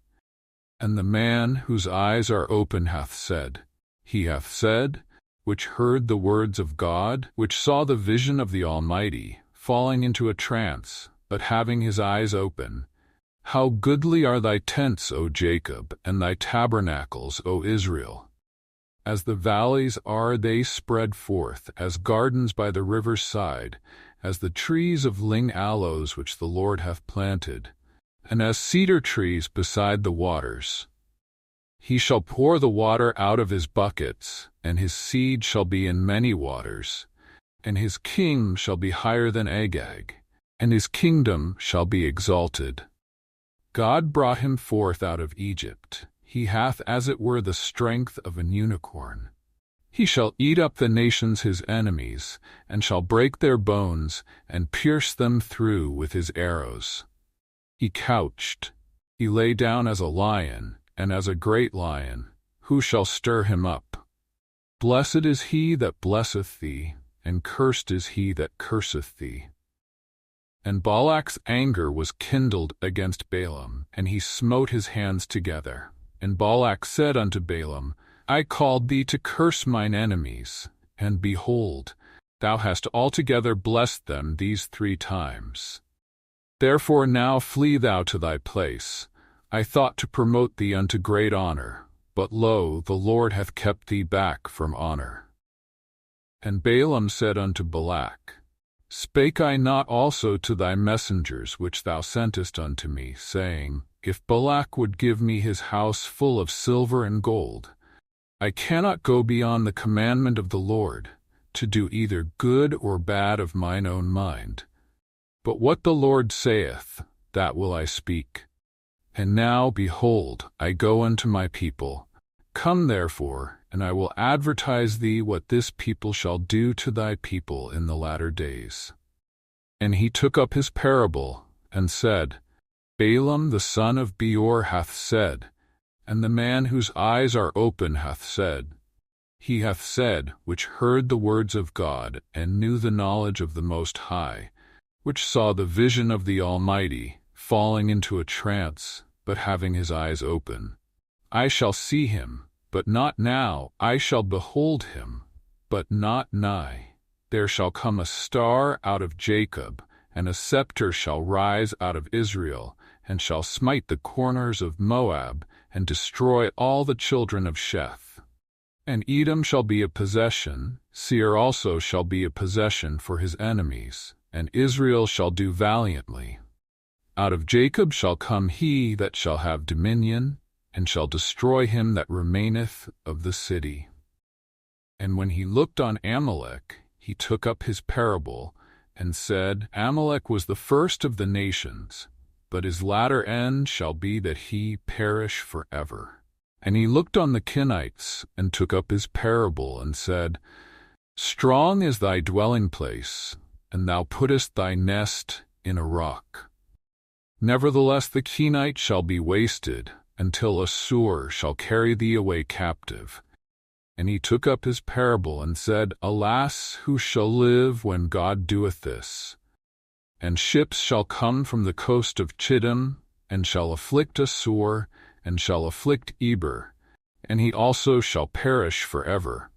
and the man whose eyes are open hath said, He hath said, which heard the words of God, which saw the vision of the Almighty, falling into a trance, but having his eyes open, How goodly are thy tents, O Jacob, and thy tabernacles, O Israel! As the valleys are they spread forth, as gardens by the river's side, as the trees of ling aloes which the Lord hath planted, and as cedar trees beside the waters. He shall pour the water out of his buckets, and his seed shall be in many waters, and his king shall be higher than Agag, and his kingdom shall be exalted. God brought him forth out of Egypt. He hath as it were the strength of an unicorn. He shall eat up the nations his enemies, and shall break their bones, and pierce them through with his arrows. He couched, he lay down as a lion, and as a great lion. Who shall stir him up? Blessed is he that blesseth thee, and cursed is he that curseth thee. And Balak's anger was kindled against Balaam, and he smote his hands together. And Balak said unto Balaam, I called thee to curse mine enemies, and behold, thou hast altogether blessed them these 3 times. Therefore now flee thou to thy place. I thought to promote thee unto great honor, but lo, the Lord hath kept thee back from honor. And Balaam said unto Balak, Spake I not also to thy messengers which thou sentest unto me, saying, If Balak would give me his house full of silver and gold, I cannot go beyond the commandment of the Lord, to do either good or bad of mine own mind. But what the Lord saith, that will I speak. And now, behold, I go unto my people. Come therefore, and I will advertise thee what this people shall do to thy people in the latter days. And he took up his parable, and said, Balaam the son of Beor hath said, and the man whose eyes are open hath said, He hath said, which heard the words of God, and knew the knowledge of the Most High, which saw the vision of the Almighty, falling into a trance, but having his eyes open. I shall see him, but not now. I shall behold him, but not nigh. There shall come a star out of Jacob, and a scepter shall rise out of Israel, and shall smite the corners of Moab, and destroy all the children of Sheth. And Edom shall be a possession, Seir also shall be a possession for his enemies, and Israel shall do valiantly. Out of Jacob shall come he that shall have dominion, and shall destroy him that remaineth of the city. And when he looked on Amalek, he took up his parable, and said, Amalek was the first of the nations, but his latter end shall be that he perish forever. And he looked on the Kenites, and took up his parable, and said, Strong is thy dwelling place, and thou puttest thy nest in a rock. Nevertheless the Kenite shall be wasted, until Assur shall carry thee away captive. And he took up his parable, and said, Alas, who shall live when God doeth this? And ships shall come from the coast of Chittim, and shall afflict Assur, and shall afflict Eber, and he also shall perish forever.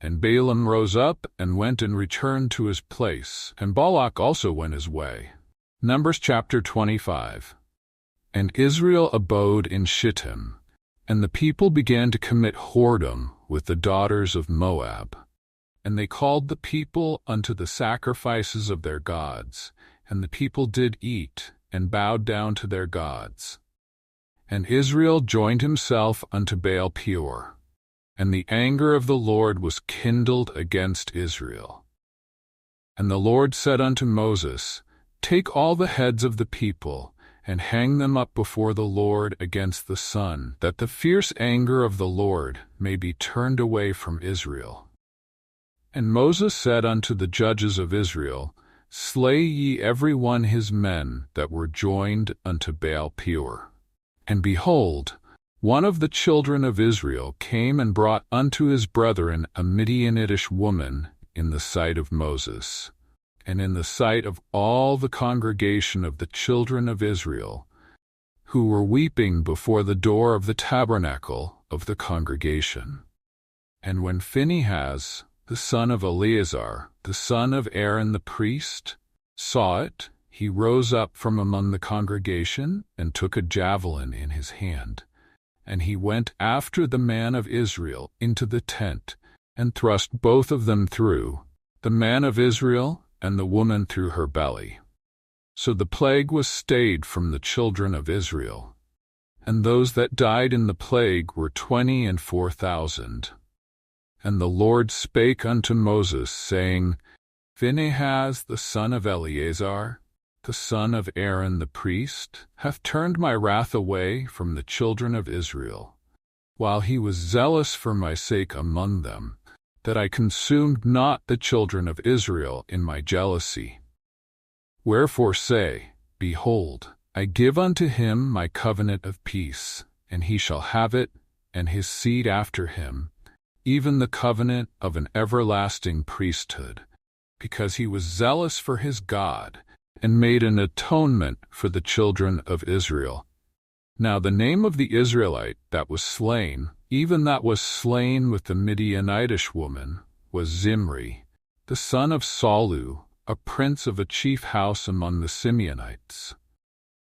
And Balaam rose up, and went and returned to his place, and Balak also went his way. Numbers chapter 25. And Israel abode in Shittim, and the people began to commit whoredom with the daughters of Moab. And they called the people unto the sacrifices of their gods, and the people did eat, and bowed down to their gods. And Israel joined himself unto Baal Peor, and the anger of the Lord was kindled against Israel. And the Lord said unto Moses, Take all the heads of the people, and hang them up before the Lord against the sun, that the fierce anger of the Lord may be turned away from Israel. And Moses said unto the judges of Israel, Slay ye every one his men that were joined unto Baal Peor. And behold, one of the children of Israel came and brought unto his brethren a Midianitish woman in the sight of Moses, and in the sight of all the congregation of the children of Israel, who were weeping before the door of the tabernacle of the congregation. And when Phinehas, the son of Eleazar, the son of Aaron the priest, saw it, he rose up from among the congregation, and took a javelin in his hand. And he went after the man of Israel into the tent, and thrust both of them through, the man of Israel and the woman through her belly. So the plague was stayed from the children of Israel. And those that died in the plague were 24,000. And the Lord spake unto Moses, saying, Phinehas the son of Eleazar, the son of Aaron the priest, hath turned my wrath away from the children of Israel, while he was zealous for my sake among them, that I consumed not the children of Israel in my jealousy. Wherefore say, Behold, I give unto him my covenant of peace, and he shall have it, and his seed after him, even the covenant of an everlasting priesthood, because he was zealous for his God, and made an atonement for the children of Israel. Now the name of the Israelite that was slain, even that was slain with the Midianitish woman, was Zimri, the son of Salu, a prince of a chief house among the Simeonites.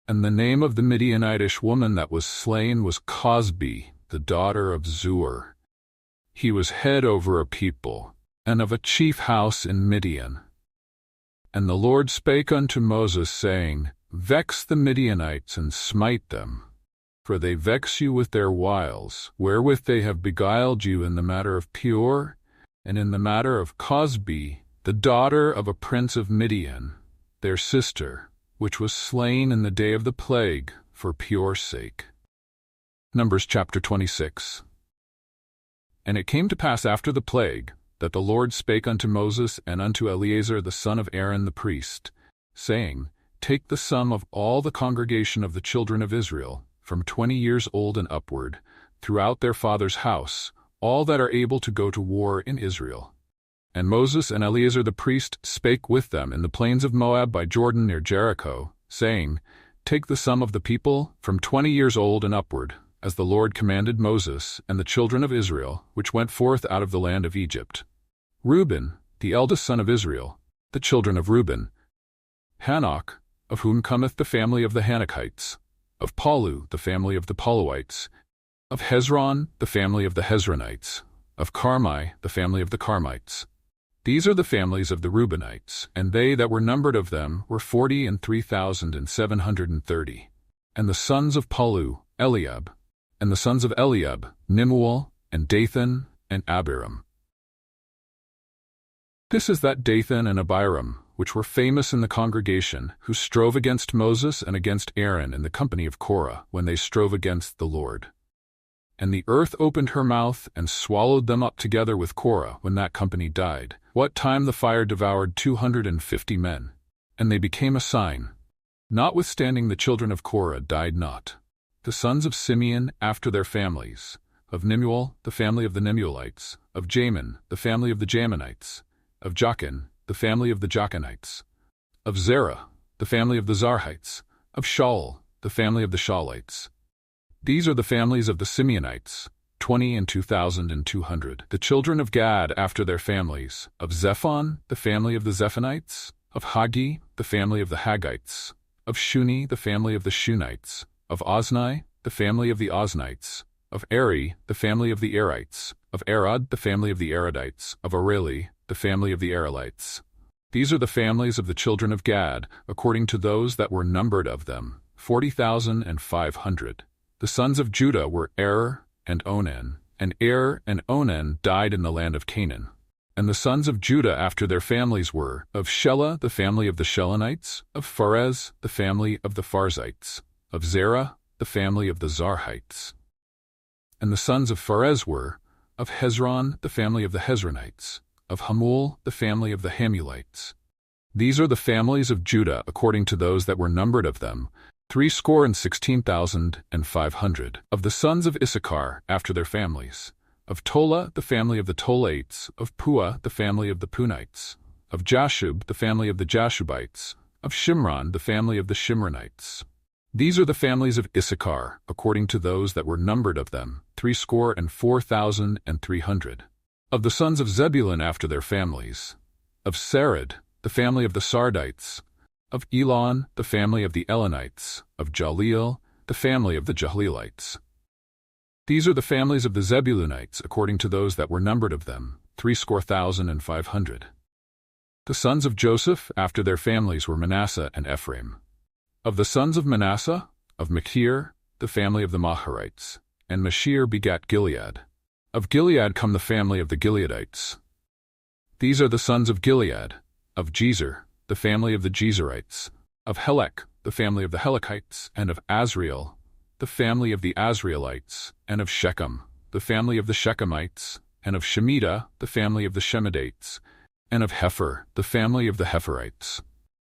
And the name of the Midianitish woman that was slain was Cosbi, the daughter of Zur. He was head over a people, and of a chief house in Midian. And the Lord spake unto Moses, saying, Vex the Midianites, and smite them. For they vex you with their wiles, wherewith they have beguiled you in the matter of Peor, and in the matter of Cosbi, the daughter of a prince of Midian, their sister, which was slain in the day of the plague, for Peor's sake. Numbers chapter 26. And it came to pass after the plague, that the Lord spake unto Moses and unto Eleazar the son of Aaron the priest, saying, Take the sum of all the congregation of the children of Israel, from 20 years old and upward, throughout their father's house, all that are able to go to war in Israel. And Moses and Eleazar the priest spake with them in the plains of Moab by Jordan near Jericho, saying, Take the sum of the people from 20 years old and upward, as the Lord commanded Moses and the children of Israel, which went forth out of the land of Egypt. Reuben, the eldest son of Israel, the children of Reuben. Hanok, of whom cometh the family of the Hanokites. Of Palu, the family of the Paluites. Of Hezron, the family of the Hezronites. Of Carmi, the family of the Carmites. These are the families of the Reubenites, and they that were numbered of them were 40,003,730. And the sons of Palu, Eliab. And the sons of Eliab, Nimuel, and Dathan, and Abiram. This is that Dathan and Abiram, which were famous in the congregation, who strove against Moses and against Aaron in the company of Korah, when they strove against the Lord. And the earth opened her mouth and swallowed them up together with Korah when that company died, what time the fire devoured 250 men. And they became a sign. Notwithstanding the children of Korah died not. The sons of Simeon after their families, of Nimuel, the family of the Nimuelites, of Jamin, the family of the Jaminites, of Jachin, the family of the Jachinites, of Zerah, the family of the Zarhites, of Shaul, the family of the Shaulites. These are the families of the Simeonites, 20,200. The children of Gad after their families, of Zephon, the family of the Zephonites, of Hagi, the family of the Haggites, of Shuni, the family of the Shunites, of Ozni, the family of the Oznites, of Eri, the family of the Erites, of Arad, the family of the Aradites, of Areli, the family of the Arelites. These are the families of the children of Gad, according to those that were numbered of them, 40,500. The sons of Judah were Er and Onan, and Er and Onan died in the land of Canaan. And the sons of Judah after their families were, of Shelah, the family of the Shelonites, of Pharez, the family of the Pharzites, of Zerah, the family of the Zarhites. And the sons of Pharez were, of Hezron, the family of the Hezronites, of Hamul, the family of the Hamulites. These are the families of Judah according to those that were numbered of them, 316,500. Of the sons of Issachar after their families, of Tola, the family of the Tolaites, of Pua, the family of the Punites, of Jashub, the family of the Jashubites, of Shimron, the family of the Shimronites. These are the families of Issachar, according to those that were numbered of them, 304,300. Of the sons of Zebulun after their families, of Sarid, the family of the Sardites, of Elon, the family of the Elonites, of Jaleel, the family of the Jahleelites. These are the families of the Zebulunites, according to those that were numbered of them, 3,500. The sons of Joseph after their families were Manasseh and Ephraim. Of the sons of Manasseh, of Machir, the family of the Maharites, and Machir begat Gilead. Of Gilead come the family of the Gileadites. These are the sons of Gilead, of Jezer, the family of the Jezerites, of Helek, the family of the Helekites, and of Azriel, the family of the Azrielites, and of Shechem, the family of the Shechemites, and of Shemida, the family of the Shemidates, and of Hepher, the family of the Hepherites.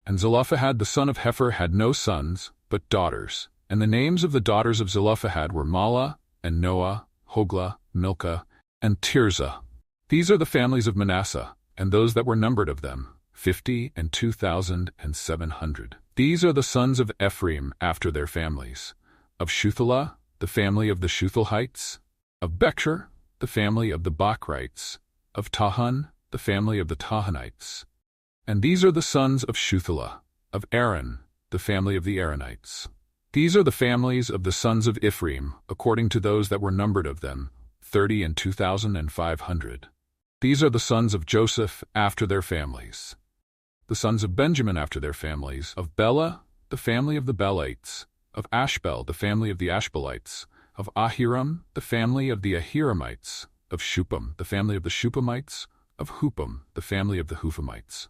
And Zelophehad the son of Hepher had no sons, but daughters. And the names of the daughters of Zelophehad were Mahlah, and Noah, Hoglah, Milcah, and Tirzah. These are the families of Manasseh, and those that were numbered of them, 52,700. These are the sons of Ephraim after their families, of Shuthelah, the family of the Shuthelhites, of Bechur, the family of the Bachrites, of Tahan, the family of the Tahanites. And these are the sons of Shuthelah, of Aaron, the family of the Aaronites. These are the families of the sons of Ephraim, according to those that were numbered of them, 30,500. These are the sons of Joseph after their families. The sons of Benjamin after their families, of Bela, the family of the Belites, of Ashbel, the family of the Ashbelites, of Ahiram, the family of the Ahiramites, of Shupam, the family of the Shupamites, of Hupam, the family of the Hupamites.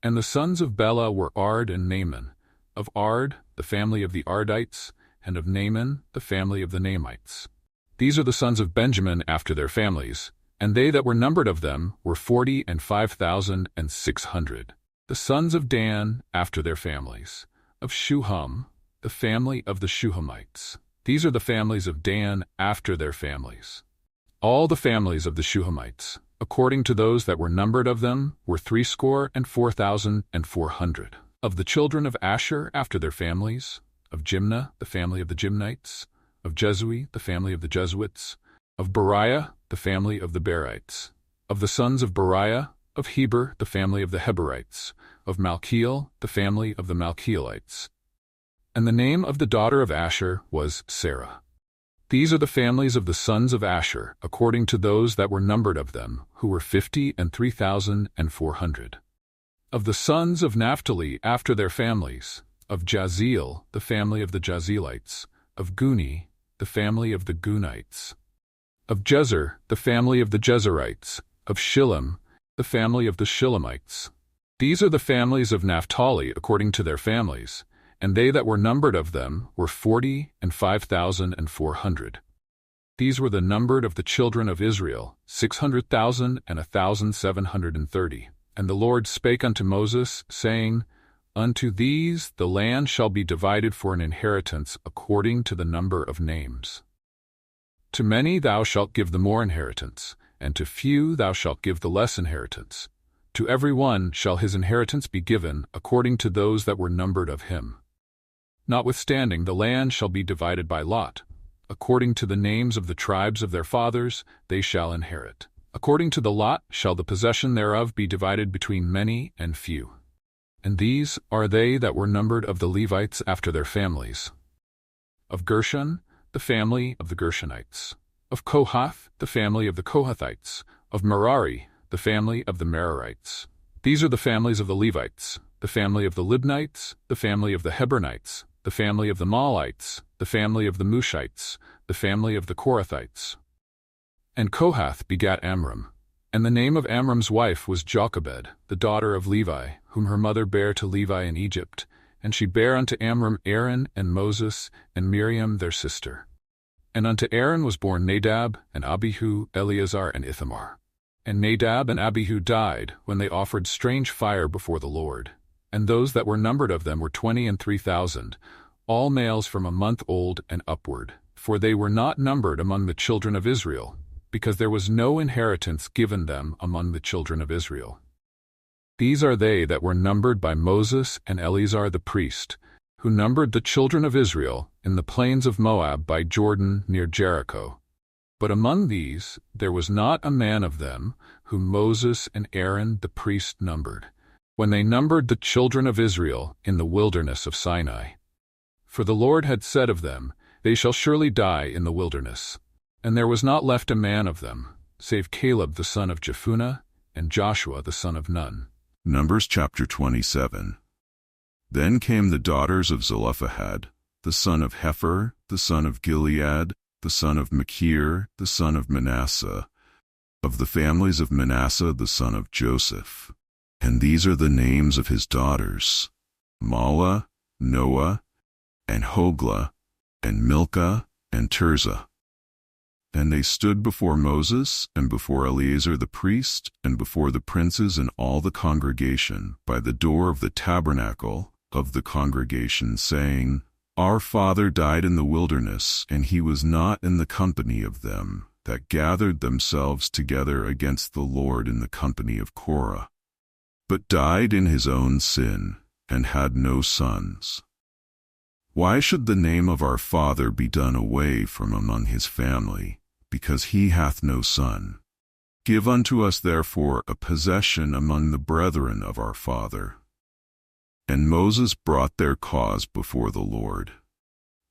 And the sons of Bela were Ard and Naaman, of Ard, the family of the Ardites, and of Naaman, the family of the Naamites. These are the sons of Benjamin after their families, and they that were numbered of them were 45,600. The sons of Dan after their families, of Shuham, the family of the Shuhamites. These are the families of Dan after their families. All the families of the Shuhamites, according to those that were numbered of them, were 64,400. Of the children of Asher after their families, of Jimnah, the family of the Jimnites, of Jezui, the family of the Jesuits, of Beriah, the family of the Berites, of the sons of Beriah, of Heber, the family of the Heberites, of Malchiel, the family of the Malchielites. And the name of the daughter of Asher was Sarah. These are the families of the sons of Asher, according to those that were numbered of them, who were 53,400. Of the sons of Naphtali after their families, of Jaziel, the family of the Jazelites, of Guni, the family of the Gunites, of Jezer, the family of the Jezerites, of Shillem, the family of the Shillemites. These are the families of Naphtali according to their families, and they that were numbered of them were 45,400. These were the numbered of the children of Israel, 600,000 and 1,730. And the Lord spake unto Moses, saying, Unto these the land shall be divided for an inheritance according to the number of names. To many thou shalt give the more inheritance, and to few thou shalt give the less inheritance. To every one shall his inheritance be given according to those that were numbered of him. Notwithstanding, the land shall be divided by lot. According to the names of the tribes of their fathers they shall inherit. According to the lot shall the possession thereof be divided between many and few. And these are they that were numbered of the Levites after their families. Of Gershon, the family of the Gershonites. Of Kohath, the family of the Kohathites. Of Merari, the family of the Merarites. These are the families of the Levites, the family of the Libnites, the family of the Hebronites, the family of the Malites, the family of the Mushites, the family of the Korathites. And Kohath begat Amram. And the name of Amram's wife was Jochebed, the daughter of Levi, whom her mother bare to Levi in Egypt. And she bare unto Amram Aaron and Moses and Miriam their sister. And unto Aaron was born Nadab and Abihu, Eleazar and Ithamar. And Nadab and Abihu died when they offered strange fire before the Lord. And those that were numbered of them were 23,000, all males from a month old and upward. For they were not numbered among the children of Israel, because there was no inheritance given them among the children of Israel. These are they that were numbered by Moses and Eleazar the priest, who numbered the children of Israel in the plains of Moab by Jordan near Jericho. But among these there was not a man of them whom Moses and Aaron the priest numbered, when they numbered the children of Israel in the wilderness of Sinai. For the Lord had said of them, They shall surely die in the wilderness. And there was not left a man of them, save Caleb the son of Jephunneh, and Joshua the son of Nun. Numbers chapter 27. Then came the daughters of Zelophehad, the son of Hepher, the son of Gilead, the son of Machir, the son of Manasseh, of the families of Manasseh the son of Joseph. And these are the names of his daughters, Mahlah, Noah, and Hoglah, and Milcah, and Tirzah. And they stood before Moses, and before Eleazar the priest, and before the princes and all the congregation, by the door of the tabernacle of the congregation, saying, Our father died in the wilderness, and he was not in the company of them that gathered themselves together against the Lord in the company of Korah, but died in his own sin, and had no sons. Why should the name of our father be done away from among his family, because he hath no son? Give unto us therefore a possession among the brethren of our father. And Moses brought their cause before the Lord.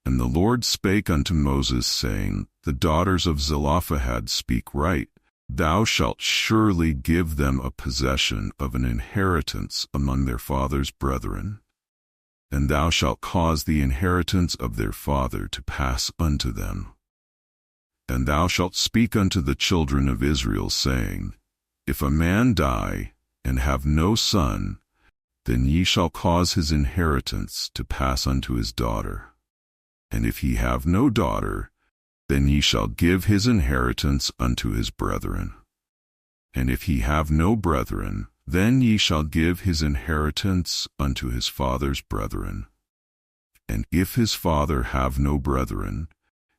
And the Lord spake unto Moses, saying, The daughters of Zelophehad speak right. Thou shalt surely give them a possession of an inheritance among their father's brethren. And thou shalt cause the inheritance of their father to pass unto them. And thou shalt speak unto the children of Israel, saying, If a man die, and have no son, then ye shall cause his inheritance to pass unto his daughter. And if he have no daughter, then ye shall give his inheritance unto his brethren. And if he have no brethren, then ye shall give his inheritance unto his father's brethren. And if his father have no brethren,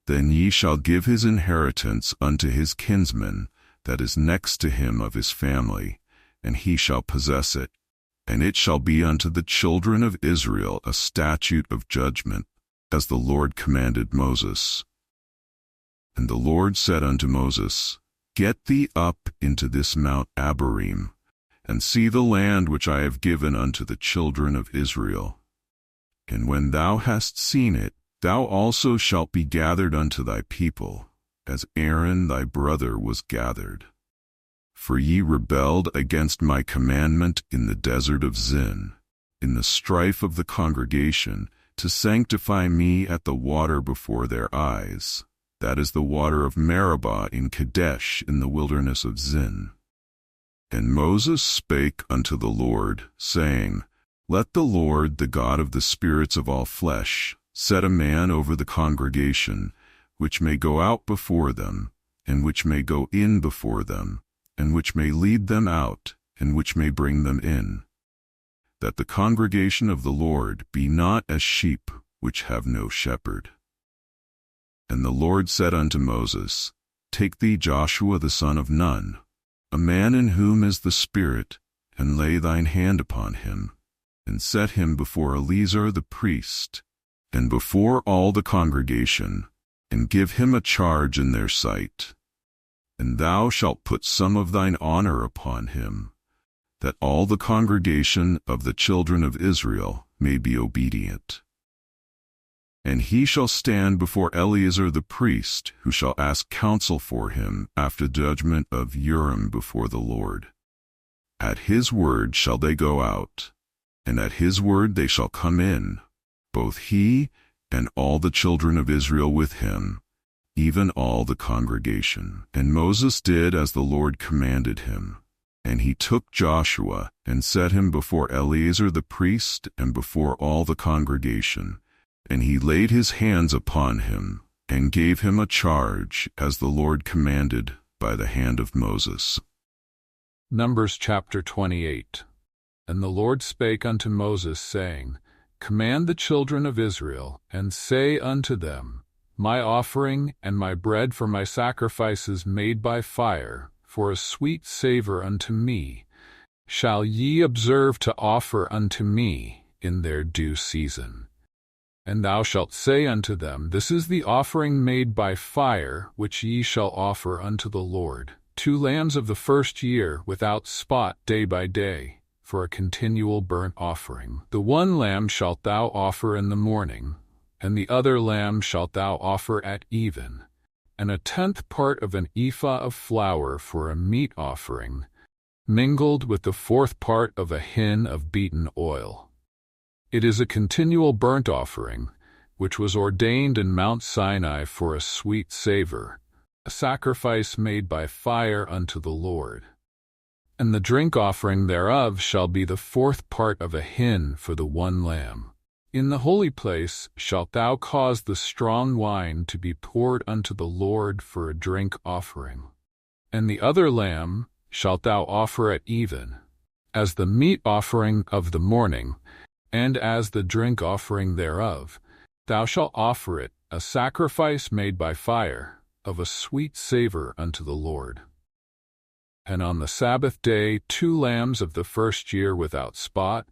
then ye shall give his inheritance unto his kinsman that is next to him of his family, and he shall possess it. And it shall be unto the children of Israel a statute of judgment, as the Lord commanded Moses. And the Lord said unto Moses, Get thee up into this Mount Abarim, and see the land which I have given unto the children of Israel. And when thou hast seen it, thou also shalt be gathered unto thy people, as Aaron thy brother was gathered. For ye rebelled against my commandment in the desert of Zin, in the strife of the congregation, to sanctify me at the water before their eyes, that is the water of Meribah in Kadesh in the wilderness of Zin. And Moses spake unto the Lord, saying, Let the Lord, the God of the spirits of all flesh, set a man over the congregation, which may go out before them, and which may go in before them, and which may lead them out, and which may bring them in, that the congregation of the Lord be not as sheep which have no shepherd. And the Lord said unto Moses, Take thee Joshua the son of Nun, a man in whom is the Spirit, and lay thine hand upon him, and set him before Eleazar the priest, and before all the congregation, and give him a charge in their sight. And thou shalt put some of thine honor upon him, that all the congregation of the children of Israel may be obedient. And he shall stand before Eleazar the priest, who shall ask counsel for him after judgment of Urim before the Lord. At his word shall they go out, and at his word they shall come in, both he and all the children of Israel with him, even all the congregation. And Moses did as the Lord commanded him. And he took Joshua, and set him before Eleazar the priest, and before all the congregation. And he laid his hands upon him, and gave him a charge, as the Lord commanded, by the hand of Moses. Numbers chapter 28. And the Lord spake unto Moses, saying, Command the children of Israel, and say unto them, My offering and my bread for my sacrifices made by fire, for a sweet savour unto me, shall ye observe to offer unto me in their due season. And thou shalt say unto them, This is the offering made by fire, which ye shall offer unto the Lord, 2 lambs of the first year, without spot, day by day, for a continual burnt offering. The one lamb shalt thou offer in the morning, and the other lamb shalt thou offer at even, and 1/10 part of an ephah of flour for a meat offering, mingled with the 4th part of a hin of beaten oil. It is a continual burnt offering, which was ordained in Mount Sinai for a sweet savour, a sacrifice made by fire unto the Lord. And the drink offering thereof shall be the 4th part of a hin for the one lamb. In the holy place shalt thou cause the strong wine to be poured unto the Lord for a drink offering. And the other lamb shalt thou offer at even, as the meat offering of the morning, and as the drink offering thereof. Thou shalt offer it, a sacrifice made by fire, of a sweet savour unto the Lord. And on the Sabbath day 2 lambs of the first year without spot,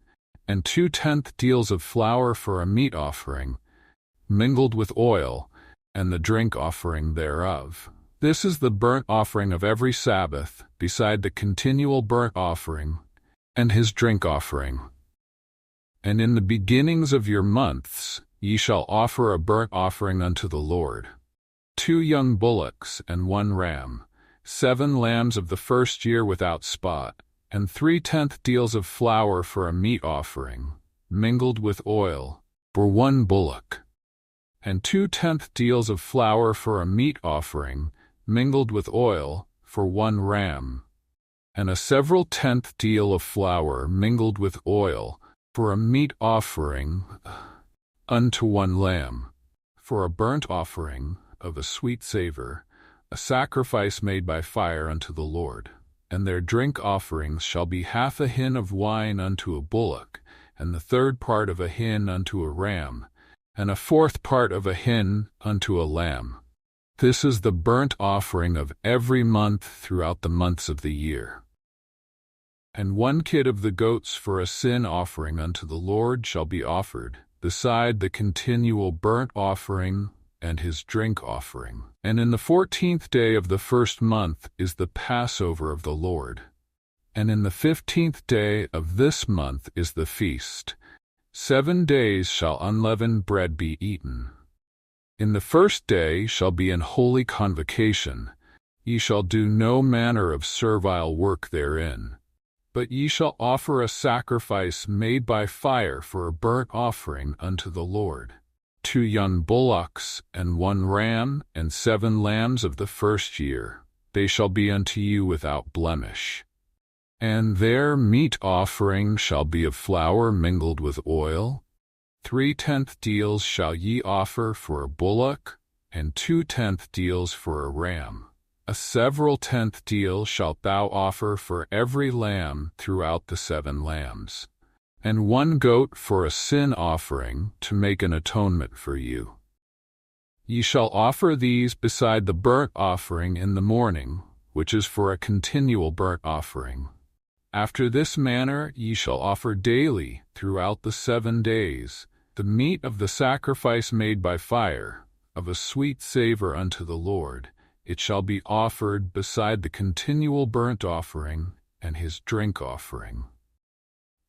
and 2/10 deals of flour for a meat offering, mingled with oil, and the drink offering thereof. This is the burnt offering of every Sabbath, beside the continual burnt offering, and his drink offering. And in the beginnings of your months ye shall offer a burnt offering unto the Lord, 2 young bullocks and 1 ram, 7 lambs of the first year without spot, and 3/10 deals of flour for a meat offering, mingled with oil, for 1 bullock, and 2/10 deals of flour for a meat offering, mingled with oil, for 1 ram, and a several tenth deal of flour mingled with oil, for a meat offering unto 1 lamb, for a burnt offering of a sweet savor, a sacrifice made by fire unto the Lord. And their drink offerings shall be 1/2 a hin of wine unto a bullock, and the 1/3 part of a hin unto a ram, and a 1/4 part of a hin unto a lamb. This is the burnt offering of every month throughout the months of the year. And 1 kid of the goats for a sin offering unto the Lord shall be offered, beside the continual burnt offering and his drink offering. And in the 14th day of the first month is the Passover of the Lord. And in the 15th day of this month is the feast. 7 days shall unleavened bread be eaten. In the first day shall be an holy convocation. Ye shall do no manner of servile work therein. But ye shall offer a sacrifice made by fire for a burnt offering unto the Lord, 2 young bullocks and 1 ram and 7 lambs of the first year. They shall be unto you without blemish. And their meat offering shall be of flour mingled with oil. 3/10 deals shall ye offer for a bullock, and 2/10 deals for a ram. A several tenth deal shalt thou offer for every lamb throughout the 7 lambs, and 1 goat for a sin offering to make an atonement for you. Ye shall offer these beside the burnt offering in the morning, which is for a continual burnt offering. After this manner ye shall offer daily throughout the 7 days the meat of the sacrifice made by fire, of a sweet savor unto the Lord. It shall be offered beside the continual burnt offering and his drink offering.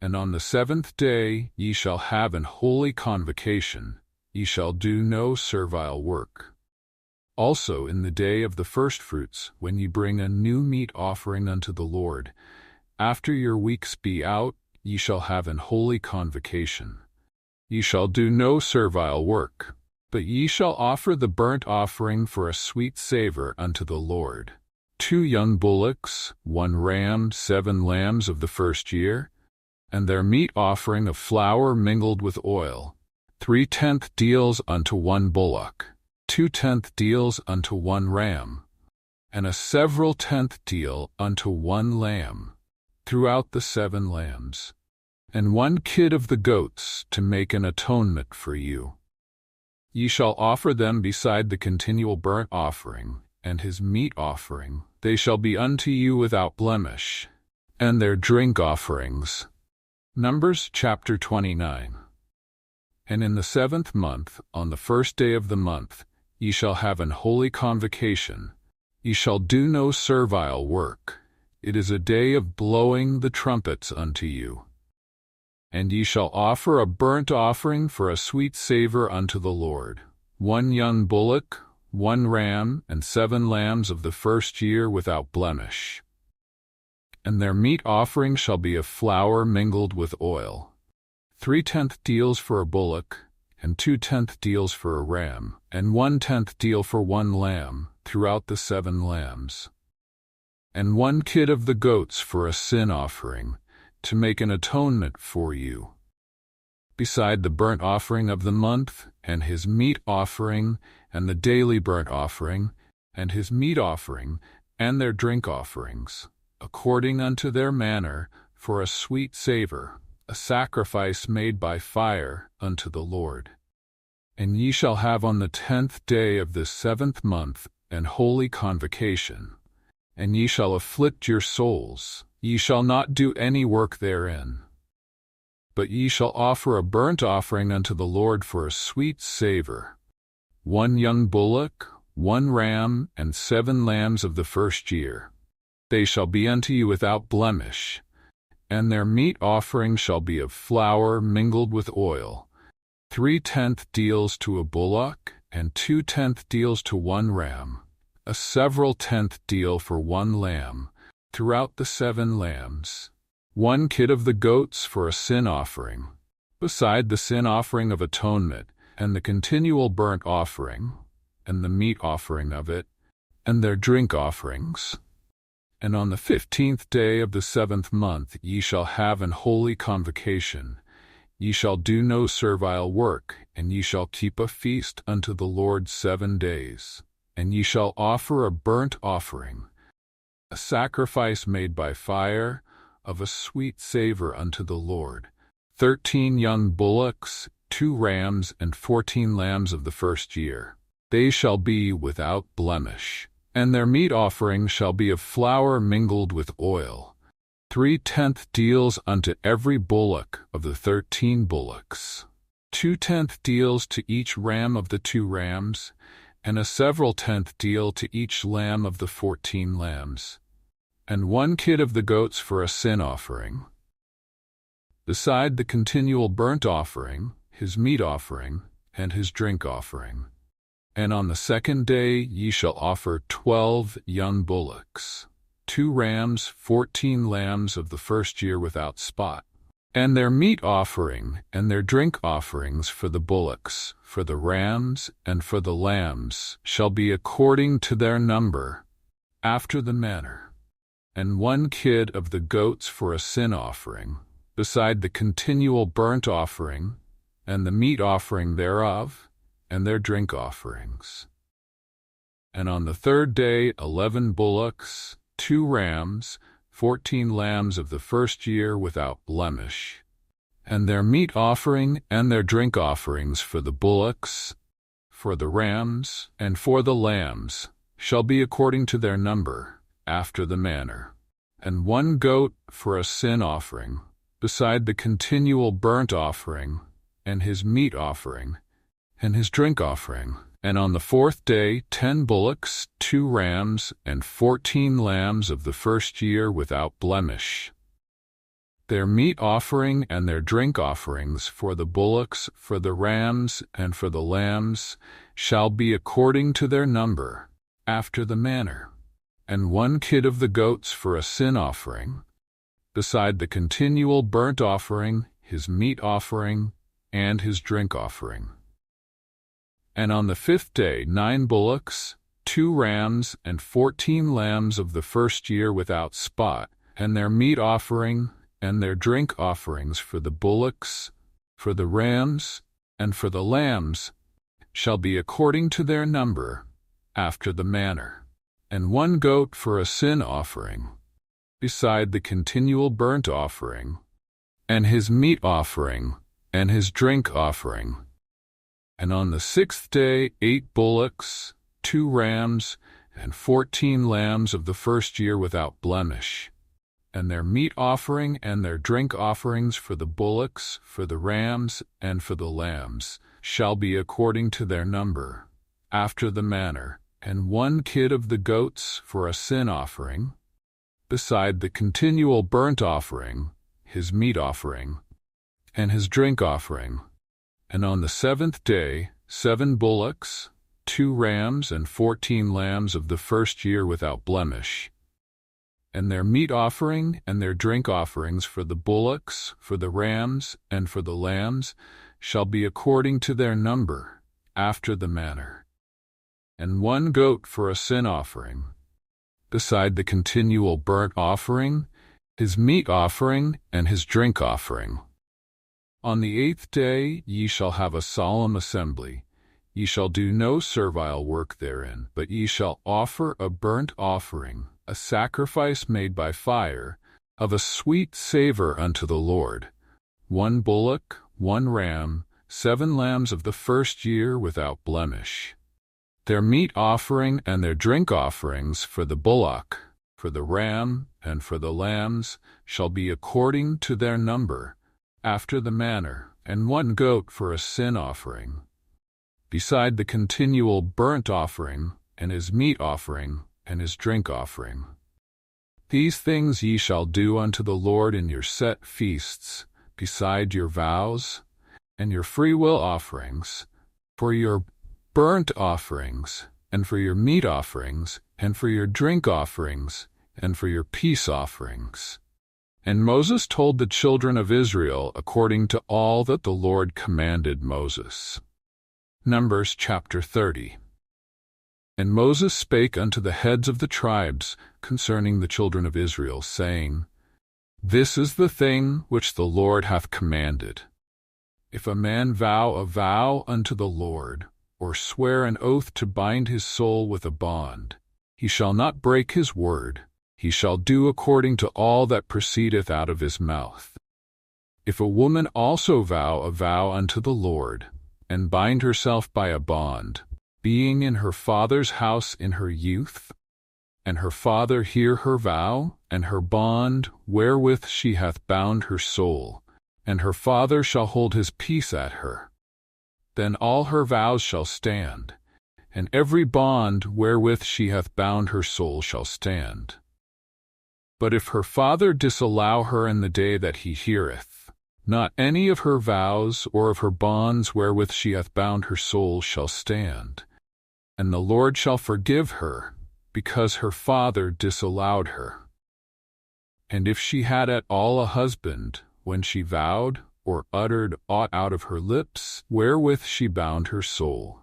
And on the 7th day ye shall have an holy convocation. Ye shall do no servile work. Also in the day of the firstfruits, when ye bring a new meat offering unto the Lord, after your weeks be out, ye shall have an holy convocation. Ye shall do no servile work, but ye shall offer the burnt offering for a sweet savor unto the Lord, 2 young bullocks, 1 ram, 7 lambs of the first year, and their meat offering of flour mingled with oil, 3/10 deals unto 1 bullock, 2/10 deals unto 1 ram, and a several tenth deal unto 1 lamb, throughout the 7 lambs, and 1 kid of the goats to make an atonement for you. Ye shall offer them beside the continual burnt offering and his meat offering. They shall be unto you without blemish, and their drink offerings. Numbers chapter 29. And in the 7th month, on the 1st day of the month, ye shall have an holy convocation. Ye shall do no servile work. It is a day of blowing the trumpets unto you. And ye shall offer a burnt offering for a sweet savor unto the Lord, 1 young bullock, 1 ram, and 7 lambs of the first year without blemish. And their meat offering shall be of flour mingled with oil, 3/10 deals for a bullock, and 2/10 deals for a ram, and 1/10 deal for 1 lamb, throughout the 7 lambs. And 1 kid of the goats for a sin offering, to make an atonement for you, beside the burnt offering of the month, and his meat offering, and the daily burnt offering, and his meat offering, and their drink offerings, according unto their manner, for a sweet savor, a sacrifice made by fire unto the Lord. And ye shall have on the 10th day of this 7th month an holy convocation, and ye shall afflict your souls. Ye shall not do any work therein. But ye shall offer a burnt offering unto the Lord for a sweet savor, 1 young bullock, 1 ram, and 7 lambs of the first year. They shall be unto you without blemish, and their meat offering shall be of flour mingled with oil, 3/10 deals to a bullock, and 2/10 deals to 1 ram, a several tenth deal for 1 lamb, throughout the 7 lambs, 1 kid of the goats for a sin offering, beside the sin offering of atonement, and the continual burnt offering, and the meat offering of it, and their drink offerings. And on the 15th day of the 7th month ye shall have an holy convocation. Ye shall do no servile work, and ye shall keep a feast unto the Lord 7 days. And ye shall offer a burnt offering, a sacrifice made by fire, of a sweet savor unto the Lord, 13 young bullocks, 2 rams, and 14 lambs of the first year. They shall be without blemish. And their meat offering shall be of flour mingled with oil, 3/10 deals unto every bullock of the 13 bullocks, 2/10 deals to each ram of the 2 rams, and a several tenth deal to each lamb of the 14 lambs, and 1 kid of the goats for a sin offering, beside the continual burnt offering, his meat offering, and his drink offering. And on the 2nd day ye shall offer 12 young bullocks, 2 rams, 14 lambs of the first year without spot. And their meat offering and their drink offerings for the bullocks, for the rams, and for the lambs shall be according to their number, after the manner. And 1 kid of the goats for a sin offering, beside the continual burnt offering, and the meat offering thereof, and their drink offerings. And on the 3rd day 11 bullocks, 2 rams, 14 lambs of the first year without blemish, and their meat offering and their drink offerings for the bullocks, for the rams, and for the lambs, shall be according to their number, after the manner. And 1 goat for a sin offering, beside the continual burnt offering, and his meat offering, and his drink offering. And on the 4th day 10 bullocks, 2 rams, and 14 lambs of the first year without blemish. Their meat offering and their drink offerings for the bullocks, for the rams, and for the lambs shall be according to their number, after the manner. And 1 kid of the goats for a sin offering, beside the continual burnt offering, his meat offering, and his drink offering. And on the 5th day 9 bullocks, 2 rams, and 14 lambs of the first year without spot, and their meat offering and their drink offerings for the bullocks, for the rams, and for the lambs shall be according to their number, after the manner. And 1 goat for a sin offering, beside the continual burnt offering, and his meat offering, and his drink offering. And on the 6th day 8 bullocks, 2 rams, and 14 lambs of the first year without blemish, and their meat offering and their drink offerings for the bullocks, for the rams, and for the lambs shall be according to their number, after the manner. And 1 kid of the goats for a sin offering, beside the continual burnt offering, his meat offering, and his drink offering. And on the 7th day 7 bullocks, 2 rams, and 14 lambs of the first year without blemish, and their meat offering and their drink offerings for the bullocks, for the rams, and for the lambs shall be according to their number, after the manner. And 1 goat for a sin offering, beside the continual burnt offering, his meat offering, and his drink offering. On the 8th day ye shall have a solemn assembly. Ye shall do no servile work therein, but ye shall offer a burnt offering, a sacrifice made by fire, of a sweet savor unto the Lord, 1 bullock, 1 ram, 7 lambs of the first year without blemish. Their meat offering and their drink offerings for the bullock, for the ram, and for the lambs shall be according to their number, after the manner. And 1 goat for a sin offering, beside the continual burnt offering, and his meat offering, and his drink offering. These things ye shall do unto the Lord in your set feasts, beside your vows, and your freewill offerings, for your burnt offerings, and for your meat offerings, and for your drink offerings, and for your peace offerings. And Moses told the children of Israel according to all that the Lord commanded Moses. Numbers chapter 30. And Moses spake unto the heads of the tribes concerning the children of Israel, saying, This is the thing which the Lord hath commanded. If a man vow a vow unto the Lord, or swear an oath to bind his soul with a bond, he shall not break his word, he shall do according to all that proceedeth out of his mouth. If a woman also vow a vow unto the Lord, and bind herself by a bond, being in her father's house in her youth, and her father hear her vow, and her bond wherewith she hath bound her soul, and her father shall hold his peace at her, then all her vows shall stand, and every bond wherewith she hath bound her soul shall stand. But if her father disallow her in the day that he heareth, not any of her vows or of her bonds wherewith she hath bound her soul shall stand, and the Lord shall forgive her, because her father disallowed her. And if she had at all a husband, when she vowed, or uttered aught out of her lips, wherewith she bound her soul,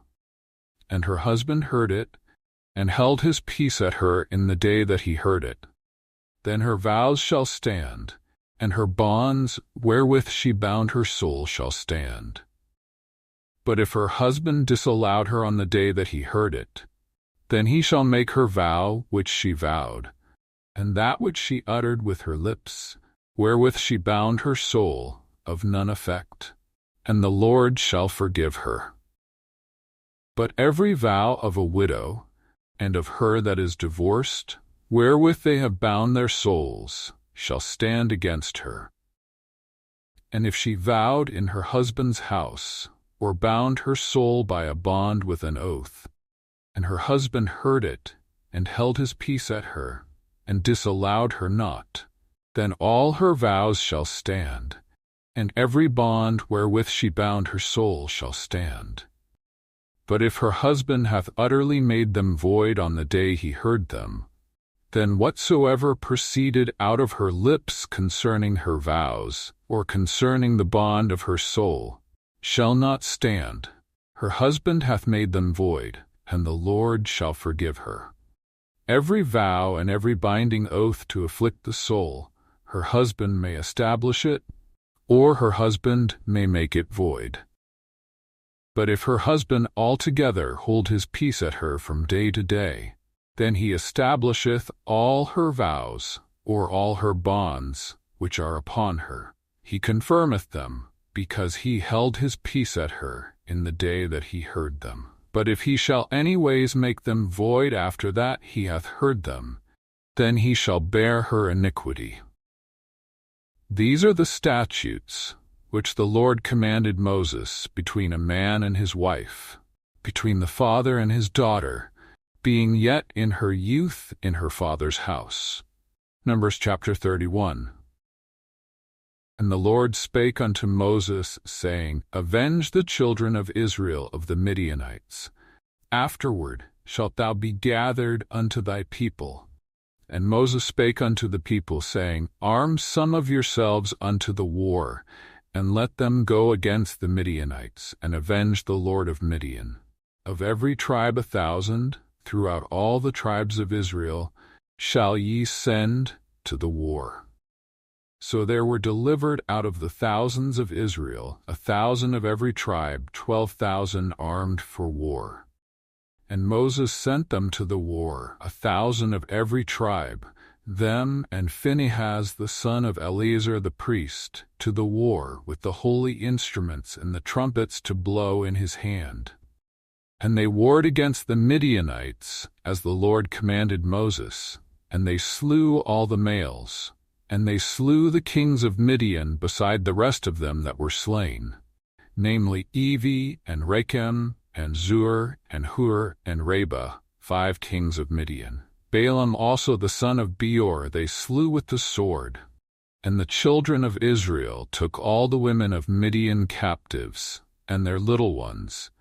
and her husband heard it, and held his peace at her in the day that he heard it, then her vows shall stand, and her bonds wherewith she bound her soul shall stand. But if her husband disallowed her on the day that he heard it, then he shall make her vow which she vowed, and that which she uttered with her lips, wherewith she bound her soul, of none effect, and the Lord shall forgive her. But every vow of a widow, and of her that is divorced, wherewith they have bound their souls, shall stand against her. And if she vowed in her husband's house, or bound her soul by a bond with an oath, and her husband heard it, and held his peace at her, and disallowed her not, then all her vows shall stand, and every bond wherewith she bound her soul shall stand. But if her husband hath utterly made them void on the day he heard them, then whatsoever proceeded out of her lips concerning her vows, or concerning the bond of her soul, shall not stand. Her husband hath made them void, and the Lord shall forgive her. Every vow and every binding oath to afflict the soul, her husband may establish it, or her husband may make it void. But if her husband altogether hold his peace at her from day to day, then he establisheth all her vows, or all her bonds, which are upon her. He confirmeth them, because he held his peace at her in the day that he heard them. But if he shall any ways make them void after that he hath heard them, then he shall bear her iniquity. These are the statutes which the Lord commanded Moses between a man and his wife, between the father and his daughter, being yet in her youth in her father's house. Numbers chapter 31. And the Lord spake unto Moses, saying, Avenge the children of Israel of the Midianites. Afterward shalt thou be gathered unto thy people. And Moses spake unto the people, saying, Arm some of yourselves unto the war, and let them go against the Midianites, and avenge the Lord of Midian. Of every tribe 1,000, throughout all the tribes of Israel, shall ye send to the war. So there were delivered out of the thousands of Israel 1,000 of every tribe, 12,000 armed for war. And Moses sent them to the war, 1,000 of every tribe, them and Phinehas the son of Eleazar the priest, to the war with the holy instruments and the trumpets to blow in his hand. And they warred against the Midianites, as the Lord commanded Moses, and they slew all the males. And they slew the kings of Midian beside the rest of them that were slain, namely Evi, and Rechem, and Zur, and Hur, and Reba, 5 kings of Midian. Balaam also the son of Beor they slew with the sword. And the children of Israel took all the women of Midian captives, and their little ones,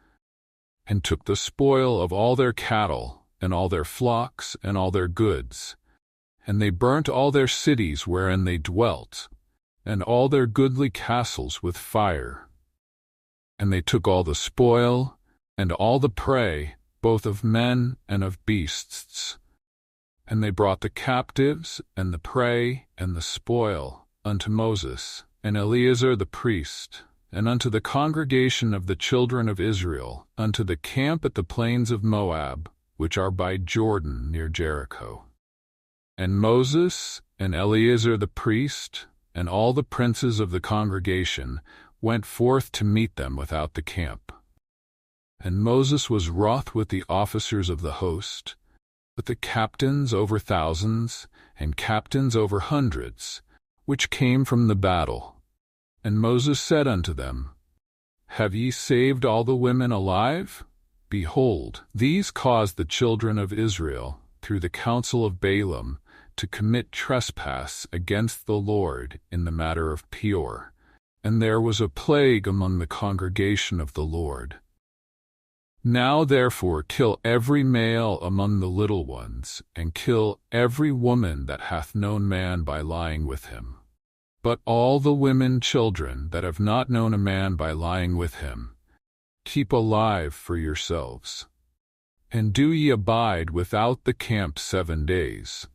and took the spoil of all their cattle, and all their flocks, and all their goods. And they burnt all their cities wherein they dwelt, and all their goodly castles with fire. And they took all the spoil, and all the prey, both of men and of beasts. And they brought the captives, and the prey, and the spoil, unto Moses, and Eleazar the priest, and unto the congregation of the children of Israel, unto the camp at the plains of Moab, which are by Jordan near Jericho. And Moses, and Eleazar the priest, and all the princes of the congregation went forth to meet them without the camp. And Moses was wroth with the officers of the host, with the captains over thousands, and captains over hundreds, which came from the battle. And Moses said unto them, Have ye saved all the women alive? Behold, these caused the children of Israel, through the counsel of Balaam, to commit trespass against the Lord in the matter of Peor. And there was a plague among the congregation of the Lord. Now therefore kill every male among the little ones, and kill every woman that hath known man by lying with him. But all the women children that have not known a man by lying with him, keep alive for yourselves. And do ye abide without the camp 7 days.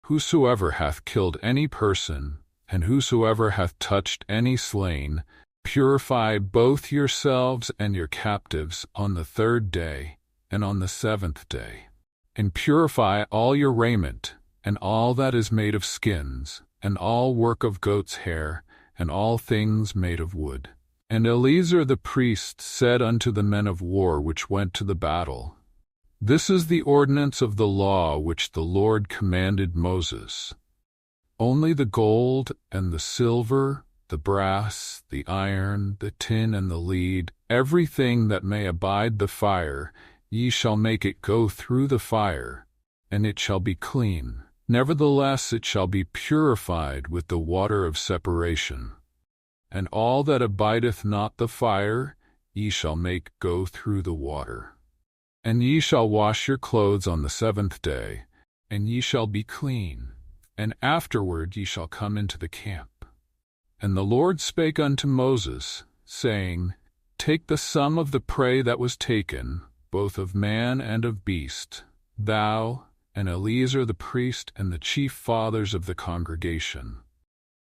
Whosoever hath killed any person, and whosoever hath touched any slain, purify both yourselves and your captives on the 3rd day, and on the 7th day. And purify all your raiment, and all that is made of skins, and all work of goat's hair, and all things made of wood. And Eleazar the priest said unto the men of war which went to the battle, This is the ordinance of the law which the Lord commanded Moses. Only the gold and the silver, the brass, the iron, the tin, and the lead, everything that may abide the fire, ye shall make it go through the fire, and it shall be clean. Nevertheless it shall be purified with the water of separation. And all that abideth not the fire, ye shall make go through the water. And ye shall wash your clothes on the 7th day, and ye shall be clean, and afterward ye shall come into the camp. And the Lord spake unto Moses, saying, Take the sum of the prey that was taken, both of man and of beast, thou, and Eleazar the priest, and the chief fathers of the congregation,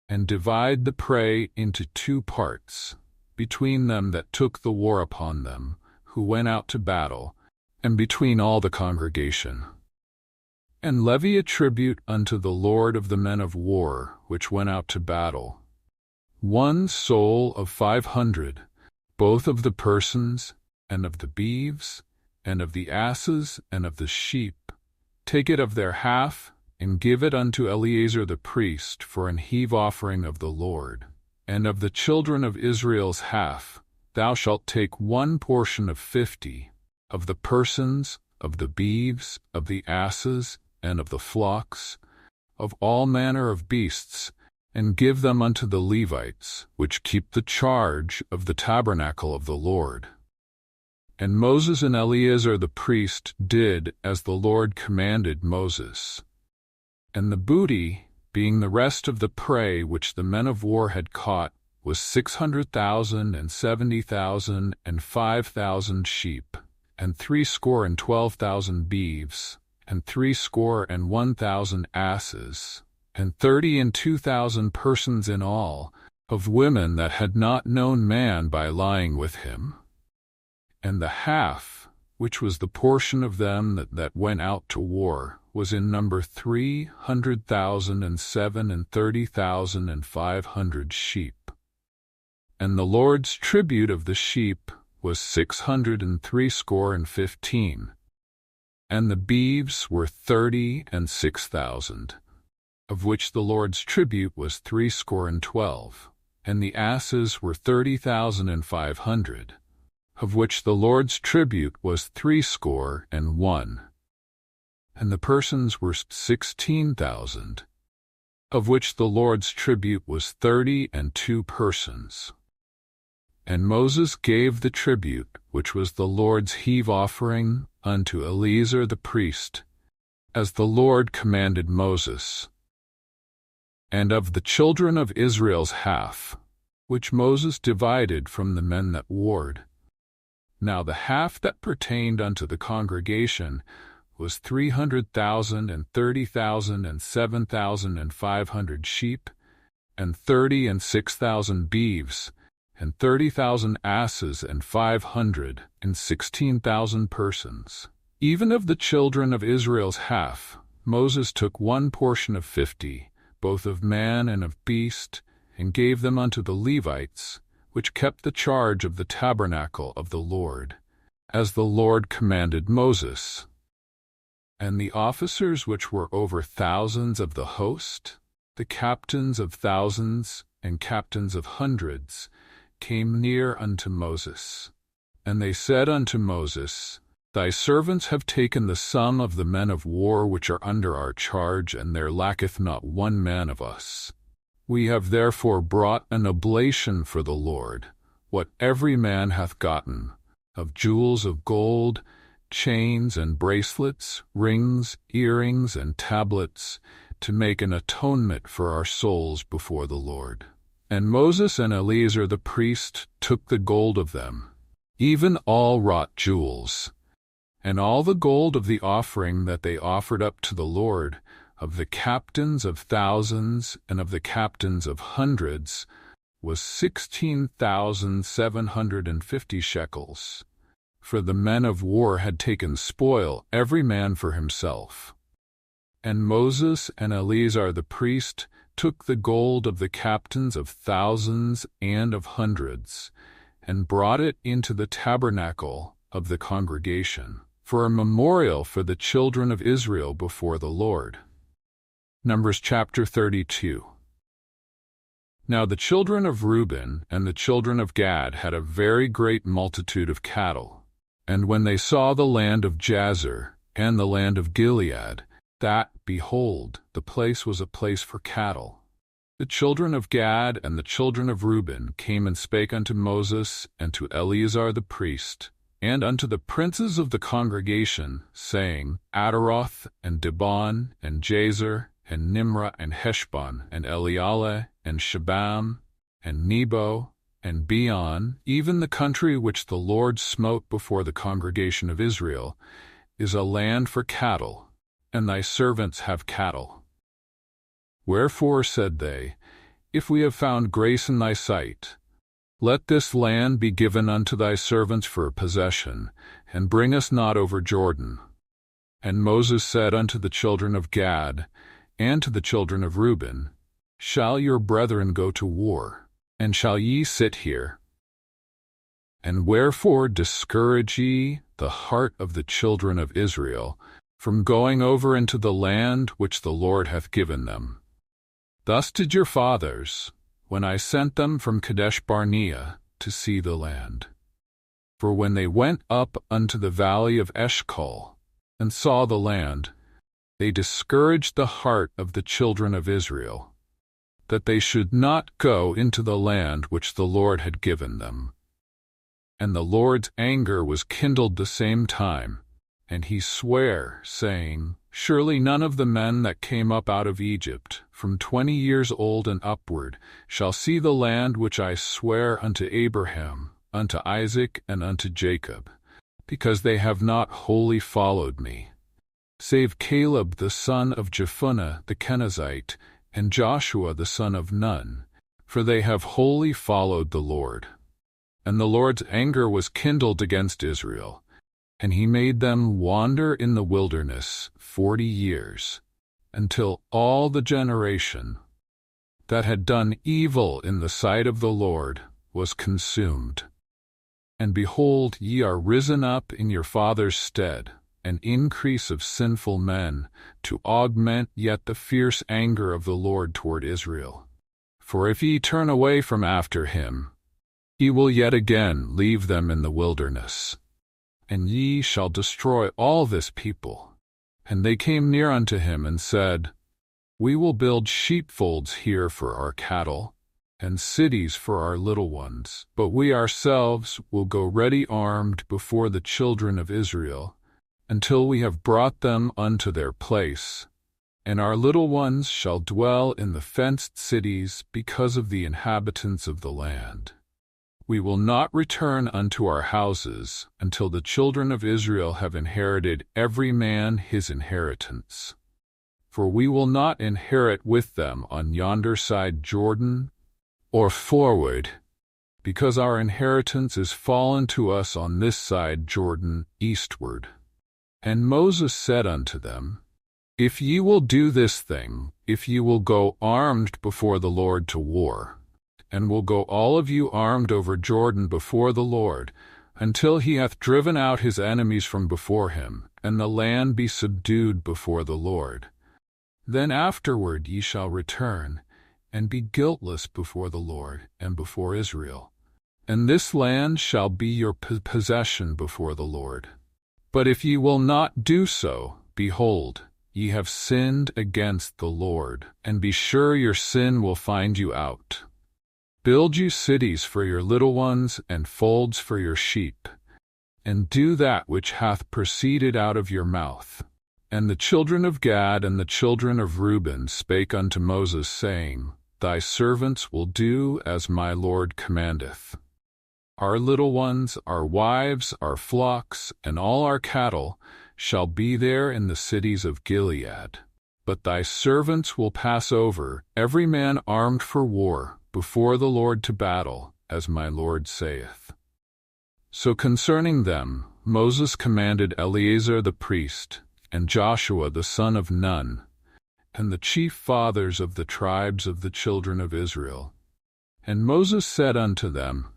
and divide the prey into 2 parts, between them that took the war upon them, who went out to battle, and between all the congregation. And levy a tribute unto the Lord of the men of war which went out to battle, 1 soul of 500, both of the persons, and of the beeves, and of the asses, and of the sheep. Take it of their half, and give it unto Eleazar the priest for an heave offering of the Lord. And of the children of Israel's half, thou shalt take 1 portion of 50, of the persons, of the beeves, of the asses, and of the flocks, of all manner of beasts, and give them unto the Levites, which keep the charge of the tabernacle of the Lord. And Moses and Eleazar the priest did as the Lord commanded Moses. And the booty, being the rest of the prey which the men of war had caught, was 600,000 and 70,000 and 5,000 sheep, and 312,000 beeves, and 301,000 asses, and 32,000 persons in all, of women that had not known man by lying with him. And the half, which was the portion of them that went out to war, was in number 300,000 and 30,000 and 500 sheep. And the Lord's tribute of the sheep was 615, and the beeves were 36,000, of which the Lord's tribute was 312, and the asses were 30,500, of which the Lord's tribute was 301, and the persons were 16,000, of which the Lord's tribute was 32 persons. And Moses gave the tribute, which was the Lord's heave offering, unto Eleazar the priest, as the Lord commanded Moses. And of the children of Israel's half, which Moses divided from the men that warred. Now the half that pertained unto the congregation was 300,000 and 30,000 and 7,500 sheep, and 30 and 6,000 beeves, and 30,000 asses, and 516,000 persons. Even of the children of Israel's half, Moses took one portion of 50, both of man and of beast, and gave them unto the Levites, which kept the charge of the tabernacle of the Lord, as the Lord commanded Moses. And the officers which were over thousands of the host, the captains of thousands and captains of hundreds, came near unto Moses. And they said unto Moses, Thy servants have taken the sum of the men of war which are under our charge, and there lacketh not one man of us. We have therefore brought an oblation for the Lord, what every man hath gotten, of jewels of gold, chains and bracelets, rings, earrings, and tablets, to make an atonement for our souls before the Lord. And Moses and Eleazar the priest took the gold of them, even all wrought jewels, and all the gold of the offering that they offered up to the Lord, of the captains of thousands and of the captains of hundreds, was 16,750 shekels. For the men of war had taken spoil, every man for himself. And Moses and Eleazar the priest took the gold of the captains of thousands and of hundreds, and brought it into the tabernacle of the congregation, for a memorial for the children of Israel before the Lord. Numbers chapter 32. Now the children of Reuben and the children of Gad had a very great multitude of cattle. And when they saw the land of Jazer and the land of Gilead, that, behold, the place was a place for cattle, the children of Gad and the children of Reuben came and spake unto Moses and to Eleazar the priest, and unto the princes of the congregation, saying, Ataroth, and Dibon, and Jazer, and Nimrah, and Heshbon, and Elealeh, and Shebam, and Nebo, and Beon, even the country which the Lord smote before the congregation of Israel, is a land for cattle, and thy servants have cattle. Wherefore, said they, If we have found grace in thy sight, let this land be given unto thy servants for a possession, and bring us not over Jordan. And Moses said unto the children of Gad, and to the children of Reuben, Shall your brethren go to war, and shall ye sit here? And wherefore discourage ye the heart of the children of Israel from going over into the land which the Lord hath given them? Thus did your fathers, when I sent them from Kadesh Barnea to see the land. For when they went up unto the valley of Eshcol, and saw the land, they discouraged the heart of the children of Israel, that they should not go into the land which the Lord had given them. And the Lord's anger was kindled the same time, and he sware, saying, Surely none of the men that came up out of Egypt, from 20 years old and upward, shall see the land which I swear unto Abraham, unto Isaac, and unto Jacob, because they have not wholly followed me, save Caleb the son of Jephunneh the Kenizzite, and Joshua the son of Nun, for they have wholly followed the Lord. And the Lord's anger was kindled against Israel, and he made them wander in the wilderness 40 years, until all the generation that had done evil in the sight of the Lord was consumed. And behold, ye are risen up in your father's stead, an increase of sinful men, to augment yet the fierce anger of the Lord toward Israel. For if ye turn away from after him, he will yet again leave them in the wilderness, and ye shall destroy all this people, And they came near unto him and said, We will build sheepfolds here for our cattle, and cities for our little ones. But we ourselves will go ready armed before the children of Israel, until we have brought them unto their place. And our little ones shall dwell in the fenced cities because of the inhabitants of the land. We will not return unto our houses until the children of Israel have inherited every man his inheritance. For we will not inherit with them on yonder side Jordan, or forward, because our inheritance is fallen to us on this side Jordan eastward. And Moses said unto them, If ye will do this thing, if ye will go armed before the Lord to war, and will go all of you armed over Jordan before the Lord, until he hath driven out his enemies from before him, and the land be subdued before the Lord. Then afterward ye shall return, and be guiltless before the Lord and before Israel. And this land shall be your possession before the Lord. But if ye will not do so, behold, ye have sinned against the Lord, and be sure your sin will find you out. Build you cities for your little ones and folds for your sheep, and do that which hath proceeded out of your mouth. And the children of Gad and the children of Reuben spake unto Moses, saying, Thy servants will do as my Lord commandeth. Our little ones, our wives, our flocks, and all our cattle shall be there in the cities of Gilead. But thy servants will pass over, every man armed for war, before the Lord to battle, as my Lord saith. So concerning them, Moses commanded Eleazar the priest, and Joshua the son of Nun, and the chief fathers of the tribes of the children of Israel. And Moses said unto them,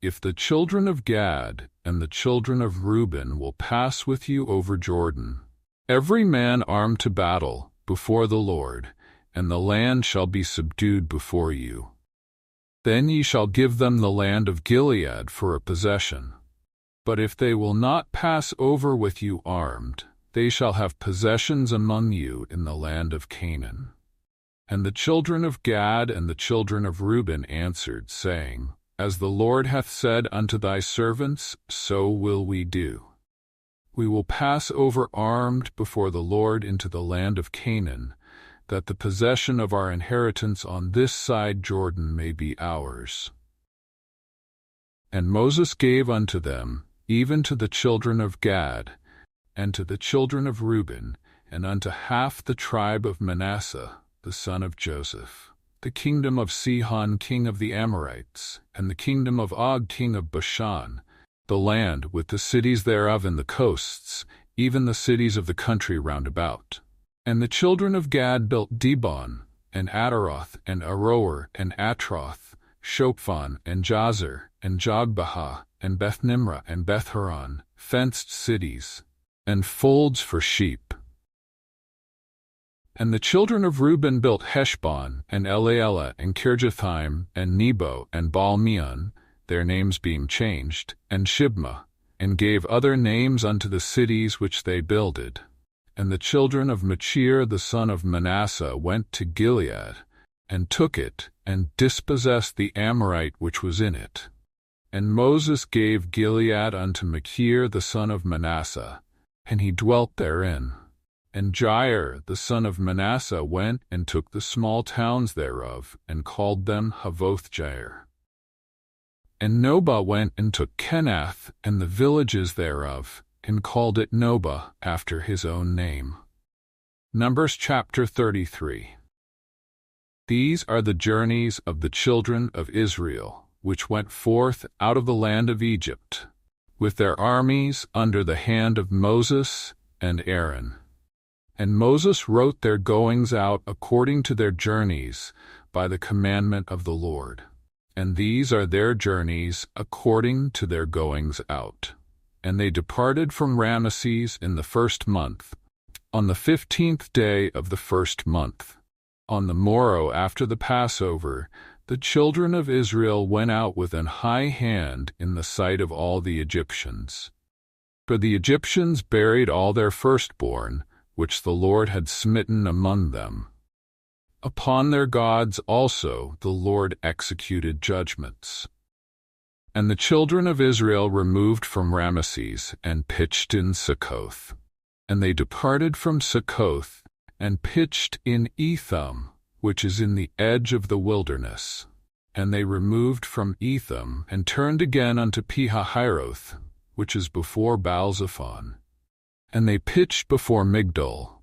If the children of Gad and the children of Reuben will pass with you over Jordan, every man armed to battle, before the Lord, and the land shall be subdued before you. Then ye shall give them the land of Gilead for a possession. But if they will not pass over with you armed, they shall have possessions among you in the land of Canaan. And the children of Gad and the children of Reuben answered, saying, As the Lord hath said unto thy servants, so will we do. We will pass over armed before the Lord into the land of Canaan, that the possession of our inheritance on this side Jordan may be ours. And Moses gave unto them, even to the children of Gad, and to the children of Reuben, and unto half the tribe of Manasseh, the son of Joseph, the kingdom of Sihon king of the Amorites, and the kingdom of Og king of Bashan, the land with the cities thereof and the coasts, even the cities of the country round about. And the children of Gad built Dibon, and Ataroth, and Aroer, and Atroth, Shophan, and Jazer, and Jogbehah, and Bethnimrah, and Bethhoron, fenced cities, and folds for sheep. And the children of Reuben built Heshbon, and Elealeh, and Kirjathaim, and Nebo, and Baal-meon, their names being changed, and Shibmah, and gave other names unto the cities which they builded. And the children of Machir the son of Manasseh went to Gilead, and took it, and dispossessed the Amorite which was in it. And Moses gave Gilead unto Machir the son of Manasseh, and he dwelt therein. And Jair the son of Manasseh went and took the small towns thereof, and called them Havoth-Jair. And Nobah went and took Kenath and the villages thereof, and called it Nobah after his own name. Numbers chapter 33. These are the journeys of the children of Israel, which went forth out of the land of Egypt, with their armies under the hand of Moses and Aaron. And Moses wrote their goings out according to their journeys by the commandment of the Lord. And these are their journeys according to their goings out. And they departed from Ramesses in the 1st month, on the 15th day of the 1st month. On the morrow after the Passover, the children of Israel went out with an high hand in the sight of all the Egyptians. For the Egyptians buried all their firstborn, which the Lord had smitten among them. Upon their gods also the Lord executed judgments. And the children of Israel removed from Rameses and pitched in Succoth. And they departed from Succoth and pitched in Etham, which is in the edge of the wilderness. And they removed from Etham and turned again unto Pihahiroth, which is before Baalzephon. And they pitched before Migdol.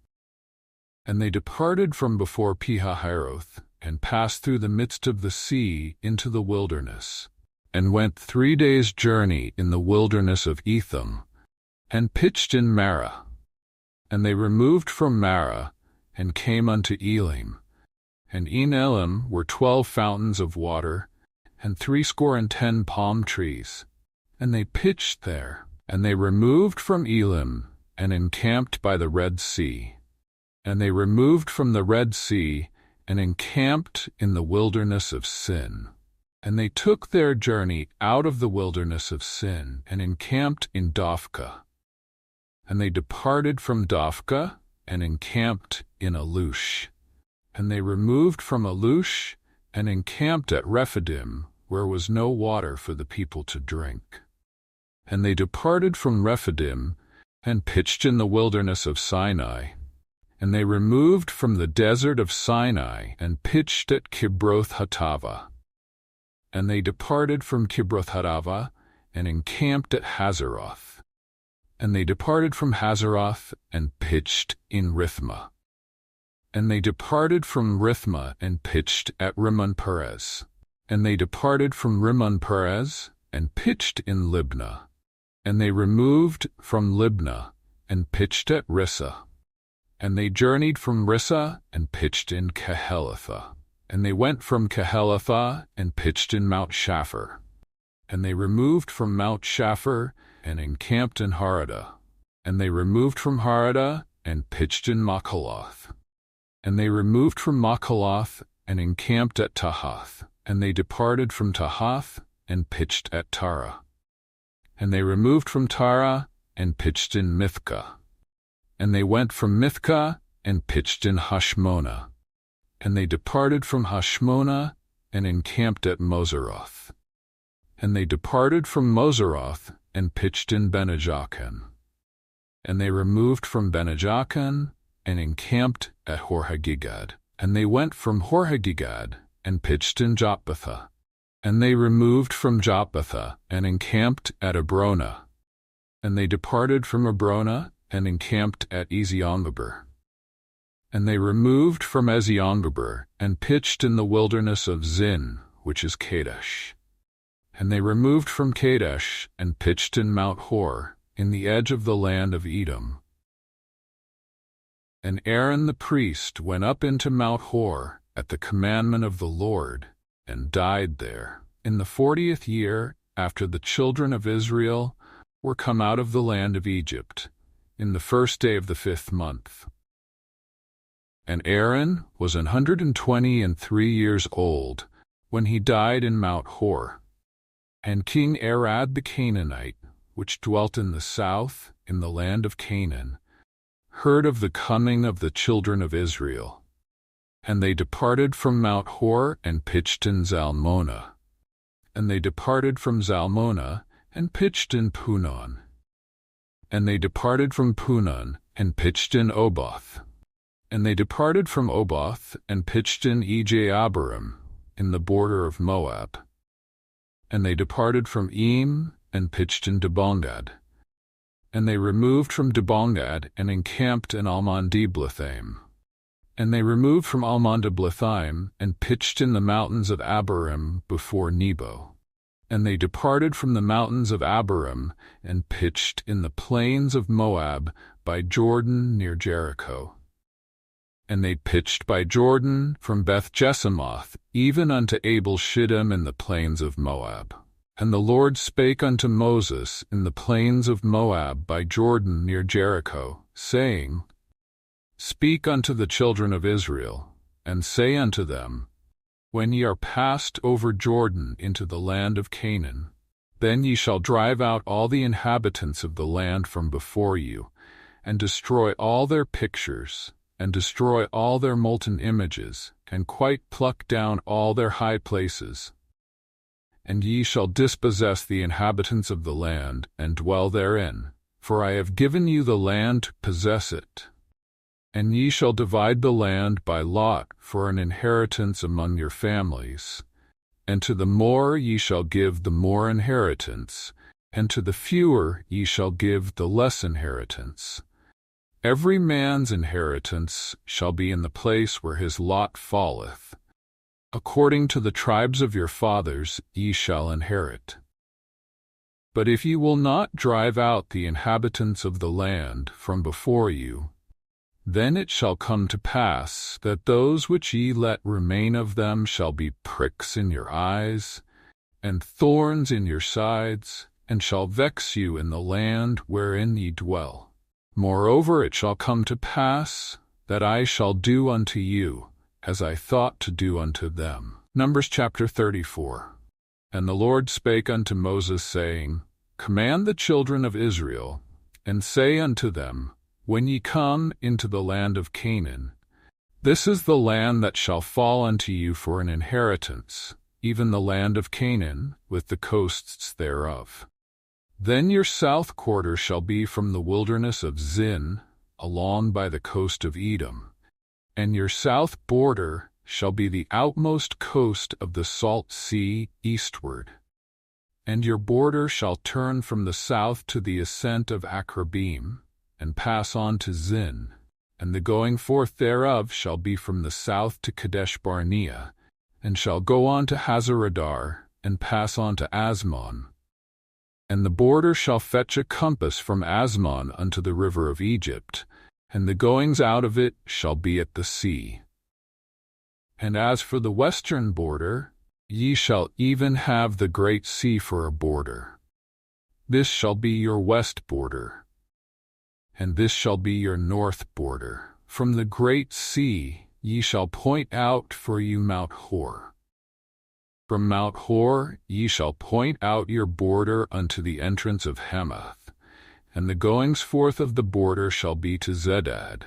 And they departed from before Pihahiroth, and passed through the midst of the sea into the wilderness, and went 3 days' journey in the wilderness of Etham, and pitched in Marah. And they removed from Marah, and came unto Elim. And in Elim were 12 fountains of water, and 70 palm trees. And they pitched there. And they removed from Elim, and encamped by the Red Sea. And they removed from the Red Sea, and encamped in the wilderness of Sin. And they took their journey out of the wilderness of Sin, and encamped in Dophkah. And they departed from Dophkah, and encamped in Alush. And they removed from Alush, and encamped at Rephidim, where was no water for the people to drink. And they departed from Rephidim, and pitched in the wilderness of Sinai. And they removed from the desert of Sinai, and pitched at Kibroth-Hattava. And they departed from Kibroth-Hattava, and encamped at Hazeroth. And they departed from Hazeroth, and pitched in Rithmah. And they departed from Rithmah, and pitched at Rimmon-Perez. And they departed from Rimmon-Perez, and pitched in Libnah. And they removed from Libnah, and pitched at Rissah. And they journeyed from Rissah, and pitched in Kehelatha. And they went from Kehelatha, and pitched in Mount Shapher. And they removed from Mount Shapher, and encamped in Haradah. And they removed from Haradah, and pitched in Machaloth. And they removed from Machaloth, and encamped at Tahath. And they departed from Tahath, and pitched at Tara. And they removed from Tara, and pitched in Mithkah. And they went from Mithkah, and pitched in Hashmonah. And they departed from Hashmonah, and encamped at Moseroth. And they departed from Moseroth, and pitched in Benejaakan. And they removed from Benejaakan, and encamped at Horhagigad. And they went from Horhagigad, and pitched in Jotbatha. And they removed from Jotbatha, and encamped at Abrona. And they departed from Abrona, and encamped at Eziongeber. And they removed from Eziongeber, and pitched in the wilderness of Zin, which is Kadesh. And they removed from Kadesh, and pitched in Mount Hor, in the edge of the land of Edom. And Aaron the priest went up into Mount Hor at the commandment of the Lord, and died there, in the 40th year after the children of Israel were come out of the land of Egypt, in the 1st day of the 5th month. And Aaron was 123 years old when he died in Mount Hor. And King Arad the Canaanite, which dwelt in the south, in the land of Canaan, heard of the coming of the children of Israel. And they departed from Mount Hor, and pitched in Zalmonah. And they departed from Zalmonah, and pitched in Punon. And they departed from Punon, and pitched in Oboth. And they departed from Oboth, and pitched in Ejabarim, in the border of Moab. And they departed from Eam, and pitched in Dibongad. And they removed from Dibongad, and encamped in Almon-Diblathaim. And they removed from Almon-Diblathaim, and pitched in the mountains of Abarim before Nebo. And they departed from the mountains of Abarim, and pitched in the plains of Moab by Jordan near Jericho. And they pitched by Jordan from Beth-Jesimoth, even unto Abel-Shittim in the plains of Moab. And the Lord spake unto Moses in the plains of Moab by Jordan near Jericho, saying, Speak unto the children of Israel, and say unto them, When ye are passed over Jordan into the land of Canaan, then ye shall drive out all the inhabitants of the land from before you, and destroy all their pictures, and destroy all their molten images, and quite pluck down all their high places. And ye shall dispossess the inhabitants of the land, and dwell therein, for I have given you the land to possess it. And ye shall divide the land by lot for an inheritance among your families. And to the more ye shall give the more inheritance, and to the fewer ye shall give the less inheritance. Every man's inheritance shall be in the place where his lot falleth. According to the tribes of your fathers ye shall inherit. But if ye will not drive out the inhabitants of the land from before you, then it shall come to pass that those which ye let remain of them shall be pricks in your eyes, and thorns in your sides, and shall vex you in the land wherein ye dwell. Moreover, it shall come to pass that I shall do unto you as I thought to do unto them. Numbers chapter 34. And the Lord spake unto Moses, saying, Command the children of Israel, and say unto them, When ye come into the land of Canaan, this is the land that shall fall unto you for an inheritance, even the land of Canaan, with the coasts thereof. Then your south quarter shall be from the wilderness of Zin, along by the coast of Edom, and your south border shall be the outmost coast of the salt sea eastward. And your border shall turn from the south to the ascent of Akrabim, and pass on to Zin, and the going forth thereof shall be from the south to Kadesh Barnea, and shall go on to Hazaradar, and pass on to Asmon. And the border shall fetch a compass from Asmon unto the river of Egypt, and the goings out of it shall be at the sea. And as for the western border, ye shall even have the great sea for a border. This shall be your west border. And this shall be your north border. From the great sea ye shall point out for you Mount Hor. From Mount Hor ye shall point out your border unto the entrance of Hamath. And the goings forth of the border shall be to Zedad,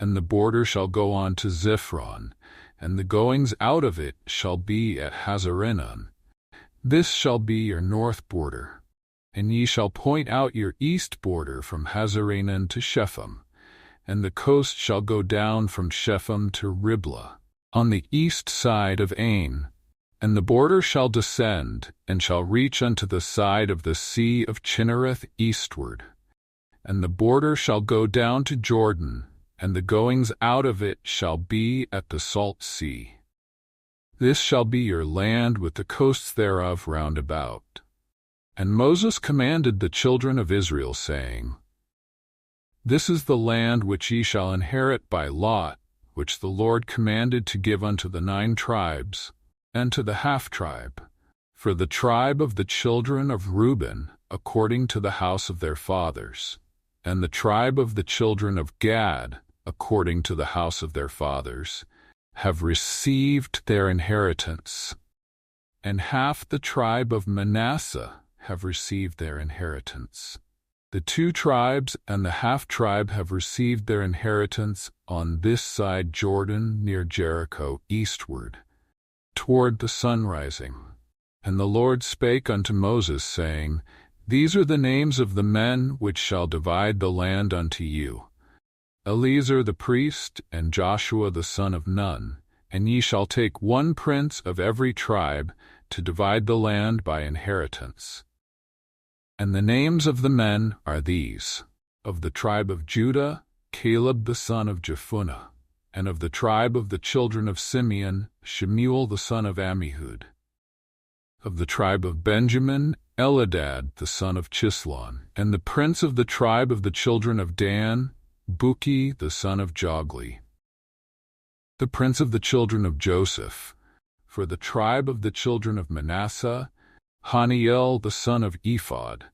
and the border shall go on to Ziphron, and the goings out of it shall be at Hazarenan. This shall be your north border. And ye shall point out your east border from Hazarenan to Shepham, and the coast shall go down from Shepham to Riblah, on the east side of Ain, and the border shall descend, and shall reach unto the side of the sea of Chinnereth eastward. And the border shall go down to Jordan, and the goings out of it shall be at the salt sea. This shall be your land with the coasts thereof round about. And Moses commanded the children of Israel, saying, This is the land which ye shall inherit by lot, which the Lord commanded to give unto the 9 tribes, and to the half-tribe, for the tribe of the children of Reuben, according to the house of their fathers, and the tribe of the children of Gad, according to the house of their fathers, have received their inheritance, and half the tribe of Manasseh have received their inheritance. The 2 tribes and the half-tribe have received their inheritance on this side Jordan near Jericho eastward, toward the sun rising. And the Lord spake unto Moses, saying, These are the names of the men which shall divide the land unto you, Eleazar the priest, and Joshua the son of Nun. And ye shall take 1 prince of every tribe to divide the land by inheritance. And the names of the men are these: of the tribe of Judah, Caleb the son of Jephunneh, and of the tribe of the children of Simeon, Shemuel the son of Ammihud. Of the tribe of Benjamin, Eladad the son of Chislon, and the prince of the tribe of the children of Dan, Buki the son of Jogli. The prince of the children of Joseph, for the tribe of the children of Manasseh, Haniel the son of Ephod.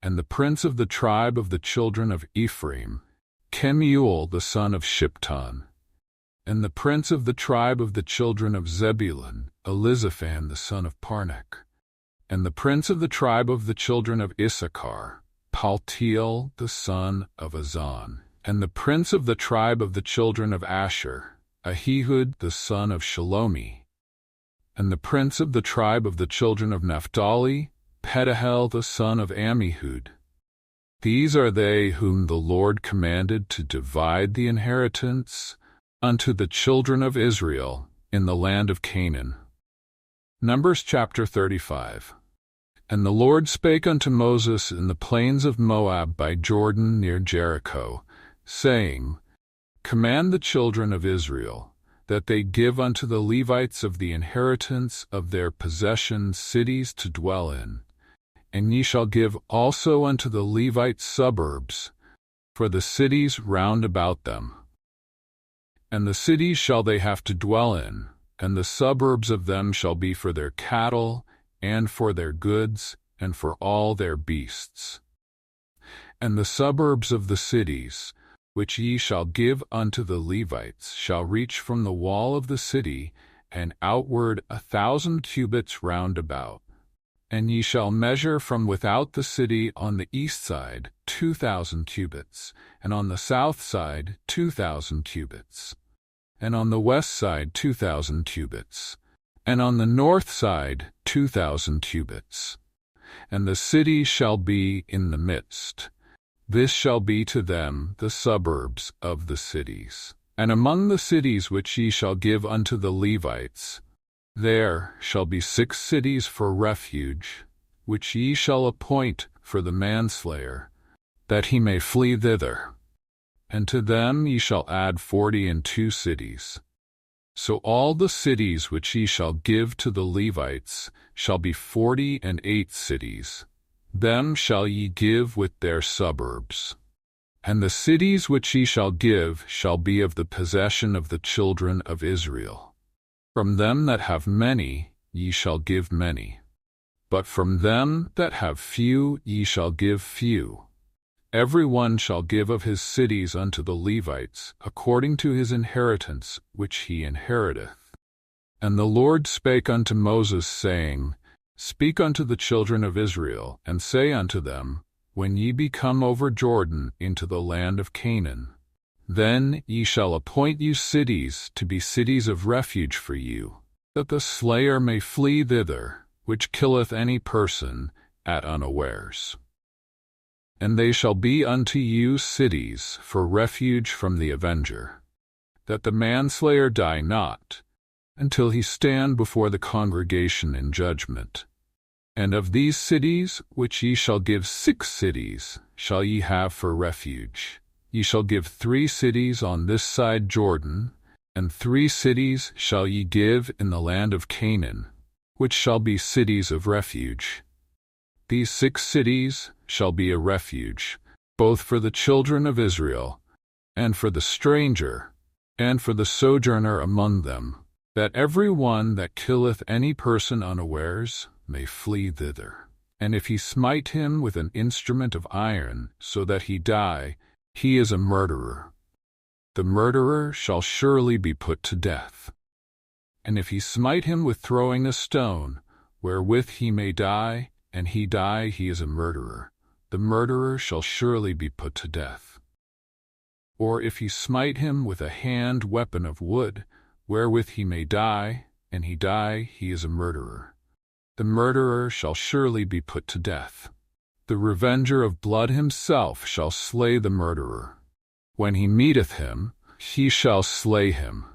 And the prince of the tribe of the children of Ephraim, Kemuel the son of Shipton. And the prince of the tribe of the children of Zebulun, Elizaphan the son of Parnak. And the prince of the tribe of the children of Issachar, Paltiel the son of Azan. And the prince of the tribe of the children of Asher, Ahihud the son of Shalomi. And the prince of the tribe of the children of Naphtali, Pedahel the son of Ammihud. These are they whom the Lord commanded to divide the inheritance unto the children of Israel in the land of Canaan. Numbers chapter 35. And the Lord spake unto Moses in the plains of Moab by Jordan near Jericho, saying, Command the children of Israel, that they give unto the Levites of the inheritance of their possession cities to dwell in. And ye shall give also unto the Levites suburbs, for the cities round about them. And the cities shall they have to dwell in, and the suburbs of them shall be for their cattle, and for their goods, and for all their beasts. And the suburbs of the cities, which ye shall give unto the Levites, shall reach from the wall of the city, and outward 1,000 cubits round about. And ye shall measure from without the city on the east side 2,000 cubits, and on the south side 2,000 cubits, and on the west side 2,000 cubits, and on the north side 2,000 cubits. And the city shall be in the midst. This shall be to them the suburbs of the cities. And among the cities which ye shall give unto the Levites, there shall be 6 cities for refuge, which ye shall appoint for the manslayer, that he may flee thither. And to them ye shall add 42 cities. So all the cities which ye shall give to the Levites shall be 48 cities. Them shall ye give with their suburbs. And the cities which ye shall give shall be of the possession of the children of Israel. From them that have many ye shall give many. But from them that have few ye shall give few. Every one shall give of his cities unto the Levites, according to his inheritance which he inheriteth. And the Lord spake unto Moses, saying, Speak unto the children of Israel, and say unto them, When ye be come over Jordan into the land of Canaan, then ye shall appoint you cities to be cities of refuge for you, that the slayer may flee thither, which killeth any person at unawares. And they shall be unto you cities for refuge from the avenger, that the manslayer die not, until he stand before the congregation in judgment. And of these cities, which ye shall give 6 cities, shall ye have for refuge. Ye shall give 3 cities on this side Jordan, and 3 cities shall ye give in the land of Canaan, which shall be cities of refuge. These 6 cities shall be a refuge, both for the children of Israel, and for the stranger, and for the sojourner among them, that every one that killeth any person unawares may flee thither. And if he smite him with an instrument of iron, so that he die, he is a murderer. The murderer shall surely be put to death. And if he smite him with throwing a stone, wherewith he may die, and he die, he is a murderer. The murderer shall surely be put to death. Or if he smite him with a hand weapon of wood, wherewith he may die, and he die, he is a murderer. The murderer shall surely be put to death. The revenger of blood himself shall slay the murderer. When he meeteth him, he shall slay him.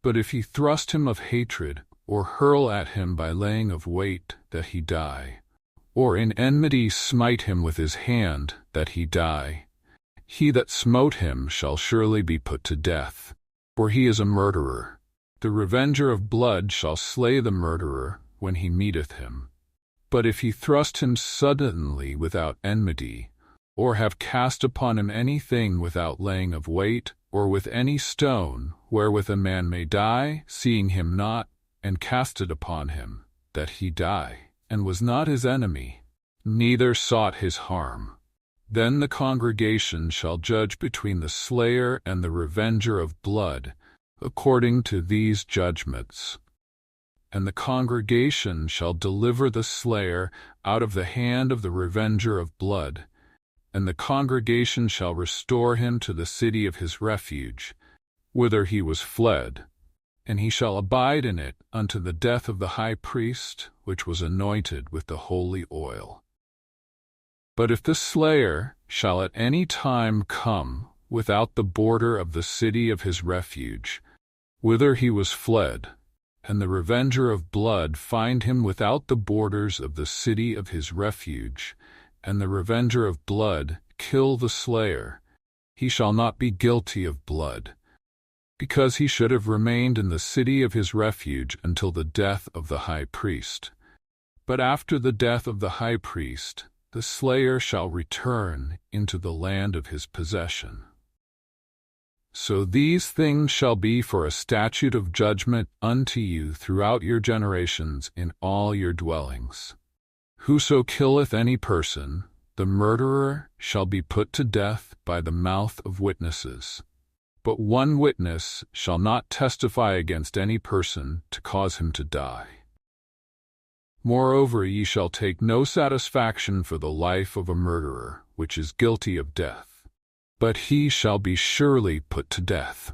But if he thrust him of hatred, or hurl at him by laying of weight, that he die, or in enmity smite him with his hand, that he die, he that smote him shall surely be put to death, for he is a murderer. The revenger of blood shall slay the murderer when he meeteth him. But if he thrust him suddenly without enmity, or have cast upon him anything without laying of weight, or with any stone, wherewith a man may die, seeing him not, and cast it upon him, that he die, and was not his enemy, neither sought his harm, then the congregation shall judge between the slayer and the revenger of blood, according to these judgments. And the congregation shall deliver the slayer out of the hand of the revenger of blood, and the congregation shall restore him to the city of his refuge, whither he was fled, and he shall abide in it unto the death of the high priest, which was anointed with the holy oil. But if the slayer shall at any time come without the border of the city of his refuge, whither he was fled, and the revenger of blood find him without the borders of the city of his refuge, and the revenger of blood kill the slayer, he shall not be guilty of blood, because he should have remained in the city of his refuge until the death of the high priest. But after the death of the high priest, the slayer shall return into the land of his possession. So these things shall be for a statute of judgment unto you throughout your generations in all your dwellings. Whoso killeth any person, the murderer shall be put to death by the mouth of witnesses. But one witness shall not testify against any person to cause him to die. Moreover, ye shall take no satisfaction for the life of a murderer, which is guilty of death, but he shall be surely put to death.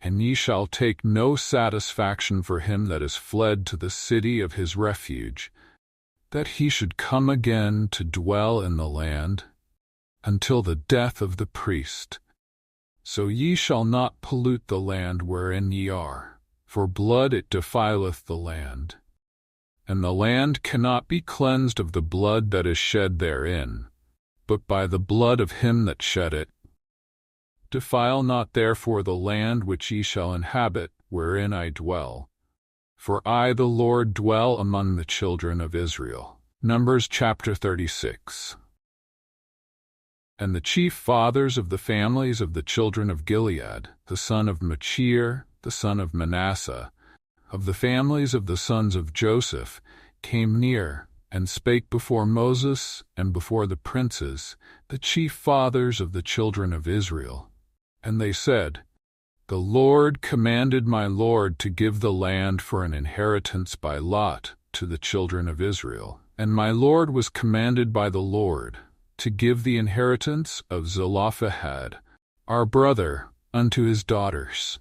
And ye shall take no satisfaction for him that is fled to the city of his refuge, that he should come again to dwell in the land, until the death of the priest. So ye shall not pollute the land wherein ye are, for blood it defileth the land. And the land cannot be cleansed of the blood that is shed therein, but by the blood of him that shed it. Defile not therefore the land which ye shall inhabit, wherein I dwell. For I, the Lord, dwell among the children of Israel. Numbers chapter 36. And the chief fathers of the families of the children of Gilead, the son of Machir, the son of Manasseh, of the families of the sons of Joseph, came near, and spake before Moses and before the princes, the chief fathers of the children of Israel. And they said, The Lord commanded my Lord to give the land for an inheritance by lot to the children of Israel. And my Lord was commanded by the Lord to give the inheritance of Zelophehad, our brother, unto his daughters.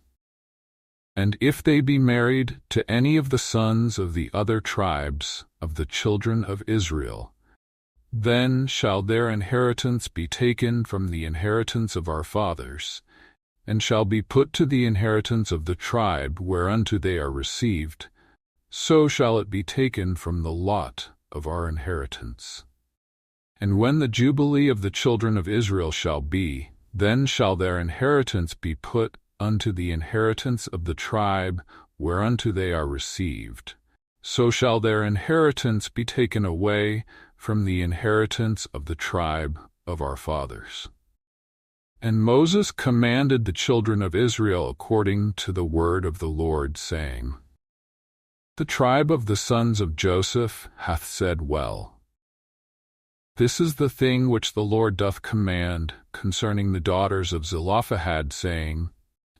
And if they be married to any of the sons of the other tribes of the children of Israel, then shall their inheritance be taken from the inheritance of our fathers, and shall be put to the inheritance of the tribe whereunto they are received, so shall it be taken from the lot of our inheritance. And when the jubilee of the children of Israel shall be, then shall their inheritance be put unto the inheritance of the tribe whereunto they are received. So shall their inheritance be taken away from the inheritance of the tribe of our fathers. And Moses commanded the children of Israel according to the word of the Lord, saying, The tribe of the sons of Joseph hath said well. This is the thing which the Lord doth command concerning the daughters of Zelophehad, saying,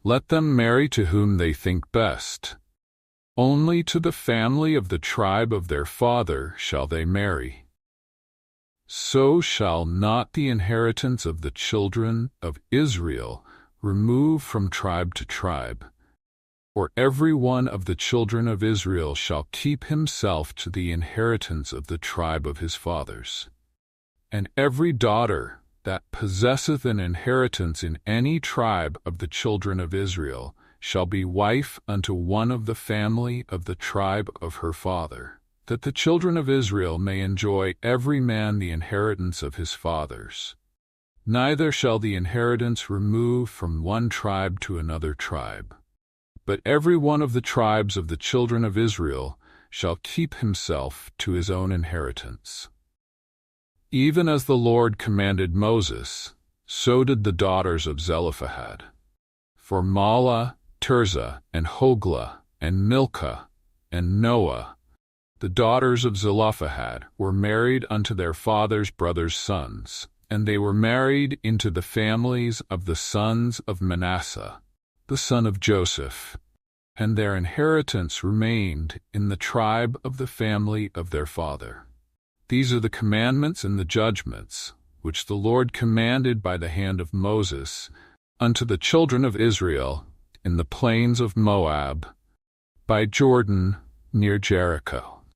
Let them marry to whom they think best. Only to the family of the tribe of their father shall they marry. So shall not the inheritance of the children of Israel remove from tribe to tribe, or every one of the children of Israel shall keep himself to the inheritance of the tribe of his fathers. And every daughter that possesseth an inheritance in any tribe of the children of Israel shall be wife unto one of the family of the tribe of her father, that the children of Israel may enjoy every man the inheritance of his fathers. Neither shall the inheritance remove from one tribe to another tribe, but every one of the tribes of the children of Israel shall keep himself to his own inheritance. Even as the Lord commanded Moses, so did the daughters of Zelophehad. For Mahlah, Tirzah, and Hoglah, and Milcah, and Noah, the daughters of Zelophehad, were married unto their father's brothers' sons, and they were married into the families of the sons of Manasseh, the son of Joseph, and their inheritance remained in the tribe of the family of their father. These are the commandments and the judgments which the Lord commanded by the hand of Moses unto the children of Israel in the plains of Moab, by Jordan near Jericho.